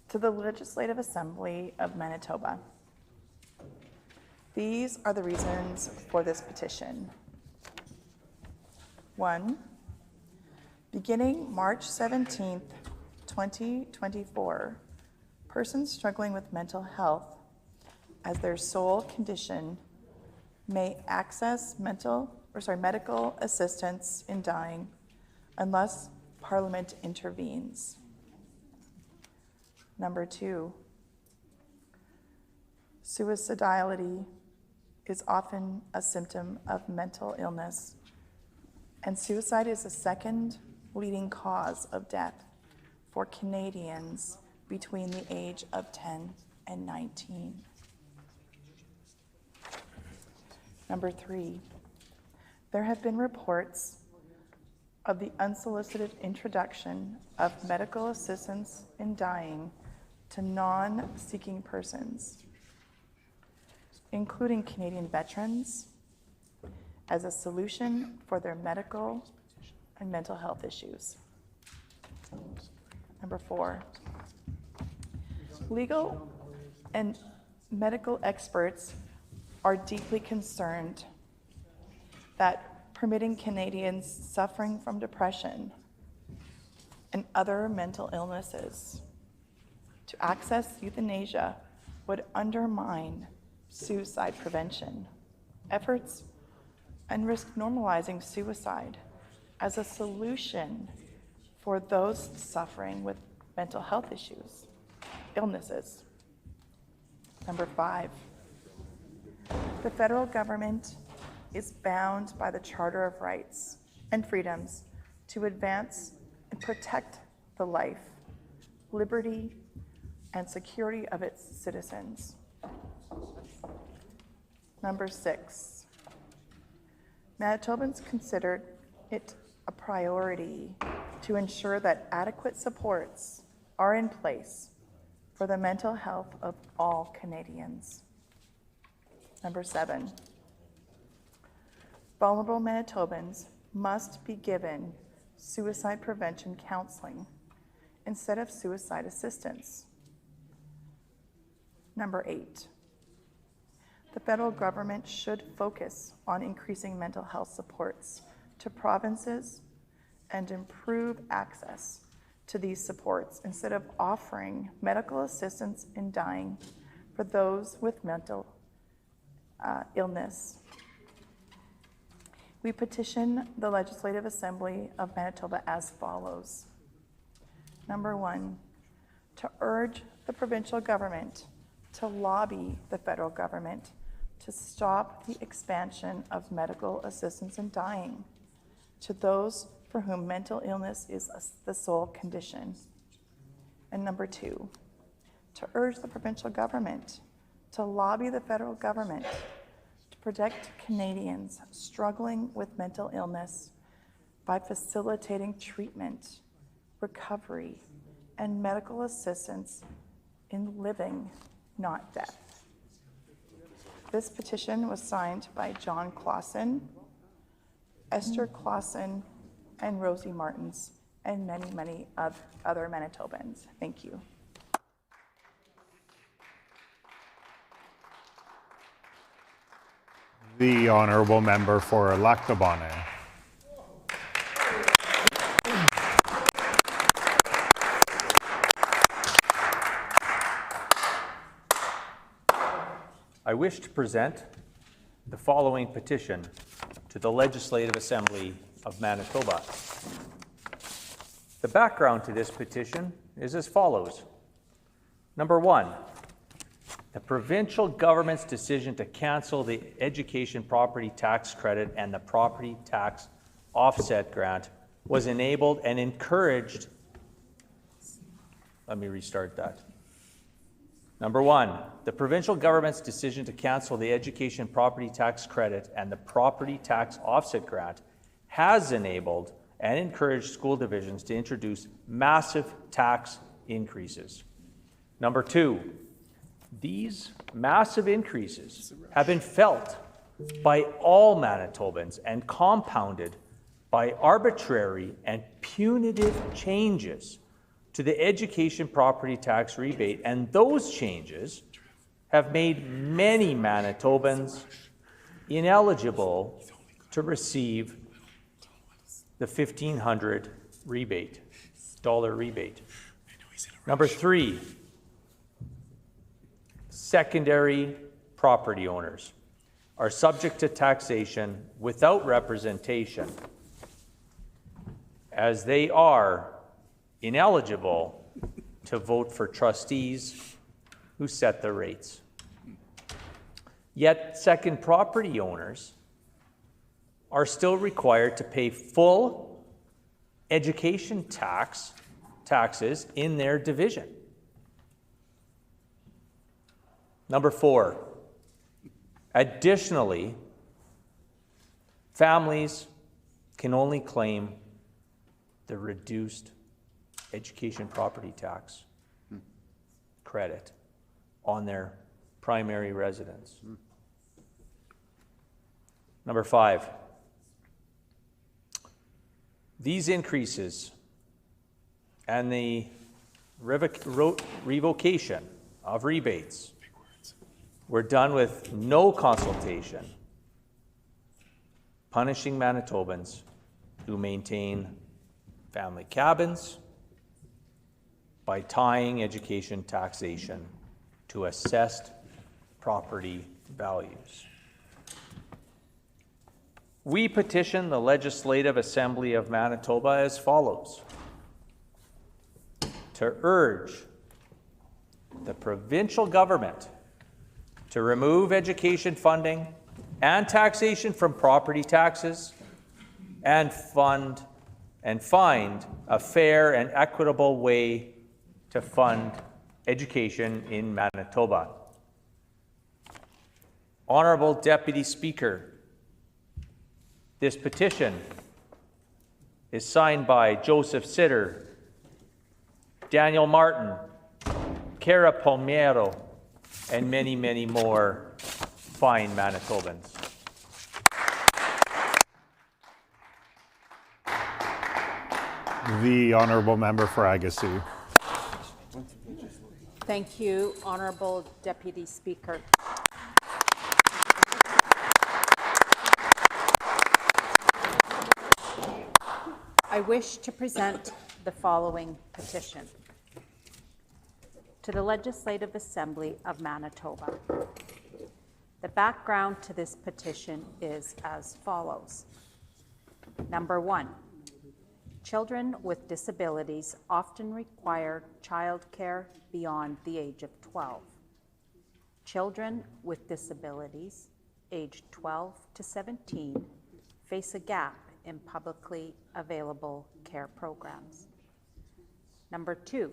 To the Legislative Assembly of Manitoba. These are the reasons for this petition. 1. Beginning March 17th, 2024, persons struggling with mental health as their sole condition may access medical assistance in dying unless Parliament intervenes. Number 2, suicidality is often a symptom of mental illness, and suicide is the second leading cause of death for Canadians between the age of 10 and 19. Number 3, there have been reports of the unsolicited introduction of medical assistance in dying to non-seeking persons, including Canadian veterans, as a solution for their medical and mental health issues. Number 4, legal and medical experts are deeply concerned that permitting Canadians suffering from depression and other mental illnesses to access euthanasia would undermine suicide prevention efforts and risk normalizing suicide as a solution for those suffering with mental health illnesses. Number 5, the federal government is bound by the Charter of Rights and Freedoms to advance and protect the life, liberty, and security of its citizens. Number 6, Manitobans considered it a priority to ensure that adequate supports are in place for the mental health of all Canadians. Number 7, vulnerable Manitobans must be given suicide prevention counseling instead of suicide assistance. Number 8, the federal government should focus on increasing mental health supports to provinces and improve access to these supports instead of offering medical assistance in dying for those with mental illness. We petition the Legislative Assembly of Manitoba as follows. Number 1, to urge the provincial government to lobby the federal government to stop the expansion of medical assistance in dying to those for whom mental illness is the sole condition. And number 2, to urge the provincial government to lobby the federal government to protect Canadians struggling with mental illness by facilitating treatment, recovery, and medical assistance in living, not death. This petition was signed by John Clausen, Esther Clausen, and Rosie Martins, and many, many other Manitobans. Thank you. The honourable member for Lac du Bonnet. I wish to present the following petition to the Legislative Assembly of Manitoba. The background to this petition is as follows. Number 1, the provincial government's decision to cancel the education property tax credit and the property tax offset grant was enabled and encouraged. Let me restart that. Number 1, the provincial government's decision to cancel the education property tax credit and the property tax offset grant has enabled and encouraged school divisions to introduce massive tax increases. Number 2, these massive increases have been felt by all Manitobans and compounded by arbitrary and punitive changes to the education property tax rebate. And those changes have made many Manitobans ineligible to receive the $1,500 rebate. Number 3, secondary property owners are subject to taxation without representation, as they are ineligible to vote for trustees who set the rates. Yet second property owners are still required to pay full education taxes in their division. Number 4, additionally, families can only claim the reduced education property tax credit on their primary residence. Number 5, these increases and the revocation of rebates were done with no consultation, punishing Manitobans who maintain family cabins by tying education taxation to assessed property values. We petition the Legislative Assembly of Manitoba as follows: to urge the provincial government to remove education funding and taxation from property taxes and find a fair and equitable way to fund education in Manitoba. Honorable Deputy Speaker, this petition is signed by Joseph Sitter, Daniel Martin, Cara Palmiero, and many, many more fine Manitobans. The Honourable Member for Agassiz. Thank you, Honourable Deputy Speaker. I wish to present the following petition to the Legislative Assembly of Manitoba. The background to this petition is as follows. Number 1, children with disabilities often require childcare beyond the age of 12. Children with disabilities aged 12 to 17 face a gap in publicly available care programs. Number 2,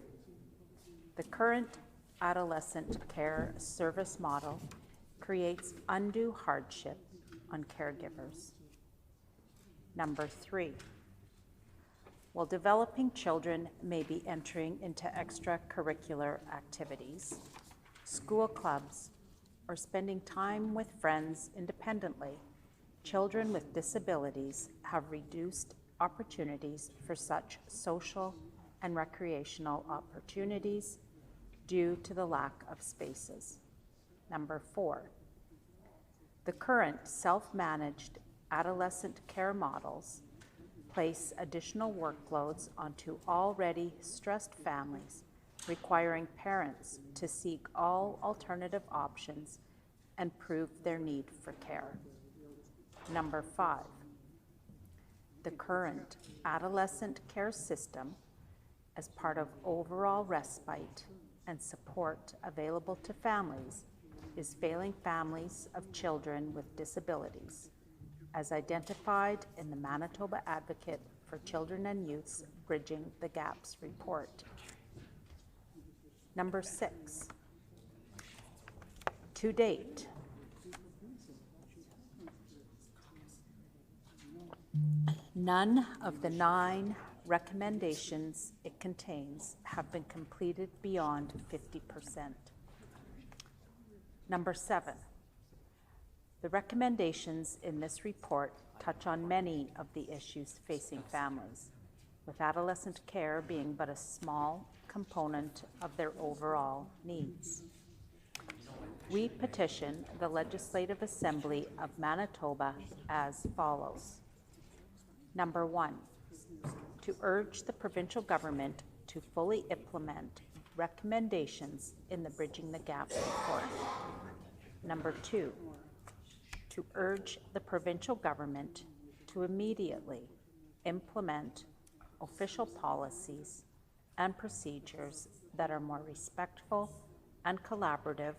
the current adolescent care service model creates undue hardship on caregivers. Number 3, while developing children may be entering into extracurricular activities, school clubs, or spending time with friends independently, children with disabilities have reduced opportunities for such social and recreational opportunities due to the lack of spaces. Number 4, the current self-managed adolescent care models place additional workloads onto already stressed families, requiring parents to seek all alternative options and prove their need for care. Number 5, the current adolescent care system, as part of overall respite and support available to families, is failing families of children with disabilities, as identified in the Manitoba Advocate for Children and Youth's Bridging the Gaps report. Number 6, to date, none of the 9 recommendations it contains have been completed beyond 50%. Number 7, The recommendations in this report touch on many of the issues facing families, with adolescent care being but a small component of their overall needs. We petition the Legislative Assembly of Manitoba as follows. Number 1, to urge the provincial government to fully implement recommendations in the Bridging the Gap report. Number 2, to urge the provincial government to immediately implement official policies and procedures that are more respectful and collaborative,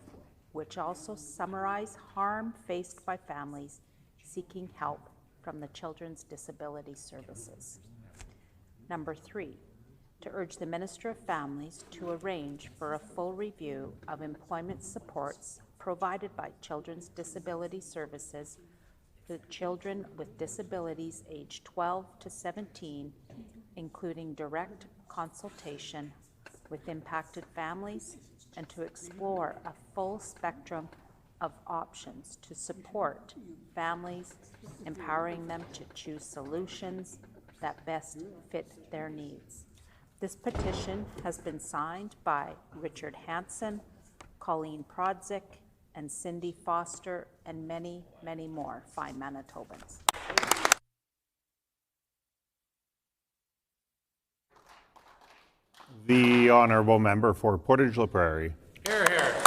which also summarize harm faced by families seeking help from the Children's Disability Services. Number 3, to urge the Minister of Families to arrange for a full review of employment supports provided by Children's Disability Services for children with disabilities aged 12 to 17, including direct consultation with impacted families, and to explore a full spectrum of options to support families, empowering them to choose solutions that best fit their needs. This petition has been signed by Richard Hansen, Colleen Prodzik, and Cindy Foster, and many, many more fine Manitobans. The honourable member for Portage La Prairie. Hear, hear.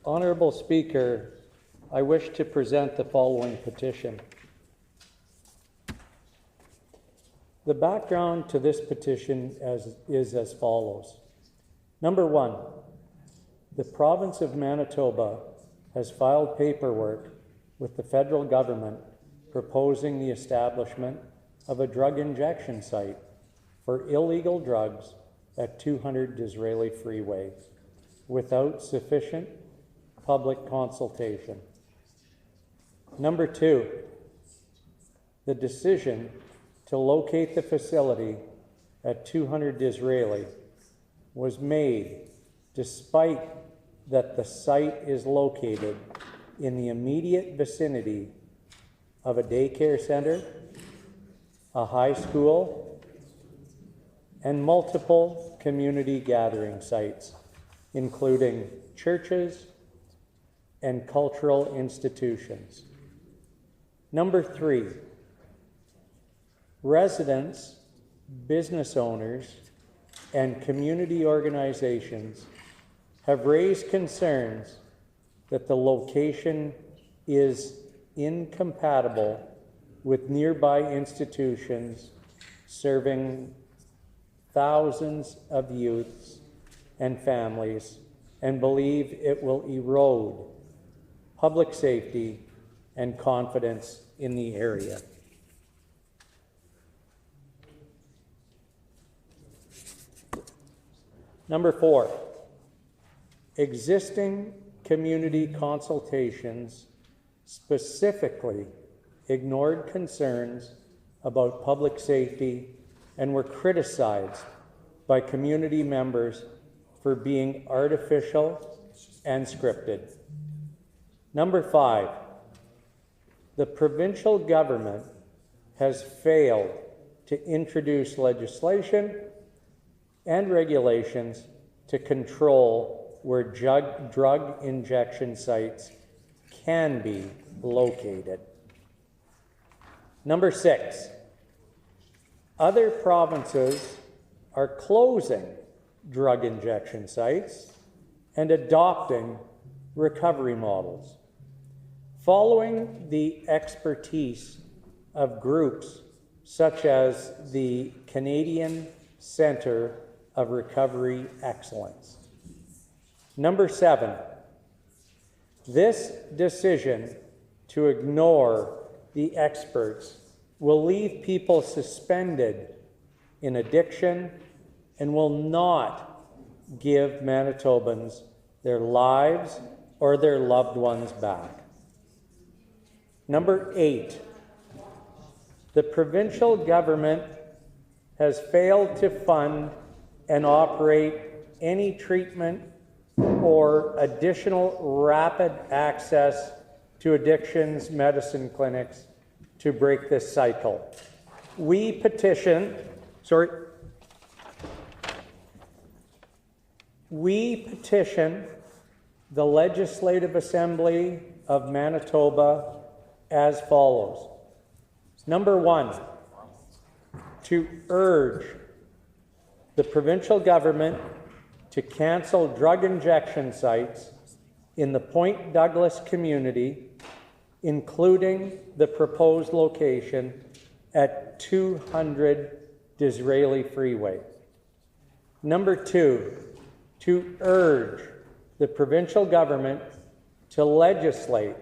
Honourable Speaker, I wish to present the following petition. The background to this petition is as follows. Number 1, the province of Manitoba has filed paperwork with the federal government proposing the establishment of a drug injection site for illegal drugs at 200 Disraeli Freeway without sufficient public consultation. Number 2, the decision to locate the facility at 200 Disraeli was made despite that the site is located in the immediate vicinity of a daycare center, a high school, and multiple community gathering sites, including churches and cultural institutions. Number 3, residents, business owners, and community organizations have raised concerns that the location is incompatible with nearby institutions serving thousands of youths and families, and believe it will erode public safety and confidence in the area. Number 4, existing community consultations specifically ignored concerns about public safety and were criticized by community members for being artificial and scripted. Number 5, the provincial government has failed to introduce legislation and regulations to control where drug injection sites can be located. Number 6, other provinces are closing drug injection sites and adopting recovery models. Following the expertise of groups such as the Canadian Centre of Recovery Excellence. Number 7, this decision to ignore the experts will leave people suspended in addiction and will not give Manitobans their lives or their loved ones back. Number 8, the provincial government has failed to fund and operate any treatment or additional rapid access to addictions medicine clinics to break this cycle. We petition the Legislative Assembly of Manitoba as follows. Number 1, to urge the provincial government to cancel drug injection sites in the Point Douglas community, including the proposed location at 200 Disraeli Freeway. Number 2, to urge the provincial government to legislate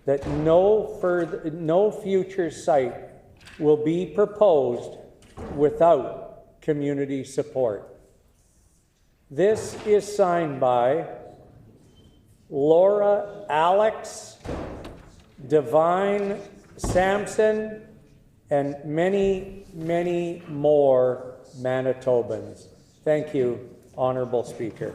that no future site will be proposed without community support. This is signed by Laura Alex, Divine Sampson, and many, many more Manitobans. Thank you, Honorable Speaker.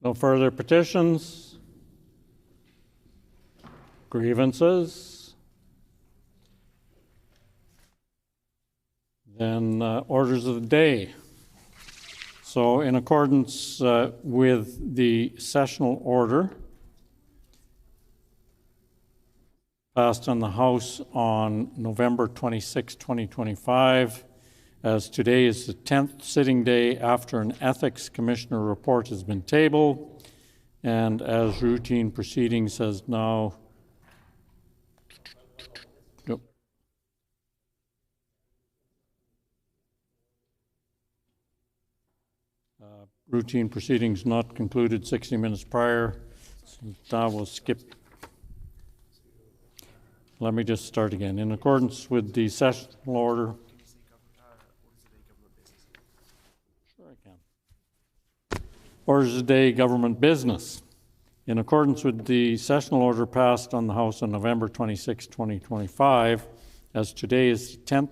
No further petitions, grievances, then orders of the day. So in accordance with the sessional order passed on the House on November 26, 2025, as today is the 10th sitting day after an Ethics Commissioner report has been tabled, and as routine proceedings has now routine proceedings not concluded 60 minutes prior, so that will skip. Let me just start again. In accordance with the sessional order, orders of the day, government business. In accordance with the sessional order passed on the House on November 26, 2025, as today is the 10th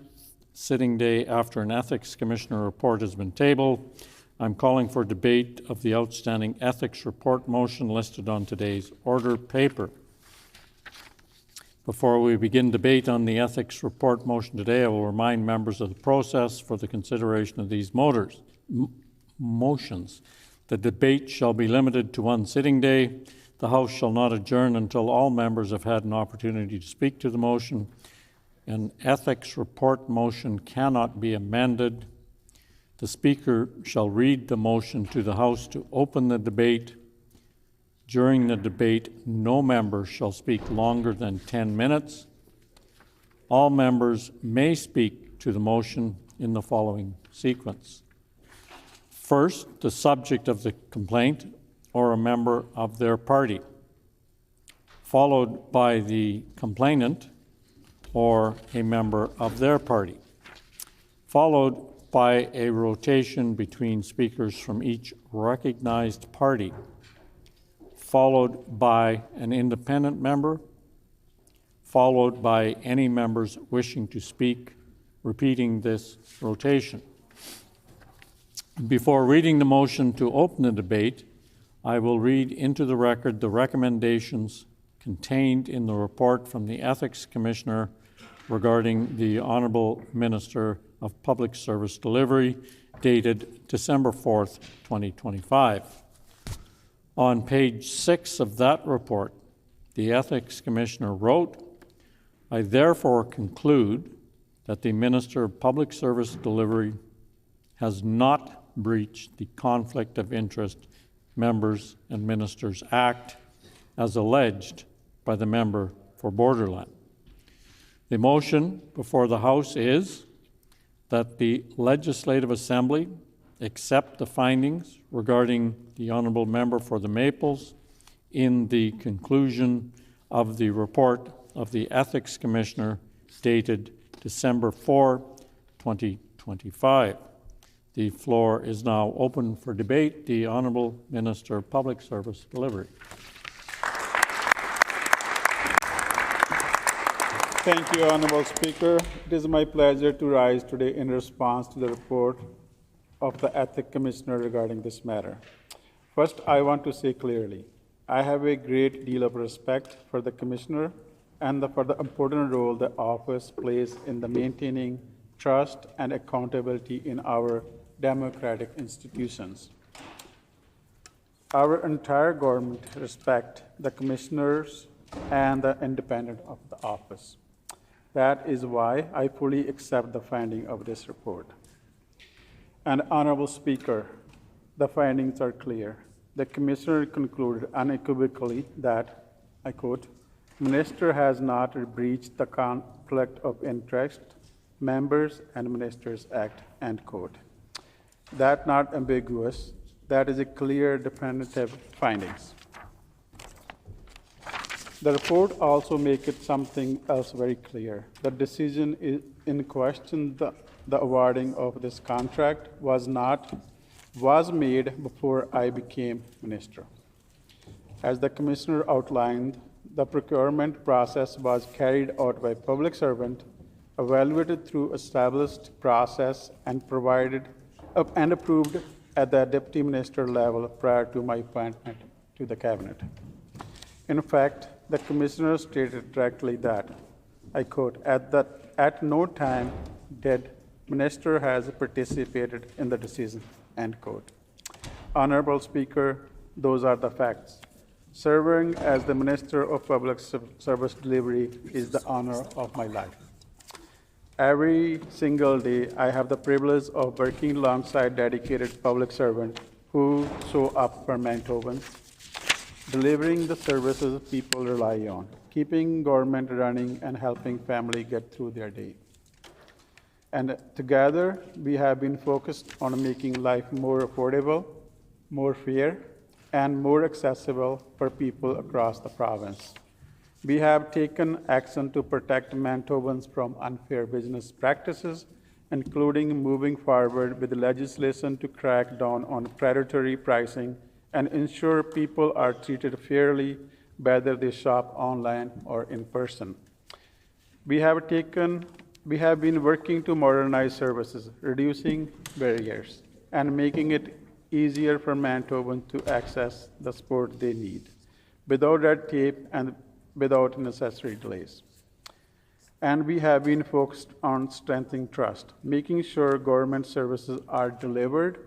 sitting day after an Ethics Commissioner report has been tabled, I'm calling for debate of the outstanding ethics report motion listed on today's order paper. Before we begin debate on the ethics report motion today, I will remind members of the process for the consideration of these motions. The debate shall be limited to one sitting day. The House shall not adjourn until all members have had an opportunity to speak to the motion. An ethics report motion cannot be amended. The Speaker shall read the motion to the House to open the debate. During the debate, no member shall speak longer than 10 minutes. All members may speak to the motion in the following sequence. First, the subject of the complaint or a member of their party, followed by the complainant or a member of their party, followed by a rotation between speakers from each recognized party, followed by an independent member, followed by any members wishing to speak, repeating this rotation. Before reading the motion to open the debate, I will read into the record the recommendations contained in the report from the Ethics Commissioner regarding the Honourable Minister of Public Service Delivery, dated December 4th, 2025. On page 6 of that report, the Ethics Commissioner wrote, I therefore conclude that the Minister of Public Service Delivery has not breached the Conflict of Interest Members and Ministers Act as alleged by the member for Borderland. The motion before the House is that the Legislative Assembly accept the findings regarding the Honourable Member for the Maples in the conclusion of the report of the Ethics Commissioner dated December 4, 2025. The floor is now open for debate. The Honourable Minister of Public Service Delivery. Thank you, Honorable Speaker. It is my pleasure to rise today in response to the report of the Ethics Commissioner regarding this matter. First, I want to say clearly, I have a great deal of respect for the Commissioner and for the important role the office plays in the maintaining trust and accountability in our democratic institutions. Our entire government respects the commissioners and the independence of the office. That is why I fully accept the finding of this report. And Honorable Speaker, the findings are clear. The Commissioner concluded unequivocally that, I quote, Minister has not breached the Conflict of Interest, Members and Ministers Act, end quote. That's not ambiguous. That is a clear definitive findings. The report also makes it something else very clear. The decision in question, the awarding of this contract was made before I became minister. As the Commissioner outlined, the procurement process was carried out by public servant, evaluated through established process, and provided and approved at the Deputy Minister level prior to my appointment to the Cabinet. In fact, the Commissioner stated directly that, I quote, at no time did Minister has participated in the decision, end quote. Honorable Speaker, those are the facts. Serving as the Minister of Public Service Delivery is the honor of my life. Every single day, I have the privilege of working alongside dedicated public servants who show up for Manitobans, delivering the services people rely on, keeping government running, and helping family get through their day. And together, we have been focused on making life more affordable, more fair, and more accessible for people across the province. We have taken action to protect Manitobans from unfair business practices, including moving forward with legislation to crack down on predatory pricing and ensure people are treated fairly, whether they shop online or in person. We have been working to modernize services, reducing barriers, and making it easier for Manitobans to access the support they need, without red tape and without necessary delays. And we have been focused on strengthening trust, making sure government services are delivered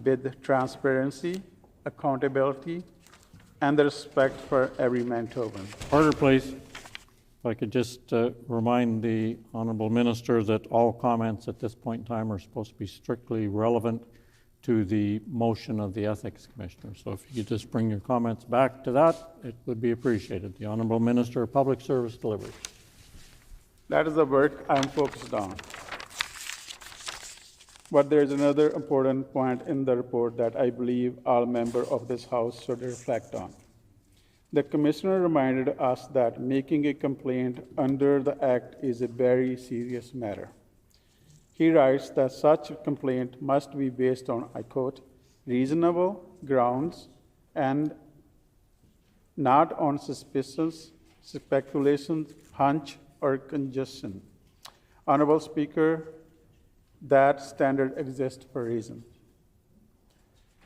with transparency, accountability, and the respect for every Manitoban. Order, please. If I could just remind the Honourable Minister that all comments at this point in time are supposed to be strictly relevant to the motion of the Ethics Commissioner. So if you could just bring your comments back to that, it would be appreciated. The Honourable Minister of Public Service Delivery. That is the work I'm focused on. But there's another important point in the report that I believe all members of this House should reflect on. The Commissioner reminded us that making a complaint under the Act is a very serious matter. He writes that such a complaint must be based on, I quote, reasonable grounds and not on suspicions, speculations, hunch, or conjecture. Honorable Speaker, that standard exists for a reason.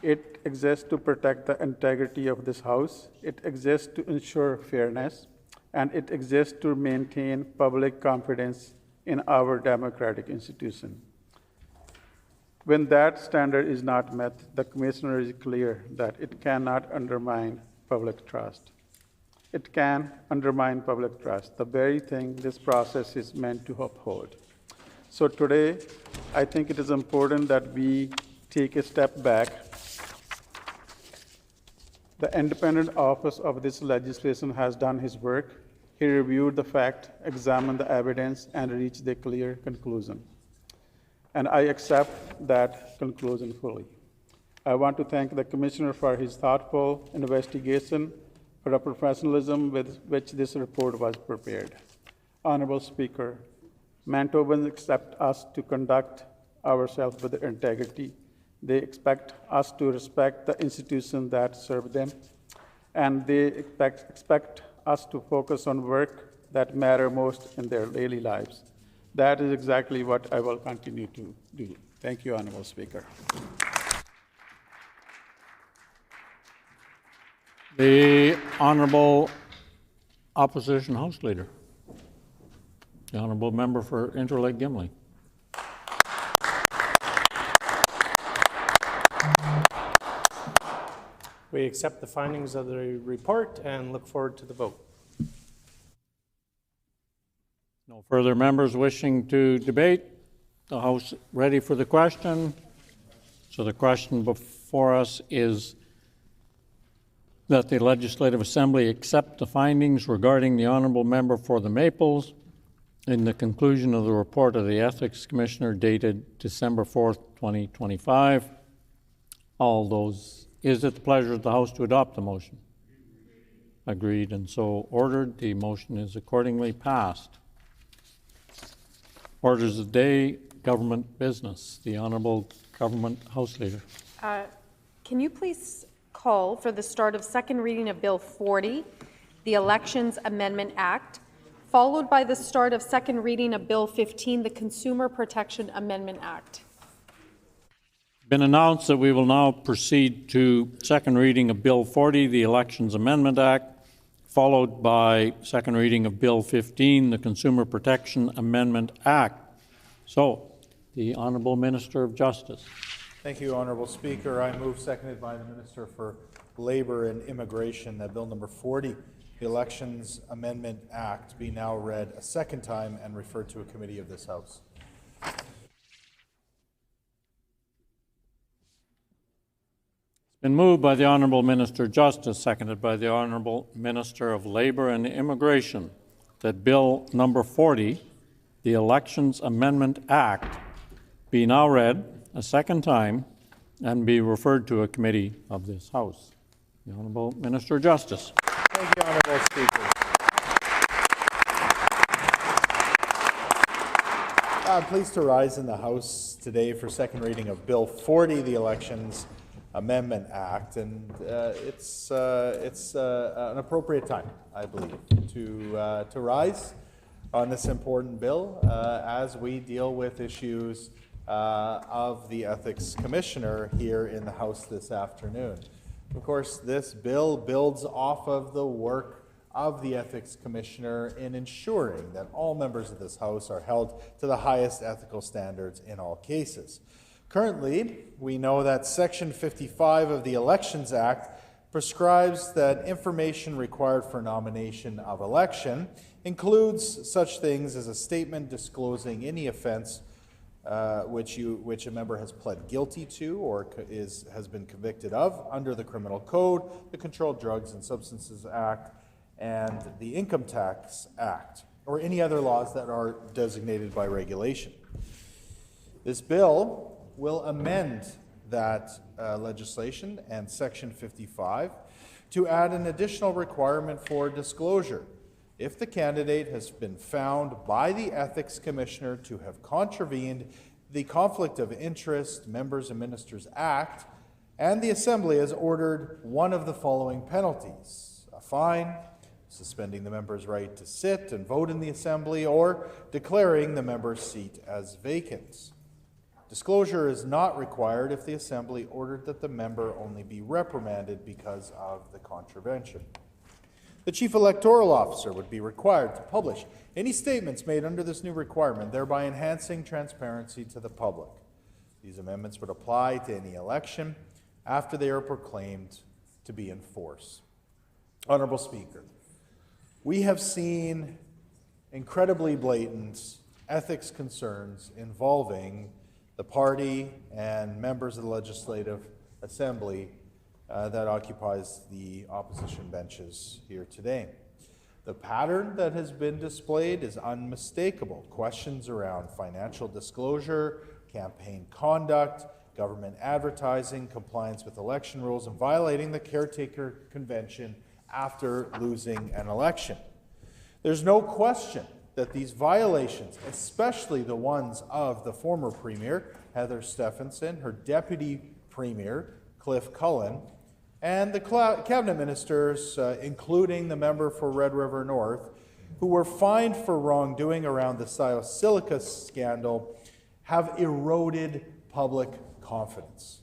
It exists to protect the integrity of this House, it exists to ensure fairness, and it exists to maintain public confidence in our democratic institution. When that standard is not met, the Commissioner is clear that it cannot undermine public trust. It can undermine public trust, the very thing this process is meant to uphold. So today, I think it is important that we take a step back. The independent office of this legislation has done his work. He reviewed the fact, examined the evidence, and reached a clear conclusion. And I accept that conclusion fully. I want to thank the Commissioner for his thoughtful investigation, for the professionalism with which this report was prepared. Honorable Speaker, Manitobans expect us to conduct ourselves with integrity. They expect us to respect the institutions that serve them, and they expect us to focus on work that matter most in their daily lives. That is exactly what I will continue to do. Thank you, Honorable Speaker. The Honorable Opposition House Leader, the Honorable Member for Interlake Gimli. We accept the findings of the report and look forward to the vote. No further members wishing to debate. The House ready for the question. So the question before us is that the Legislative Assembly accept the findings regarding the Honorable Member for the Maples in the conclusion of the report of the Ethics Commissioner dated December 4th, 2025. All those, is it the pleasure of the House to adopt the motion? Agreed and so ordered. The motion is accordingly passed. Orders of the day, government business. The Honorable Government House Leader. Can you please call for the start of second reading of Bill 40, the Elections Amendment Act, followed by the start of second reading of Bill 15, the Consumer Protection Amendment Act? Been announced that we will now proceed to second reading of Bill 40, the Elections Amendment Act, followed by second reading of Bill 15, the Consumer Protection Amendment Act. So, the Honourable Minister of Justice. Thank you, Honourable Speaker. I move, seconded by the Minister for Labour and Immigration, that Bill number 40, the Elections Amendment Act, be now read a second time and referred to a committee of this House. Been moved by the Honourable Minister of Justice, seconded by the Honourable Minister of Labour and Immigration, that Bill number 40, the Elections Amendment Act, be now read a second time and be referred to a committee of this House. The Honourable Minister of Justice. Thank you, Honourable Speaker. I'm pleased to rise in the House today for second reading of Bill 40, the Elections Amendment Act, and it's an appropriate time, I believe, to rise on this important bill as we deal with issues of the Ethics Commissioner here in the House this afternoon. Of course, this bill builds off of the work of the Ethics Commissioner in ensuring that all members of this House are held to the highest ethical standards in all cases. Currently, we know that Section 55 of the Elections Act prescribes that information required for nomination of election includes such things as a statement disclosing any offense which a member has pled guilty to or has been convicted of under the Criminal Code, the Controlled Drugs and Substances Act, and the Income Tax Act, or any other laws that are designated by regulation. This bill will amend that legislation and Section 55 to add an additional requirement for disclosure if the candidate has been found by the Ethics Commissioner to have contravened the Conflict of Interest Members and Ministers Act, and the Assembly has ordered one of the following penalties: a fine, suspending the member's right to sit and vote in the Assembly, or declaring the member's seat as vacant. Disclosure is not required if the Assembly ordered that the member only be reprimanded because of the contravention. The Chief Electoral Officer would be required to publish any statements made under this new requirement, thereby enhancing transparency to the public. These amendments would apply to any election after they are proclaimed to be in force. Honourable Speaker, we have seen incredibly blatant ethics concerns involving the party and members of the Legislative Assembly that occupies the opposition benches here today. The pattern that has been displayed is unmistakable. Questions around financial disclosure, campaign conduct, government advertising, compliance with election rules, and violating the caretaker convention after losing an election. There's no question that these violations, especially the ones of the former Premier, Heather Stephenson, her Deputy Premier, Cliff Cullen, and the Cabinet Ministers, including the member for Red River North, who were fined for wrongdoing around the Silica scandal have eroded public confidence.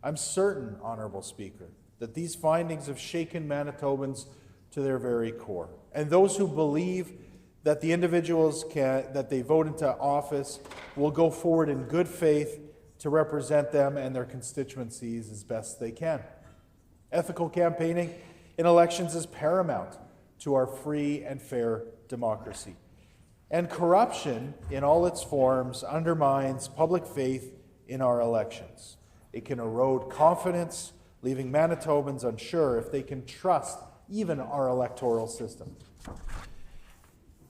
I'm certain, Honourable Speaker, that these findings have shaken Manitobans to their very core. And those who believe that the individuals that they vote into office will go forward in good faith to represent them and their constituencies as best they can. Ethical campaigning in elections is paramount to our free and fair democracy. And corruption in all its forms undermines public faith in our elections. It can erode confidence, leaving Manitobans unsure if they can trust even our electoral system.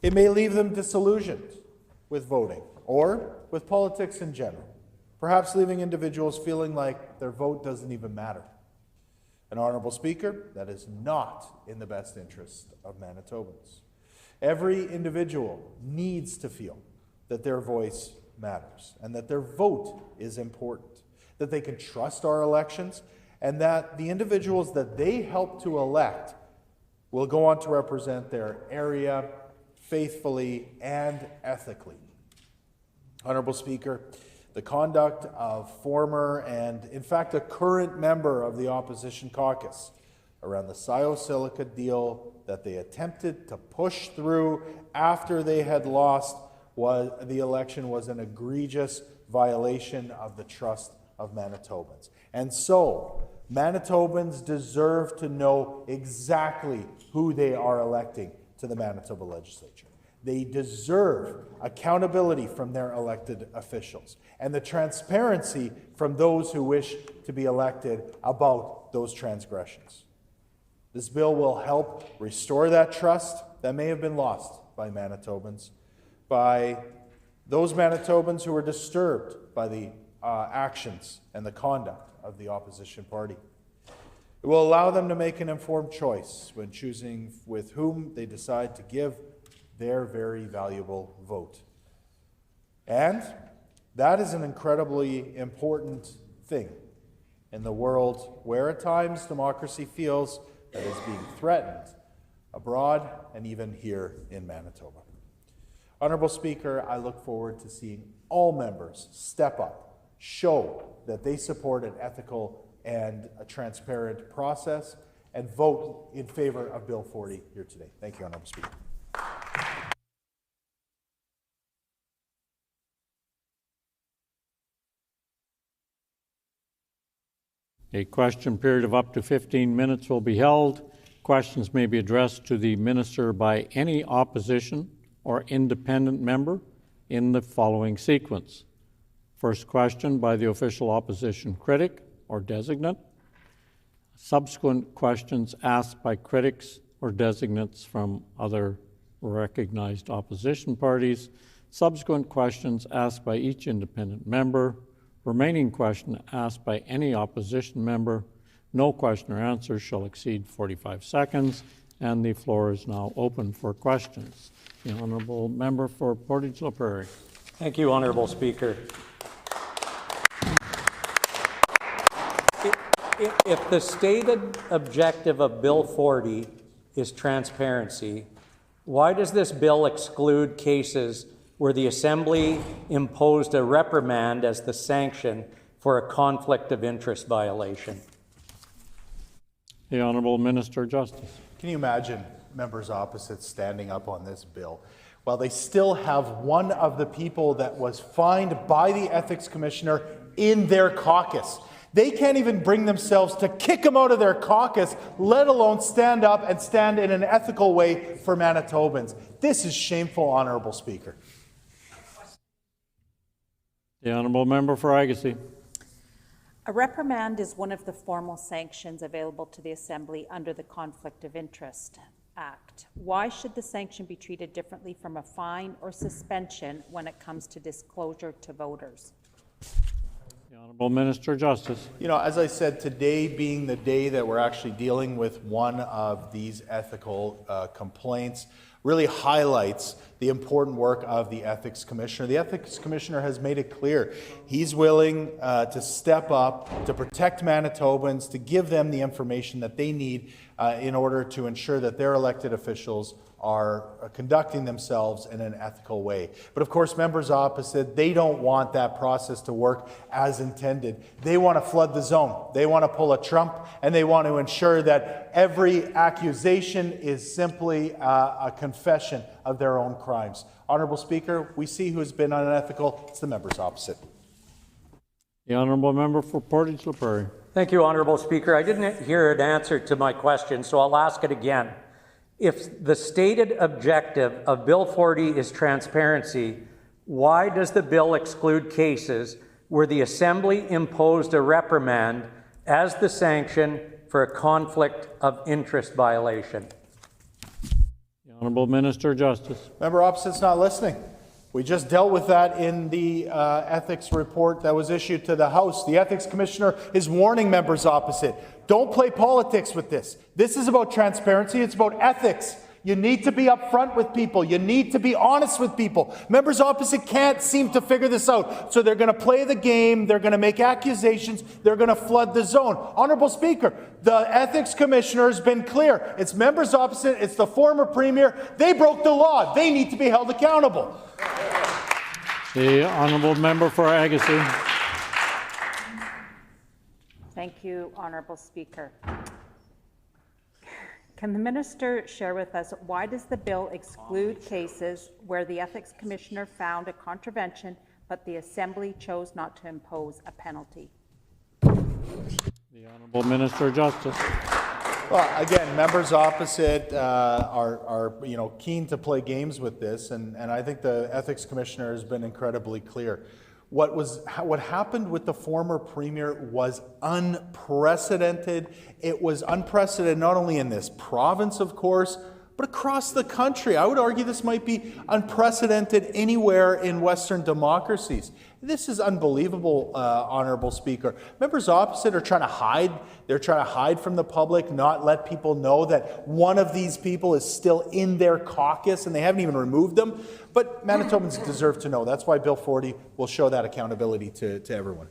It may leave them disillusioned with voting or with politics in general, perhaps leaving individuals feeling like their vote doesn't even matter. An Honourable Speaker, that is not in the best interest of Manitobans. Every individual needs to feel that their voice matters and that their vote is important, that they can trust our elections, and that the individuals that they help to elect will go on to represent their area faithfully and ethically. Honourable Speaker, the conduct of former and, in fact, a current member of the opposition caucus around the Silica deal that they attempted to push through after they had lost the election was an egregious violation of the trust of Manitobans. And so, Manitobans deserve to know exactly who they are electing to the Manitoba Legislature. They deserve accountability from their elected officials and the transparency from those who wish to be elected about those transgressions. This bill will help restore that trust that may have been lost by Manitobans, by those Manitobans who were disturbed by the actions and the conduct of the opposition party. It will allow them to make an informed choice when choosing with whom they decide to give their very valuable vote. And that is an incredibly important thing in the world where at times democracy feels that it's being threatened abroad and even here in Manitoba. Honourable Speaker, I look forward to seeing all members step up, show that they support an ethical and a transparent process, and vote in favor of Bill 40 here today. Thank you, Honourable Speaker. A question period of up to 15 minutes will be held. Questions may be addressed to the minister by any opposition or independent member in the following sequence. First question by the official opposition critic or designate. Subsequent questions asked by critics or designates from other recognized opposition parties. Subsequent questions asked by each independent member. Remaining question asked by any opposition member. No question or answer shall exceed 45 seconds, and the floor is now open for questions. The Honourable Member for Portage-La Prairie. Thank you, Honourable Speaker. If the stated objective of Bill 40 is transparency, why does this bill exclude cases where the Assembly imposed a reprimand as the sanction for a conflict of interest violation? The Honourable Minister of Justice. Can you imagine members opposite standing up on this bill while they still have one of the people that was fined by the Ethics Commissioner in their caucus? They can't even bring themselves to kick him out of their caucus, let alone stand up and stand in an ethical way for Manitobans. This is shameful, Honourable Speaker. The Honourable Member for Agassiz. A reprimand is one of the formal sanctions available to the Assembly under the Conflict of Interest Act. Why should the sanction be treated differently from a fine or suspension when it comes to disclosure to voters? The Honourable Minister of Justice. You know, as I said, today being the day that we're actually dealing with one of these ethical complaints really highlights the important work of the Ethics Commissioner. The Ethics Commissioner has made it clear he's willing to step up to protect Manitobans, to give them the information that they need in order to ensure that their elected officials are conducting themselves in an ethical way. But of course, members opposite, they don't want that process to work as intended. They want to flood the zone. They want to pull a Trump, and they want to ensure that every accusation is simply a confession of their own crimes. Honourable Speaker, we see who has been unethical. It's the members opposite. The honourable member for Portage La Prairie. Thank you, Honourable Speaker. I didn't hear an answer to my question, so I'll ask it again. If the stated objective of Bill 40 is transparency, why does the bill exclude cases where the Assembly imposed a reprimand as the sanction for a conflict of interest violation? The Honourable Minister of Justice. Member opposite's not listening. We just dealt with that in the ethics report that was issued to the House. The Ethics Commissioner is warning members opposite. Don't play politics with this. This is about transparency. It's about ethics. You need to be upfront with people. You need to be honest with people. Members opposite can't seem to figure this out. So they're going to play the game. They're going to make accusations. They're going to flood the zone. Honourable Speaker, the Ethics Commissioner has been clear. It's members opposite. It's the former Premier. They broke the law. They need to be held accountable. The honourable member for Agassiz. Thank you, Honourable Speaker. Can the minister share with us why does the bill exclude cases where the Ethics Commissioner found a contravention but the Assembly chose not to impose a penalty? The honourable Minister of Justice. Well, again, members opposite are keen to play games with this, and I think the Ethics Commissioner has been incredibly clear. What happened with the former Premier was unprecedented. It was unprecedented not only in this province, of course, but across the country. I would argue this might be unprecedented anywhere in Western democracies. This is unbelievable, Honourable Speaker. Members opposite are trying to hide. They're trying to hide from the public, not let people know that one of these people is still in their caucus, and they haven't even removed them. But Manitobans deserve to know. That's why Bill 40 will show that accountability to everyone.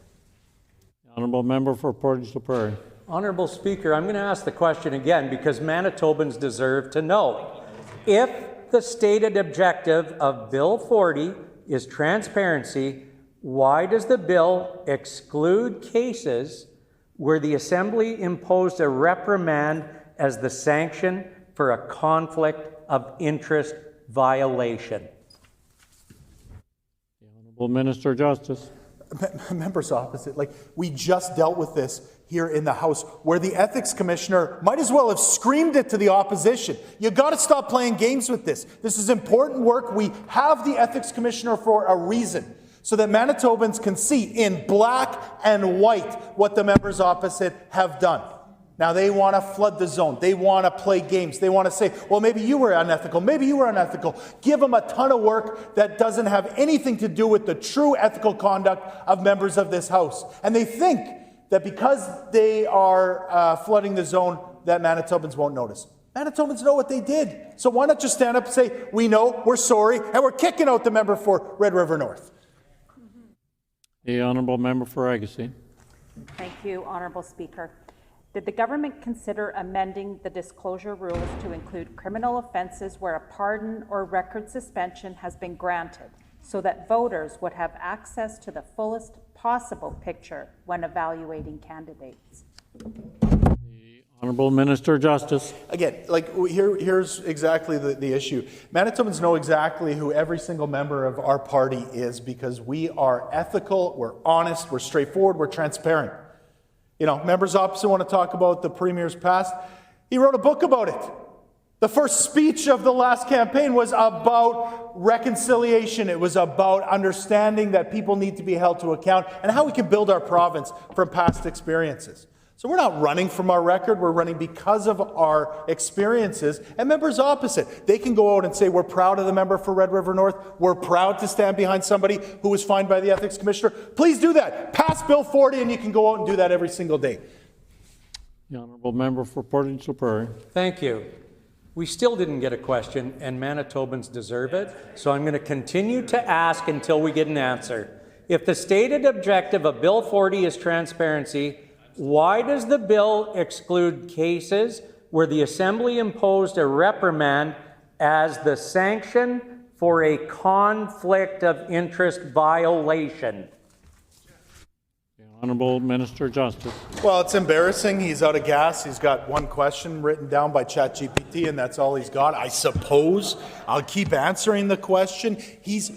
Honourable member for Portage La Prairie. Honourable Speaker, I'm going to ask the question again because Manitobans deserve to know. If the stated objective of Bill 40 is transparency, why does the bill exclude cases where the Assembly imposed a reprimand as the sanction for a conflict of interest violation? The honourable Minister of Justice. Members opposite, we just dealt with this here in the House, where the Ethics Commissioner might as well have screamed it to the opposition. You got to stop playing games with this. This is important work. We have the Ethics Commissioner for a reason, so that Manitobans can see in black and white what the members opposite have done. Now they want to flood the zone. They want to play games. They want to say, well, maybe you were unethical. Maybe you were unethical. Give them a ton of work that doesn't have anything to do with the true ethical conduct of members of this House. And they think that because they are flooding the zone, that Manitobans won't notice. Manitobans know what they did. So why not just stand up and say, we know, we're sorry, and we're kicking out the member for Red River North. The honourable member for Agassiz. Thank you, Honourable Speaker. Did the government consider amending the disclosure rules to include criminal offences where a pardon or record suspension has been granted, so that voters would have access to the fullest possible picture when evaluating candidates? The honourable Minister of Justice. Again, here's exactly the issue. Manitobans know exactly who every single member of our party is because we are ethical, we're honest, we're straightforward, we're transparent. Members opposite want to talk about the Premier's past. He wrote a book about it. The first speech of the last campaign was about reconciliation. It was about understanding that people need to be held to account and how we can build our province from past experiences. So we're not running from our record. We're running because of our experiences. And members opposite, they can go out and say, we're proud of the member for Red River North. We're proud to stand behind somebody who was fined by the Ethics Commissioner. Please do that. Pass Bill 40 and you can go out and do that every single day. The honourable member for Portage La Prairie. Thank you. We still didn't get a question, and Manitobans deserve it, so I'm going to continue to ask until we get an answer. If the stated objective of Bill 40 is transparency, why does the bill exclude cases where the Assembly imposed a reprimand as the sanction for a conflict of interest violation. Honourable Minister Justice. Well, it's embarrassing. He's out of gas. He's got one question written down by ChatGPT, and that's all he's got. I suppose I'll keep answering the question. He's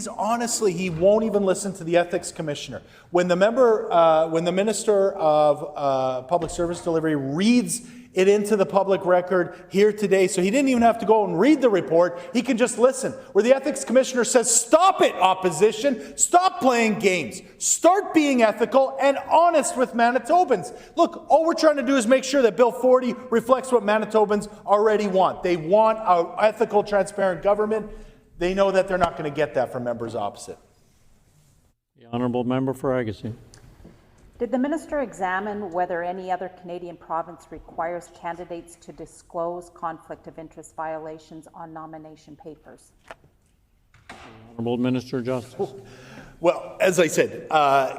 honestly, he won't even listen to the ethics commissioner. When the Minister of Public Service Delivery reads it into the public record here today, so he didn't even have to go and read the report. He can just listen. Where the ethics commissioner says, stop it, opposition. Stop playing games. Start being ethical and honest with Manitobans. Look, all we're trying to do is make sure that Bill 40 reflects what Manitobans already want. They want an ethical, transparent government. They know that they're not going to get that from members opposite. The Honourable Member for Agassiz. Did the minister examine whether any other Canadian province requires candidates to disclose conflict of interest violations on nomination papers? Honourable Minister Justice. Well, as I said,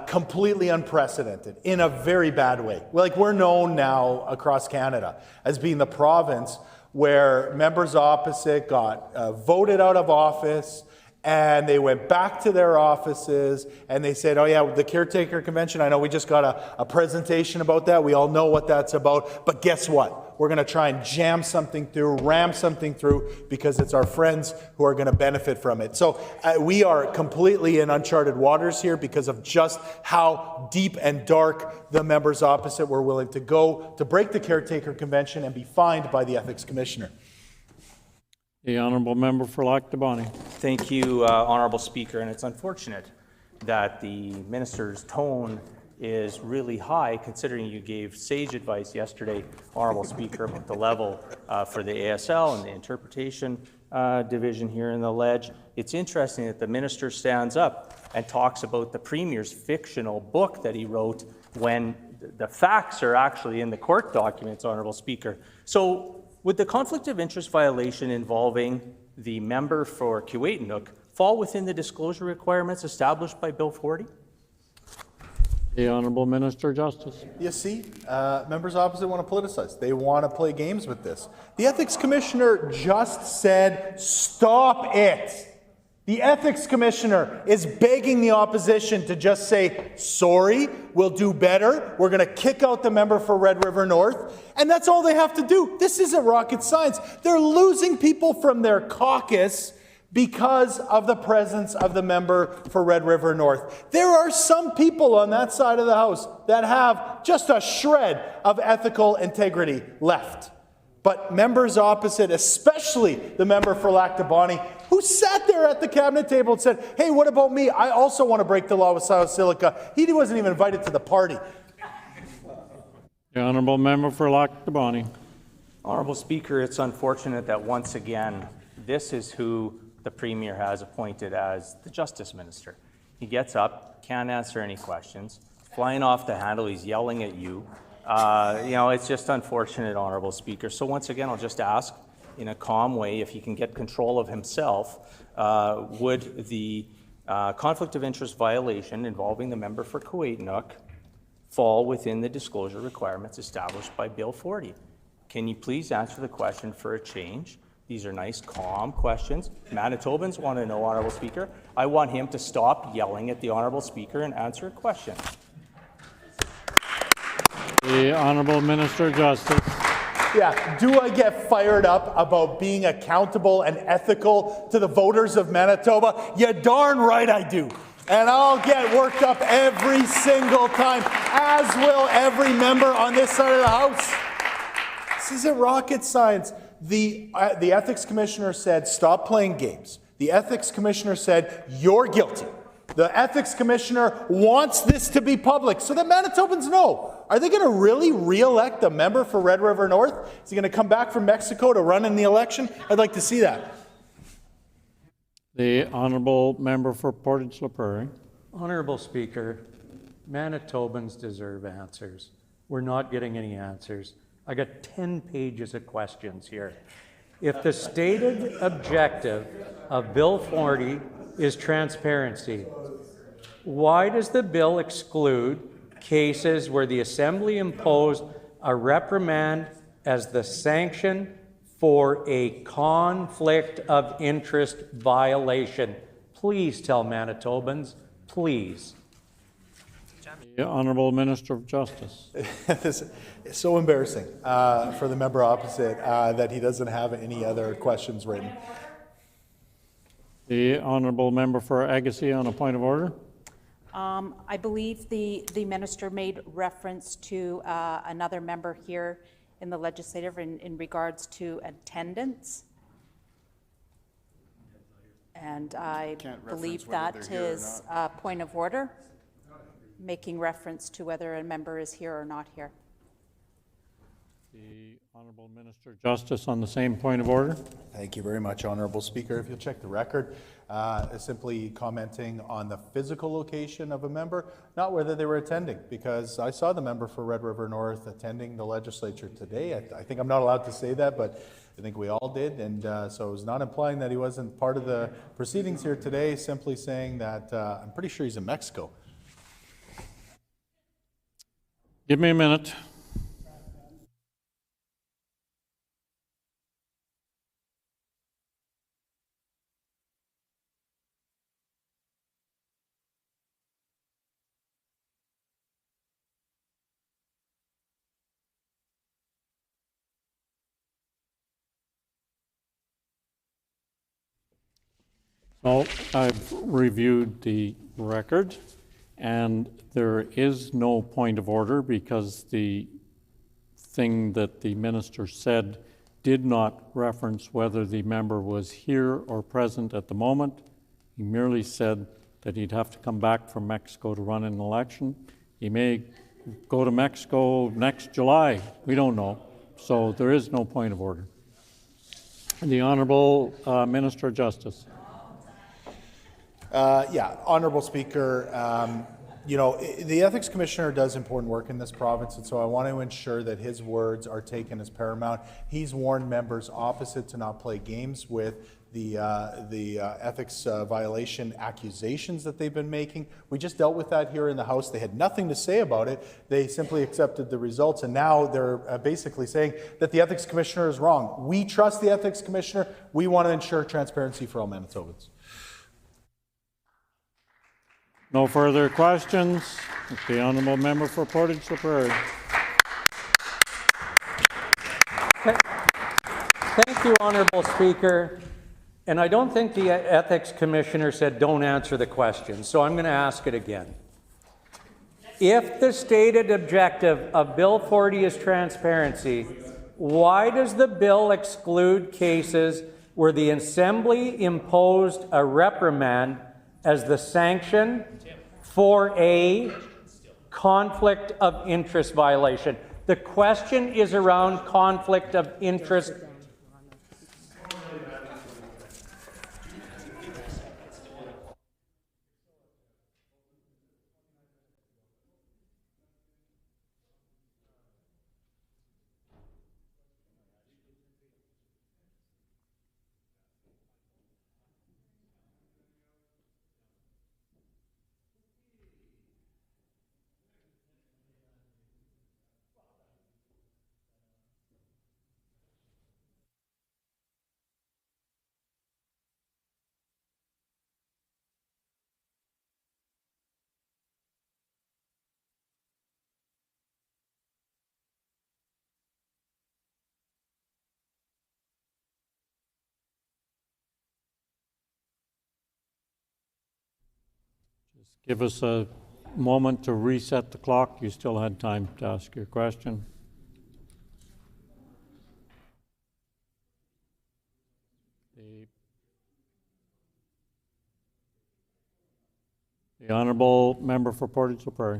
completely unprecedented in a very bad way. Like, we're known now across Canada as being the province where members opposite got voted out of office, and they went back to their offices and they said, oh yeah, the caretaker convention, I know we just got a presentation about that. We all know what that's about. But guess what? We're going to try and jam something through, ram something through, because it's our friends who are going to benefit from it. So we are completely in uncharted waters here because of just how deep and dark the members opposite were willing to go to break the caretaker convention and be fined by the ethics commissioner. The Honourable Member for Lac du Bonnet. Thank you, Honourable Speaker. And it's unfortunate that the minister's tone is really high, considering you gave sage advice yesterday, Honourable Speaker, about the level for the ASL and the interpretation division here in the Ledge. It's interesting that the minister stands up and talks about the Premier's fictional book that he wrote when the facts are actually in the court documents, Honourable Speaker. So, would the conflict of interest violation involving the member for Kiiwetinoong fall within the disclosure requirements established by Bill 40? The Honourable Minister Justice. You see, members opposite want to politicize. They want to play games with this. The ethics commissioner just said, stop it. The ethics commissioner is begging the opposition to just say, sorry, we'll do better. We're going to kick out the member for Red River North. And that's all they have to do. This isn't rocket science. They're losing people from their caucus because of the presence of the member for Red River North. There are some people on that side of the House that have just a shred of ethical integrity left. But members opposite, especially the member for Lac du Bonnet, who sat there at the cabinet table and said, hey, what about me? I also want to break the law with South Silica. He wasn't even invited to the party. The Honourable Member for Lac du Bonnet. Honourable Speaker, it's unfortunate that once again, this is who the Premier has appointed as the Justice Minister. He gets up, can't answer any questions, flying off the handle, he's yelling at you. It's just unfortunate, Honourable Speaker. So once again, I'll just ask in a calm way if he can get control of himself, would the conflict of interest violation involving the member for Kiiwetinoong fall within the disclosure requirements established by Bill 40? Can you please answer the question for a change? These are nice, calm questions. Manitobans want to know, Honourable Speaker. I want him to stop yelling at the Honourable Speaker and answer a question. The Honourable Minister Justice. Yeah, do I get fired up about being accountable and ethical to the voters of Manitoba? You darn right I do. And I'll get worked up every single time, as will every member on this side of the House. This isn't rocket science. The ethics commissioner said, stop playing games. The ethics commissioner said, you're guilty. The ethics commissioner wants this to be public so that Manitobans know. Are they going to really re-elect the member for Red River North? Is he going to come back from Mexico to run in the election? I'd like to see that. The Honourable Member for Portage-la Prairie. Honourable Speaker, Manitobans deserve answers. We're not getting any answers. I got 10 pages of questions here. If the stated objective of Bill 40 is transparency, why does the bill exclude cases where the Assembly imposed a reprimand as the sanction for a conflict of interest violation. Please tell Manitobans, please. The Honourable Minister of Justice. This is so embarrassing for the member opposite that he doesn't have any other questions written. The Honourable Member for Agassiz on a point of order. I believe the minister made reference to another member here in the legislative in regards to attendance. And I believe that is a point of order, making reference to whether a member is here or not here. The Honourable Minister of Justice on the same point of order. Thank you very much, Honourable Speaker. If you'll check the record, simply commenting on the physical location of a member, not whether they were attending, because I saw the member for Red River North attending the legislature today. I think I'm not allowed to say that, but I think we all did, and so it was not implying that he wasn't part of the proceedings here today, simply saying that I'm pretty sure he's in Mexico. Give me a minute. So I've reviewed the record, and there is no point of order because the thing that the minister said did not reference whether the member was here or present at the moment. He merely said that he'd have to come back from Mexico to run an election. He may go to Mexico next July. We don't know. So there is no point of order. The Honourable Minister of Justice. Yeah, Honourable Speaker, you know, the Ethics Commissioner does important work in this province, and so I want to ensure that his words are taken as paramount. He's warned members opposite to not play games with the ethics violation accusations that they've been making. We just dealt with that here in the House. They had nothing to say about it. They simply accepted the results, and now they're basically saying that the Ethics Commissioner is wrong. We trust the Ethics Commissioner. We want to ensure transparency for all Manitobans. No further questions. The Honourable Member for Portage La Prairie. Thank you, Honourable Speaker. And I don't think the Ethics Commissioner said don't answer the question, so I'm going to ask it again. If the stated objective of Bill 40 is transparency, why does the bill exclude cases where the Assembly imposed a reprimand as the sanction for a conflict of interest violation? The question is around conflict of interest. Give us a moment to reset the clock. You still had time to ask your question. The Honourable Member for Portage La Prairie.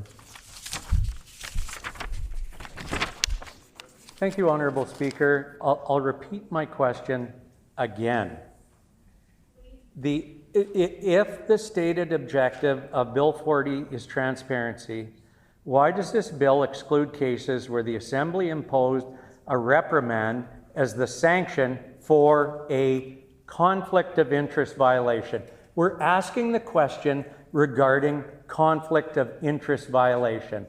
Thank you, Honourable Speaker. I'll repeat my question again. If the stated objective of Bill 40 is transparency, why does this bill exclude cases where the Assembly imposed a reprimand as the sanction for a conflict of interest violation? We're asking the question regarding conflict of interest violation.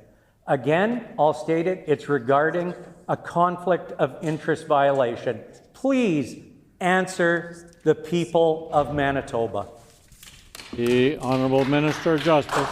Again, I'll state it, it's regarding a conflict of interest violation? Please answer the people of Manitoba. The Honourable Minister of Justice.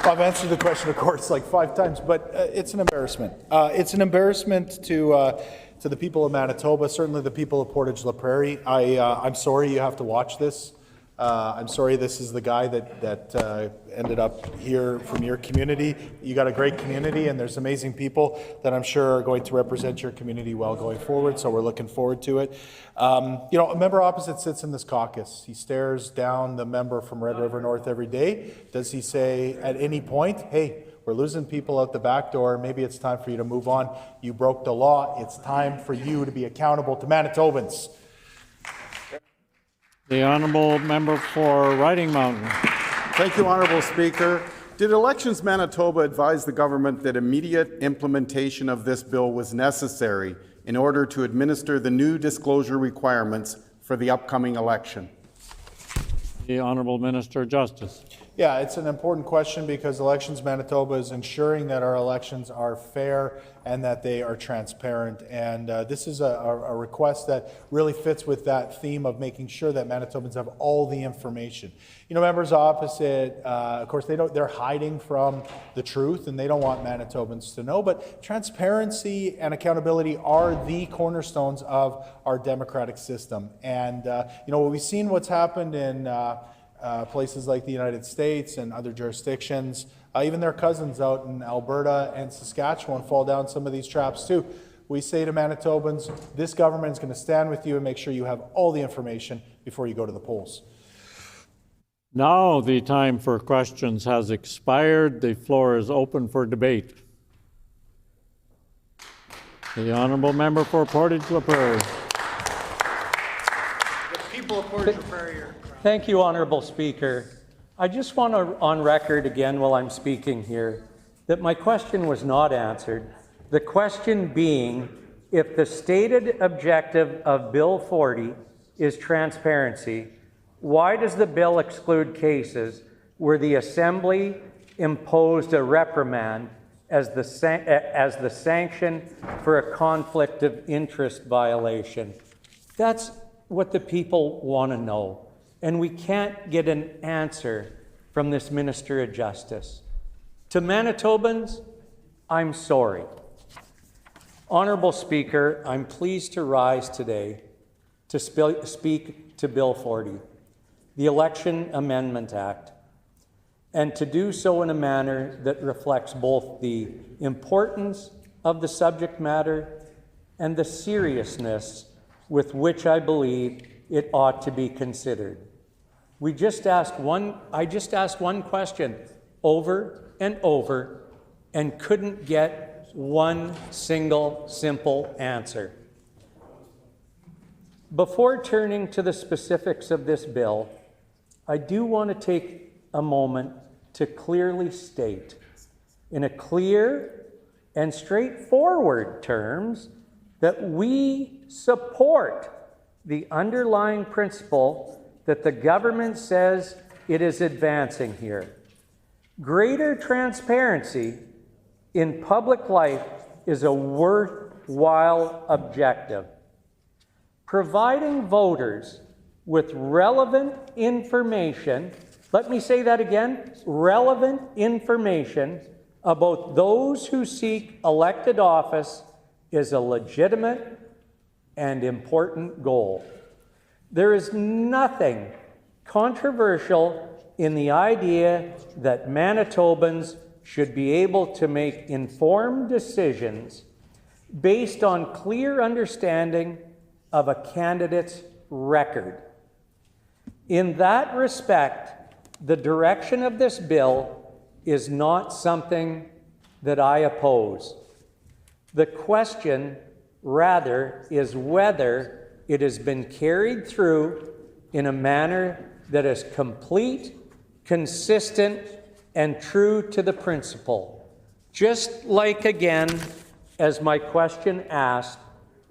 I've answered the question, of course, like 5 times, but it's an embarrassment. It's an embarrassment to the people of Manitoba, certainly the people of Portage La Prairie. I'm sorry you have to watch this. I'm sorry this is the guy that ended up here from your community. You got a great community, and there's amazing people that I'm sure are going to represent your community well going forward, so we're looking forward to it. You know, a member opposite sits in this caucus. He stares down the member from Red River North every day. Does he say at any point, hey, we're losing people out the back door, maybe it's time for you to move on. You broke the law. It's time for you to be accountable to Manitobans. The Honourable Member for Riding Mountain. Thank you, Honourable Speaker. Did Elections Manitoba advise the government that immediate implementation of this bill was necessary in order to administer the new disclosure requirements for the upcoming election? The Honourable Minister of Justice. Yeah, it's an important question because Elections Manitoba is ensuring that our elections are fair and that they are transparent. And this is a request that really fits with that theme of making sure that Manitobans have all the information. You know, members opposite, of course, they're hiding from the truth and they don't want Manitobans to know, but transparency and accountability are the cornerstones of our democratic system. And, you know, we've seen what's happened in places like the United States and other jurisdictions, even their cousins out in Alberta and Saskatchewan fall down some of these traps too. We say to Manitobans, this government is going to stand with you and make sure you have all the information before you go to the polls. Now the time for questions has expired. The floor is open for debate. The Honourable Member for Portage La Prairie. The people of Portage La Prairie are... Thank you, Honourable Speaker. I just want to, on record again while I'm speaking here, that my question was not answered. The question being, if the stated objective of Bill 40 is transparency, why does the bill exclude cases where the Assembly imposed a reprimand as the sanction for a conflict of interest violation? That's what the people want to know. And we can't get an answer from this Minister of Justice. To Manitobans, I'm sorry. Honourable Speaker, I'm pleased to rise today to speak to Bill 40, the Election Amendment Act, and to do so in a manner that reflects both the importance of the subject matter and the seriousness with which I believe it ought to be considered. I just asked one question over and over and couldn't get one single simple answer. Before turning to the specifics of this bill, I do want to take a moment to clearly state, in a clear and straightforward terms, that we support the underlying principle that the government says it is advancing here. Greater transparency in public life is a worthwhile objective. Providing voters with relevant information, let me say that again, relevant information about those who seek elected office is a legitimate and important goal. There is nothing controversial in the idea that Manitobans should be able to make informed decisions based on clear understanding of a candidate's record. In that respect, the direction of this bill is not something that I oppose. The question, rather, is whether it has been carried through in a manner that is complete, consistent, and true to the principle. Just like, again, as my question asked,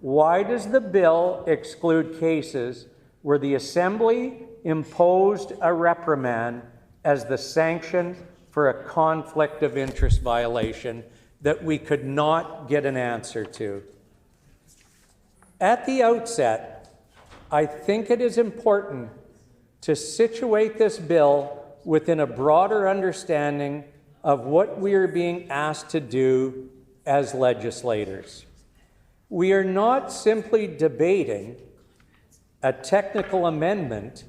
why does the bill exclude cases where the Assembly imposed a reprimand as the sanction for a conflict of interest violation? that we could not get an answer to. At the outset, I think it is important to situate this bill within a broader understanding of what we are being asked to do as legislators. We are not simply debating a technical amendment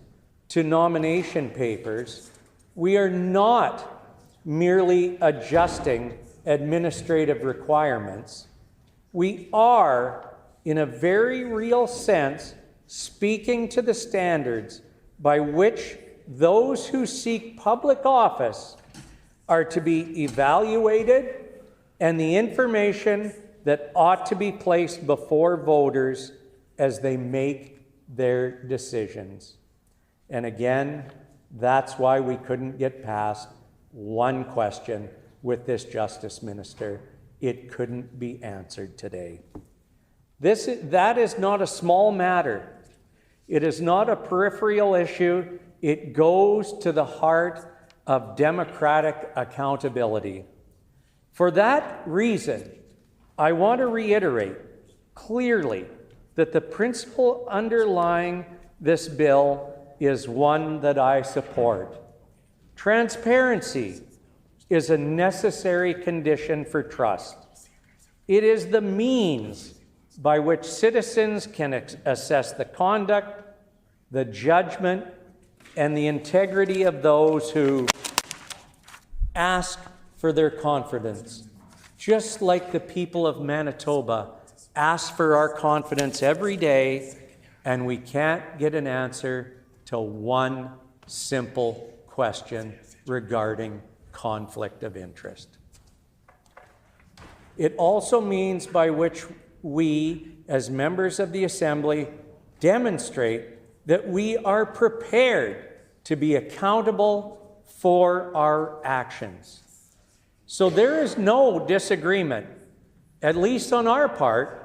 to nomination papers. We are not merely adjusting administrative requirements. We are, in a very real sense, speaking to the standards by which those who seek public office are to be evaluated and the information that ought to be placed before voters as they make their decisions. And again, that's why we couldn't get past one question with this Justice Minister. It couldn't be answered today. That is not a small matter. It is not a peripheral issue. It goes to the heart of democratic accountability. For that reason, I want to reiterate clearly that the principle underlying this bill is one that I support. Transparency is a necessary condition for trust. It is the means by which citizens can assess the conduct, the judgment, and the integrity of those who ask for their confidence. Just like the people of Manitoba ask for our confidence every day, and we can't get an answer to one simple question regarding conflict of interest. It also means by which we, as members of the Assembly, demonstrate that we are prepared to be accountable for our actions. So there is no disagreement, at least on our part,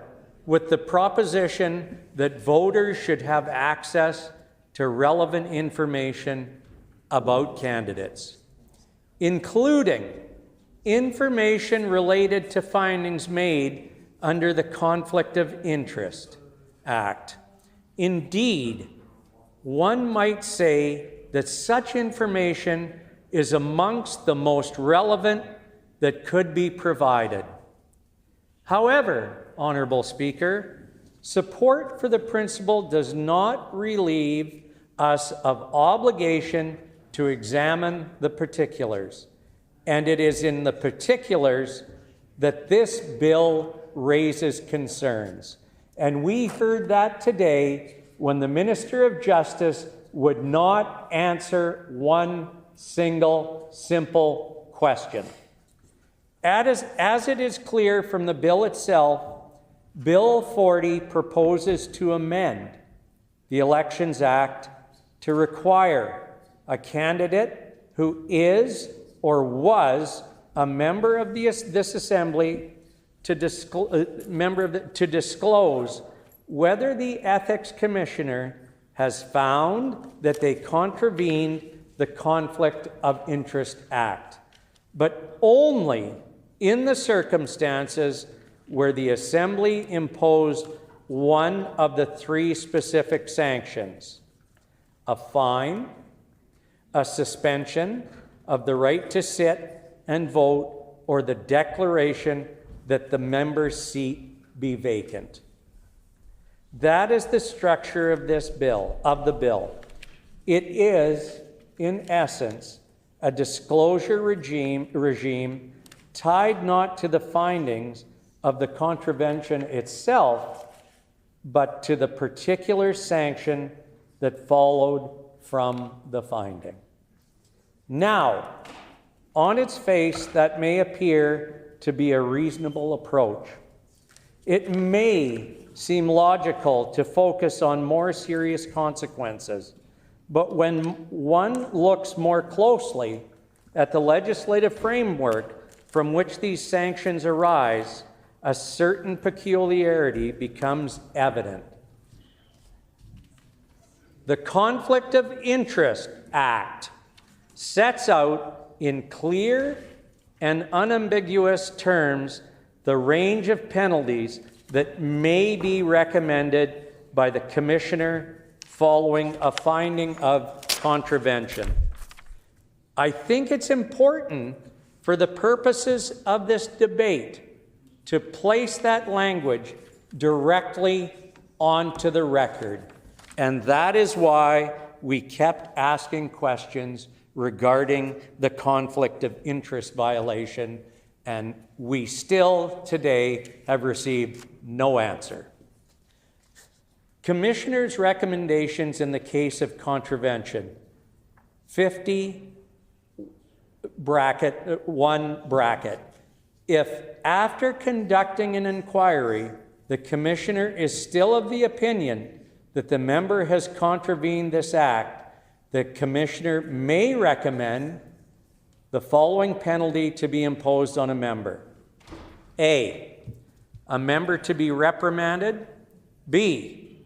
with the proposition that voters should have access to relevant information about candidates, including information related to findings made under the Conflict of Interest Act. Indeed, one might say that such information is amongst the most relevant that could be provided. However, Honourable Speaker, support for the principle does not relieve us of obligation to examine the particulars, and it is in the particulars that this bill raises concerns. And we heard that today when the Minister of Justice would not answer one single simple question. As it is clear from the bill itself, Bill 40 proposes to amend the Elections Act to require a candidate who is or was a member of this Assembly to disclose whether the Ethics Commissioner has found that they contravened the Conflict of Interest Act, but only in the circumstances where the Assembly imposed one of the three specific sanctions: a fine, a suspension of the right to sit and vote, or the declaration that the member's seat be vacant. That is the structure of this bill, It is, in essence, a disclosure regime tied not to the findings of the contravention itself, but to the particular sanction that followed from the finding. Now, on its face, that may appear to be a reasonable approach. It may seem logical to focus on more serious consequences, but when one looks more closely at the legislative framework from which these sanctions arise, a certain peculiarity becomes evident. The Conflict of Interest Act sets out in clear and unambiguous terms the range of penalties that may be recommended by the Commissioner following a finding of contravention. I think it's important for the purposes of this debate to place that language directly onto the record. And that is why we kept asking questions regarding the conflict of interest violation, and we still today have received no answer. Commissioner's recommendations in the case of contravention, 50 bracket, 1 bracket. If after conducting an inquiry, the Commissioner is still of the opinion that the member has contravened this act, the Commissioner may recommend the following penalty to be imposed on a member. A member to be reprimanded. B,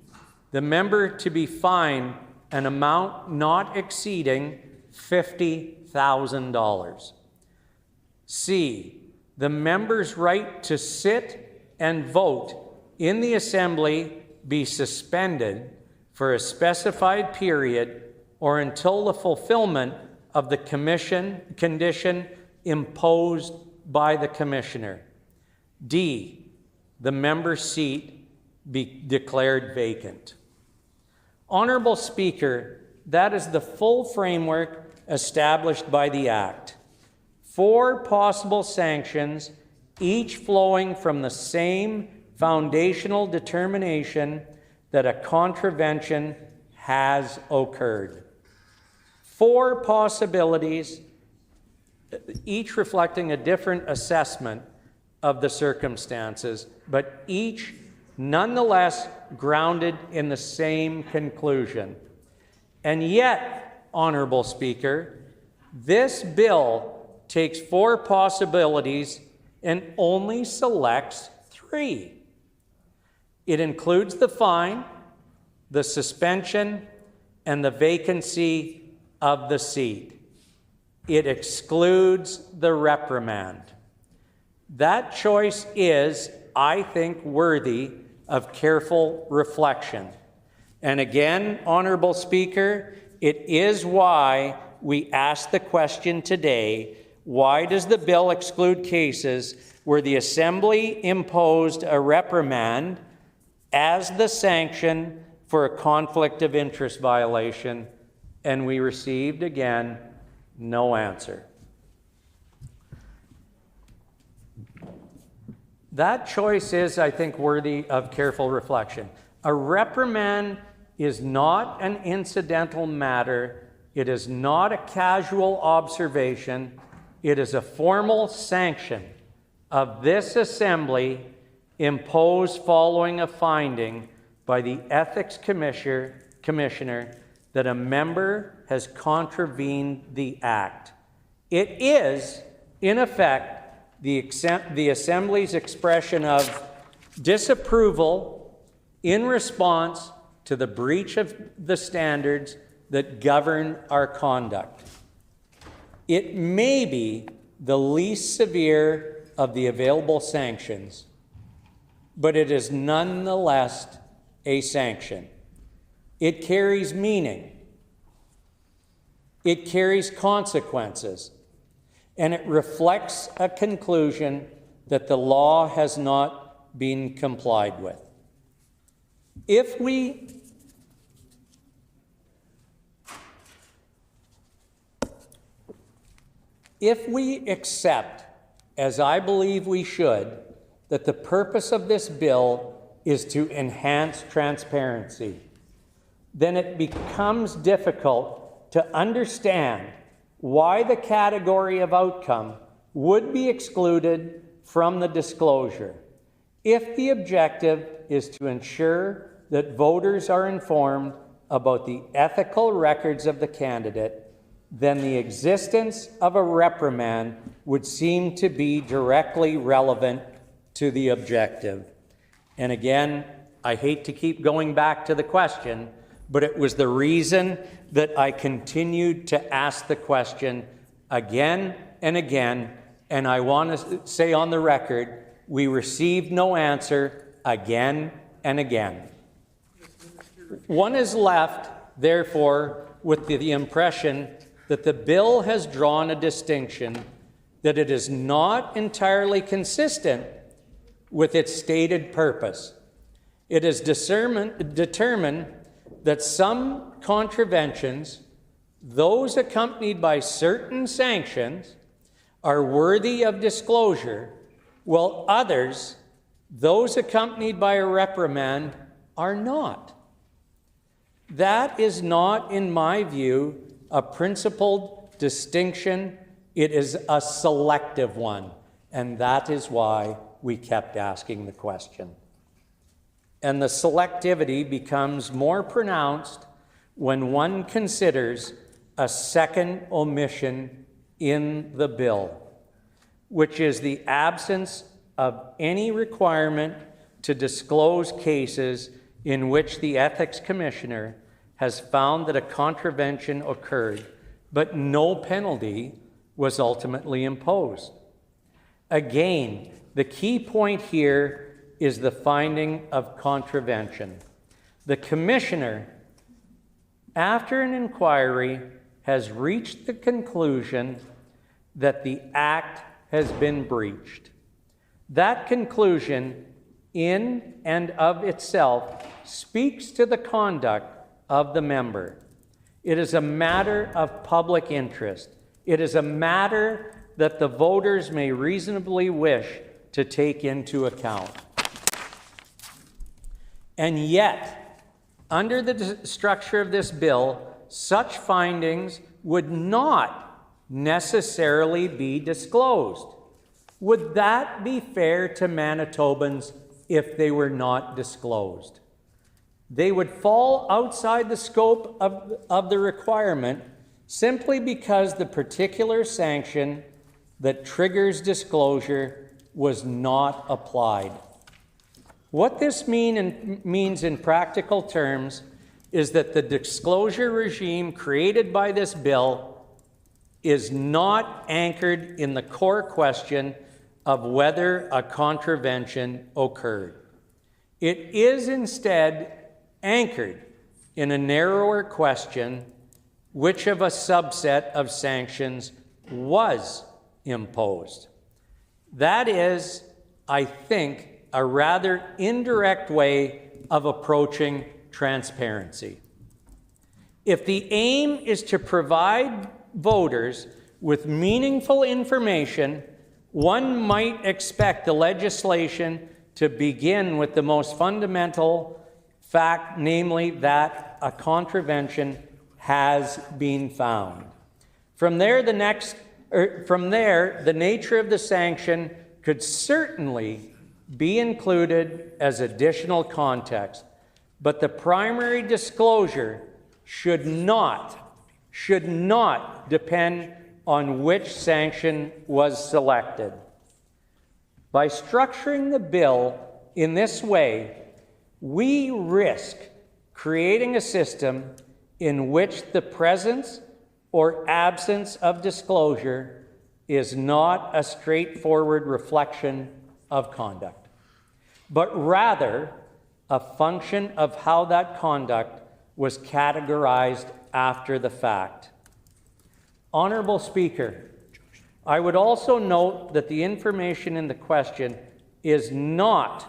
the member to be fined an amount not exceeding $50,000. C, the member's right to sit and vote in the Assembly be suspended for a specified period or until the fulfillment of the condition imposed by the Commissioner. D, the member's seat be declared vacant. Honorable Speaker, that is the full framework established by the Act. 4 possible sanctions, each flowing from the same foundational determination that a contravention has occurred. 4 possibilities, each reflecting a different assessment of the circumstances, but each nonetheless grounded in the same conclusion. And yet, Honorable Speaker, this bill takes 4 possibilities and only selects 3. It includes the fine, the suspension, and the vacancy of the seat. It excludes the reprimand. That choice is, I think, worthy of careful reflection. And again, Honorable Speaker, it is why we ask the question today, why does the bill exclude cases where the Assembly imposed a reprimand as the sanction for a conflict of interest violation? And we received, again, no answer. That choice is, I think, worthy of careful reflection. A reprimand is not an incidental matter. It is not a casual observation. It is a formal sanction of this Assembly imposed following a finding by the Ethics Commissioner that a member has contravened the Act. It is, in effect, the Assembly's expression of disapproval in response to the breach of the standards that govern our conduct. It may be the least severe of the available sanctions, but it is nonetheless a sanction. It carries meaning. It carries consequences. And it reflects a conclusion that the law has not been complied with. If we accept, as I believe we should, that the purpose of this bill is to enhance transparency, then it becomes difficult to understand why the category of outcome would be excluded from the disclosure. If the objective is to ensure that voters are informed about the ethical records of the candidate, then the existence of a reprimand would seem to be directly relevant to the objective. And again, I hate to keep going back to the question, but it was the reason that I continued to ask the question again and again And I want to say on the record, we received no answer again and again. One is left, therefore, with the impression that the bill has drawn a distinction that it is not entirely consistent with its stated purpose. It is determined that some contraventions, those accompanied by certain sanctions, are worthy of disclosure, while others, those accompanied by a reprimand, are not. That is not, in my view, a principled distinction. It is a selective one, and that is why we kept asking the question. And the selectivity becomes more pronounced when one considers a second omission in the bill, which is the absence of any requirement to disclose cases in which the Ethics Commissioner has found that a contravention occurred, but no penalty was ultimately imposed. Again, the key point here is the finding of contravention. The Commissioner, after an inquiry, has reached the conclusion that the Act has been breached. That conclusion, in and of itself, speaks to the conduct of the member. It is a matter of public interest. It is a matter that the voters may reasonably wish to take into account. And yet, under the structure of this bill, such findings would not necessarily be disclosed. Would that be fair to Manitobans if they were not disclosed? They would fall outside the scope of the requirement simply because the particular sanction that triggers disclosure was not applied. What this means in practical terms is that the disclosure regime created by this bill is not anchored in the core question of whether a contravention occurred. It is instead anchored in a narrower question: which of a subset of sanctions was imposed? That is, I think, a rather indirect way of approaching transparency. If the aim is to provide voters with meaningful information, one might expect the legislation to begin with the most fundamental fact, namely that a contravention has been found. From there, the nature of the sanction could certainly be included as additional context, but the primary disclosure should not depend on which sanction was selected. By structuring the bill in this way, we risk creating a system in which the presence or absence of disclosure is not a straightforward reflection of conduct, but rather a function of how that conduct was categorized after the fact. Honorable Speaker, I would also note that the information in the question is not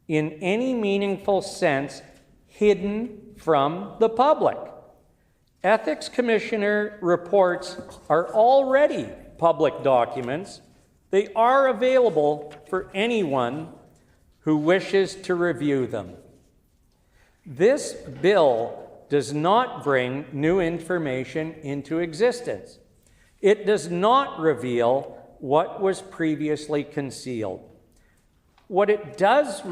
in any meaningful sense hidden from the public. Ethics Commissioner reports are already public documents. They are available for anyone who wishes to review them. This bill does not bring new information into existence. It does not reveal what was previously concealed. What it does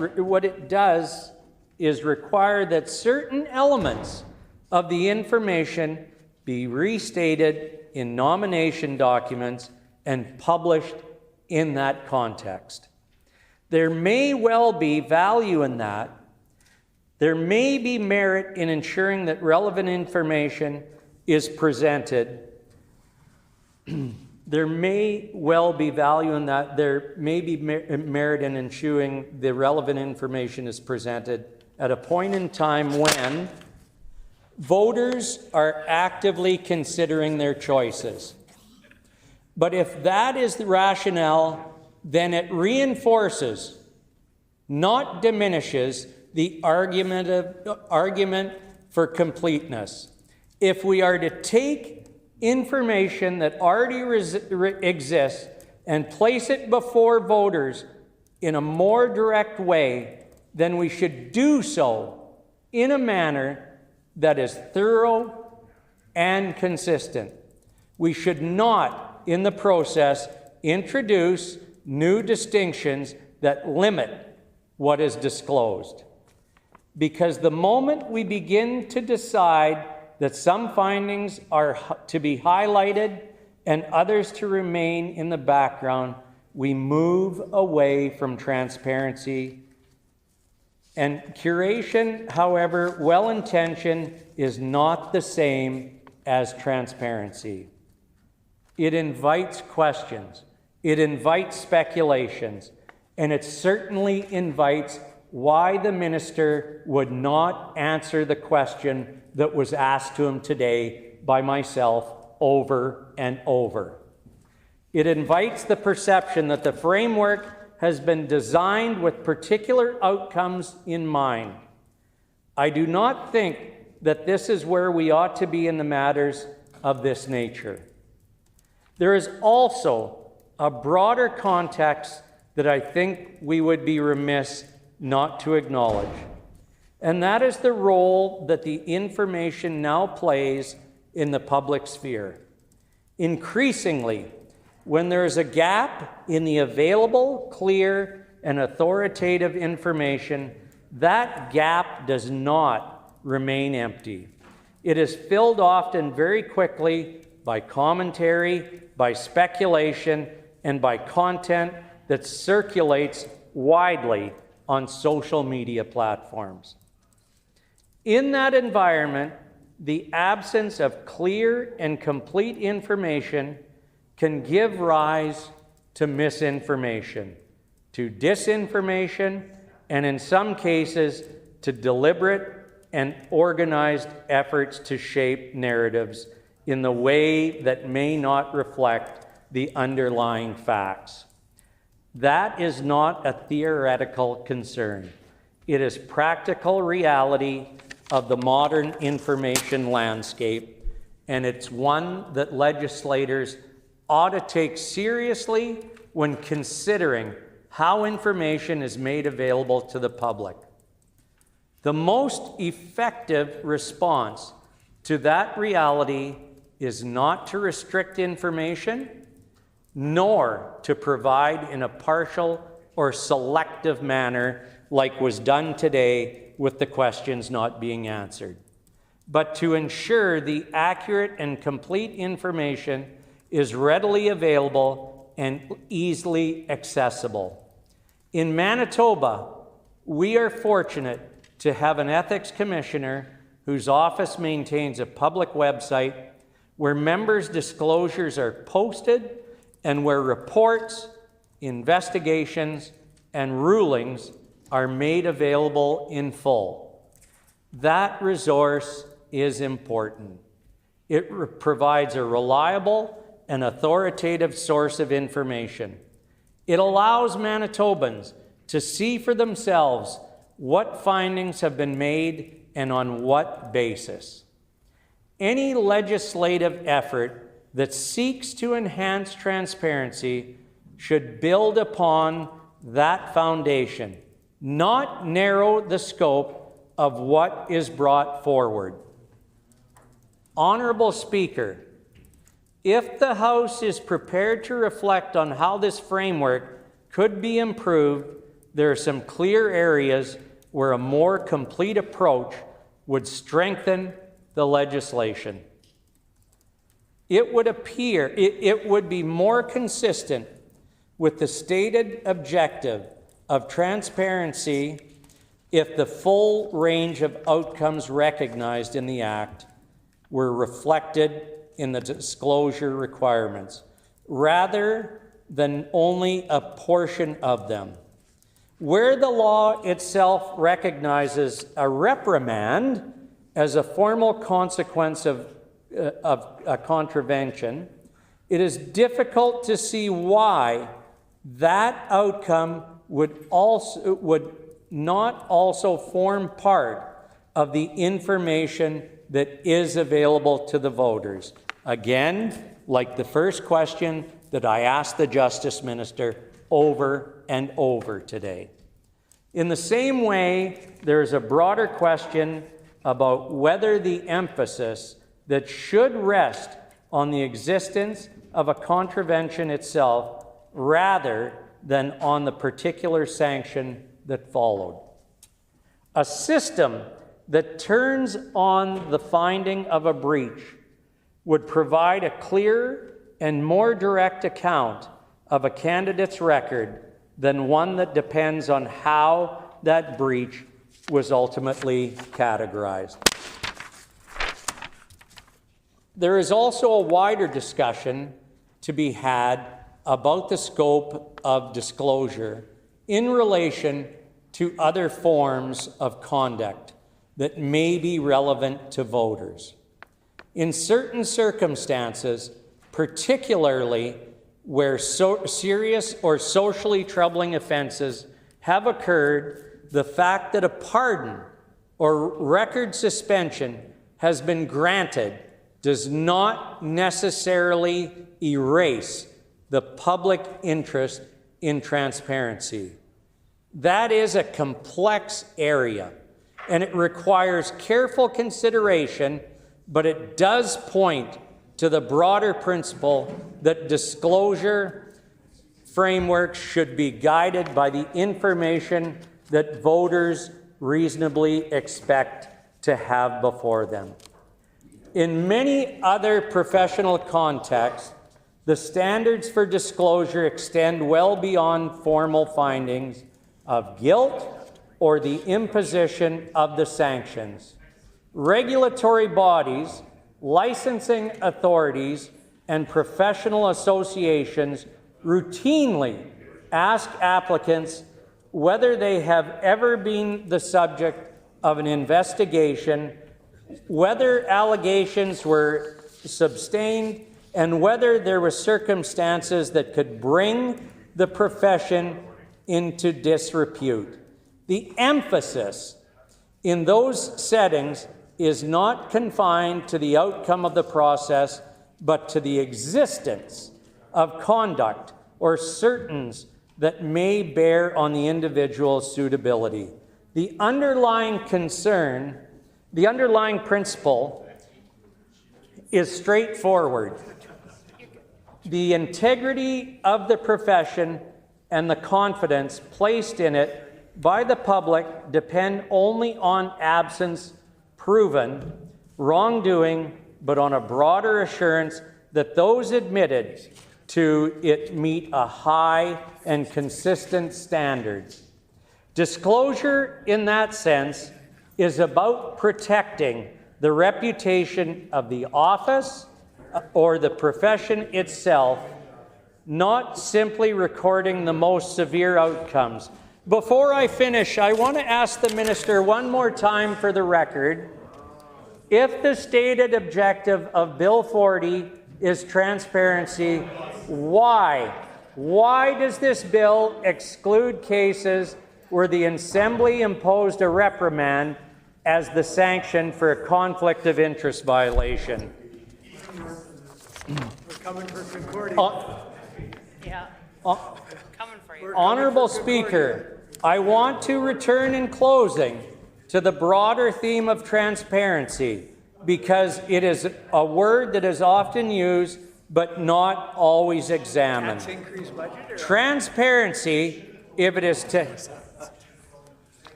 is require that certain elements of the information be restated in nomination documents and published in that context. There may well be value in that. There may be merit in ensuring that relevant information is presented. there may well be value in that. There may be merit in ensuring the relevant information is presented at a point in time when voters are actively considering their choices. But if that is the rationale, then it reinforces, not diminishes, the argument for completeness. If we are to take information that already exists and place it before voters in a more direct way, then we should do so in a manner that is thorough and consistent. We should not, in the process, introduce new distinctions that limit what is disclosed. Because the moment we begin to decide that some findings are to be highlighted and others to remain in the background, we move away from transparency. And curation, however well-intentioned, is not the same as transparency. It invites questions, it invites speculations, and it certainly invites why the minister would not answer the question that was asked to him today by myself over and over. It invites the perception that the framework has been designed with particular outcomes in mind. I do not think that this is where we ought to be in the matters of this nature. There is also a broader context that I think we would be remiss not to acknowledge, and that is the role that the information now plays in the public sphere. Increasingly, when there is a gap in the available, clear, and authoritative information, that gap does not remain empty. It is filled often very quickly by commentary, by speculation, and by content that circulates widely on social media platforms. In that environment, the absence of clear and complete information can give rise to misinformation, to disinformation, and in some cases, to deliberate and organized efforts to shape narratives in the way that may not reflect the underlying facts. That is not a theoretical concern. It is practical reality of the modern information landscape, and it's one that legislators ought to take seriously when considering how information is made available to the public. The most effective response to that reality is not to restrict information, nor to provide in a partial or selective manner like was done today with the questions not being answered, but to ensure the accurate and complete information is readily available and easily accessible. In Manitoba, we are fortunate to have an ethics commissioner whose office maintains a public website where members' disclosures are posted and where reports, investigations, and rulings are made available in full. That resource is important. It provides a reliable and authoritative source of information. It allows Manitobans to see for themselves what findings have been made and on what basis. Any legislative effort that seeks to enhance transparency should build upon that foundation, not narrow the scope of what is brought forward. Honorable Speaker, if the House is prepared to reflect on how this framework could be improved, there are some clear areas where a more complete approach would strengthen the legislation. It would be more consistent with the stated objective of transparency if the full range of outcomes recognized in the Act were reflected in the disclosure requirements. rather than only a portion of them. Where the law itself recognizes a reprimand as a formal consequence of a contravention, it is difficult to see why that outcome would not also form part of the information that is available to the voters. Again, like the first question that I asked the Justice Minister over and over today. In the same way, there is a broader question about whether the emphasis that should rest on the existence of a contravention itself rather than on the particular sanction that followed. A system that turns on the finding of a breach would provide a clearer and more direct account of a candidate's record than one that depends on how that breach was ultimately categorized. There is also a wider discussion to be had about the scope of disclosure in relation to other forms of conduct that may be relevant to voters. In certain circumstances, particularly where serious or socially troubling offenses have occurred, the fact that a pardon or record suspension has been granted does not necessarily erase the public interest in transparency. That is a complex area, and it requires careful consideration, but it does point to the broader principle that disclosure frameworks should be guided by the information that voters reasonably expect to have before them. In many other professional contexts, the standards for disclosure extend well beyond formal findings of guilt or the imposition of the sanctions. Regulatory bodies, licensing authorities, and professional associations routinely ask applicants whether they have ever been the subject of an investigation, whether allegations were sustained, and whether there were circumstances that could bring the profession into disrepute. The emphasis in those settings is not confined to the outcome of the process, but to the existence of conduct or certains that may bear on the individual's suitability. The underlying principle is straightforward. The integrity of the profession and the confidence placed in it by the public depend only on absence proven wrongdoing, but on a broader assurance that those admitted to it meet a high and consistent standard. Disclosure, in that sense, is about protecting the reputation of the office or the profession itself, not simply recording the most severe outcomes. Before I finish, I want to ask the minister one more time for the record, if the stated objective of Bill 40 is transparency, why? Why does this bill exclude cases where the Assembly imposed a reprimand as the sanction for a conflict of interest violation? We're coming for Concordia. Coming for you. Honourable Speaker, I want to return in closing to the broader theme of transparency, because it is a word that is often used but not always examined. Transparency, if it is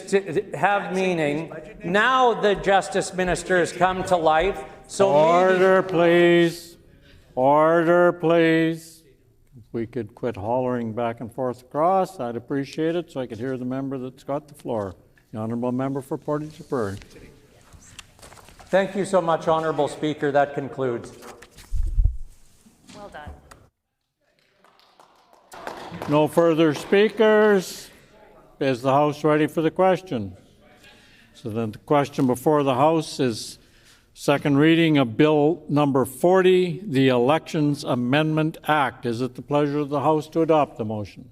to have meaning, now the Justice Minister has come to life. So order, please. Order, please. If we could quit hollering back and forth across, I'd appreciate it, so I could hear the member that's got the floor. The Honourable Member for Portage la Prairie. Thank you so much, Honorable Speaker. That concludes. Well done. No further speakers. Is the House ready for the question? So then the question before the House is second reading of Bill number 40, the Elections Amendment Act. Is it the pleasure of the House to adopt the motion?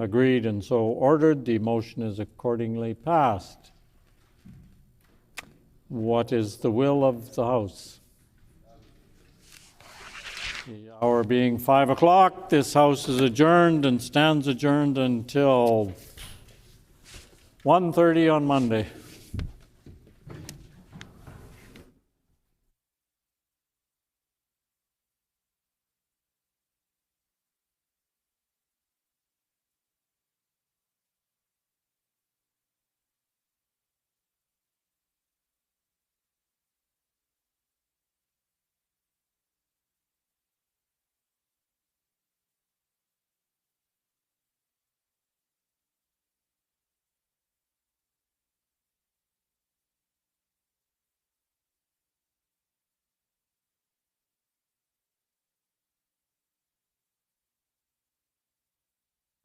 Agreed and so ordered. The motion is accordingly passed. What is the will of the House? The hour being 5 o'clock, this House is adjourned and stands adjourned until 1:30 on Monday.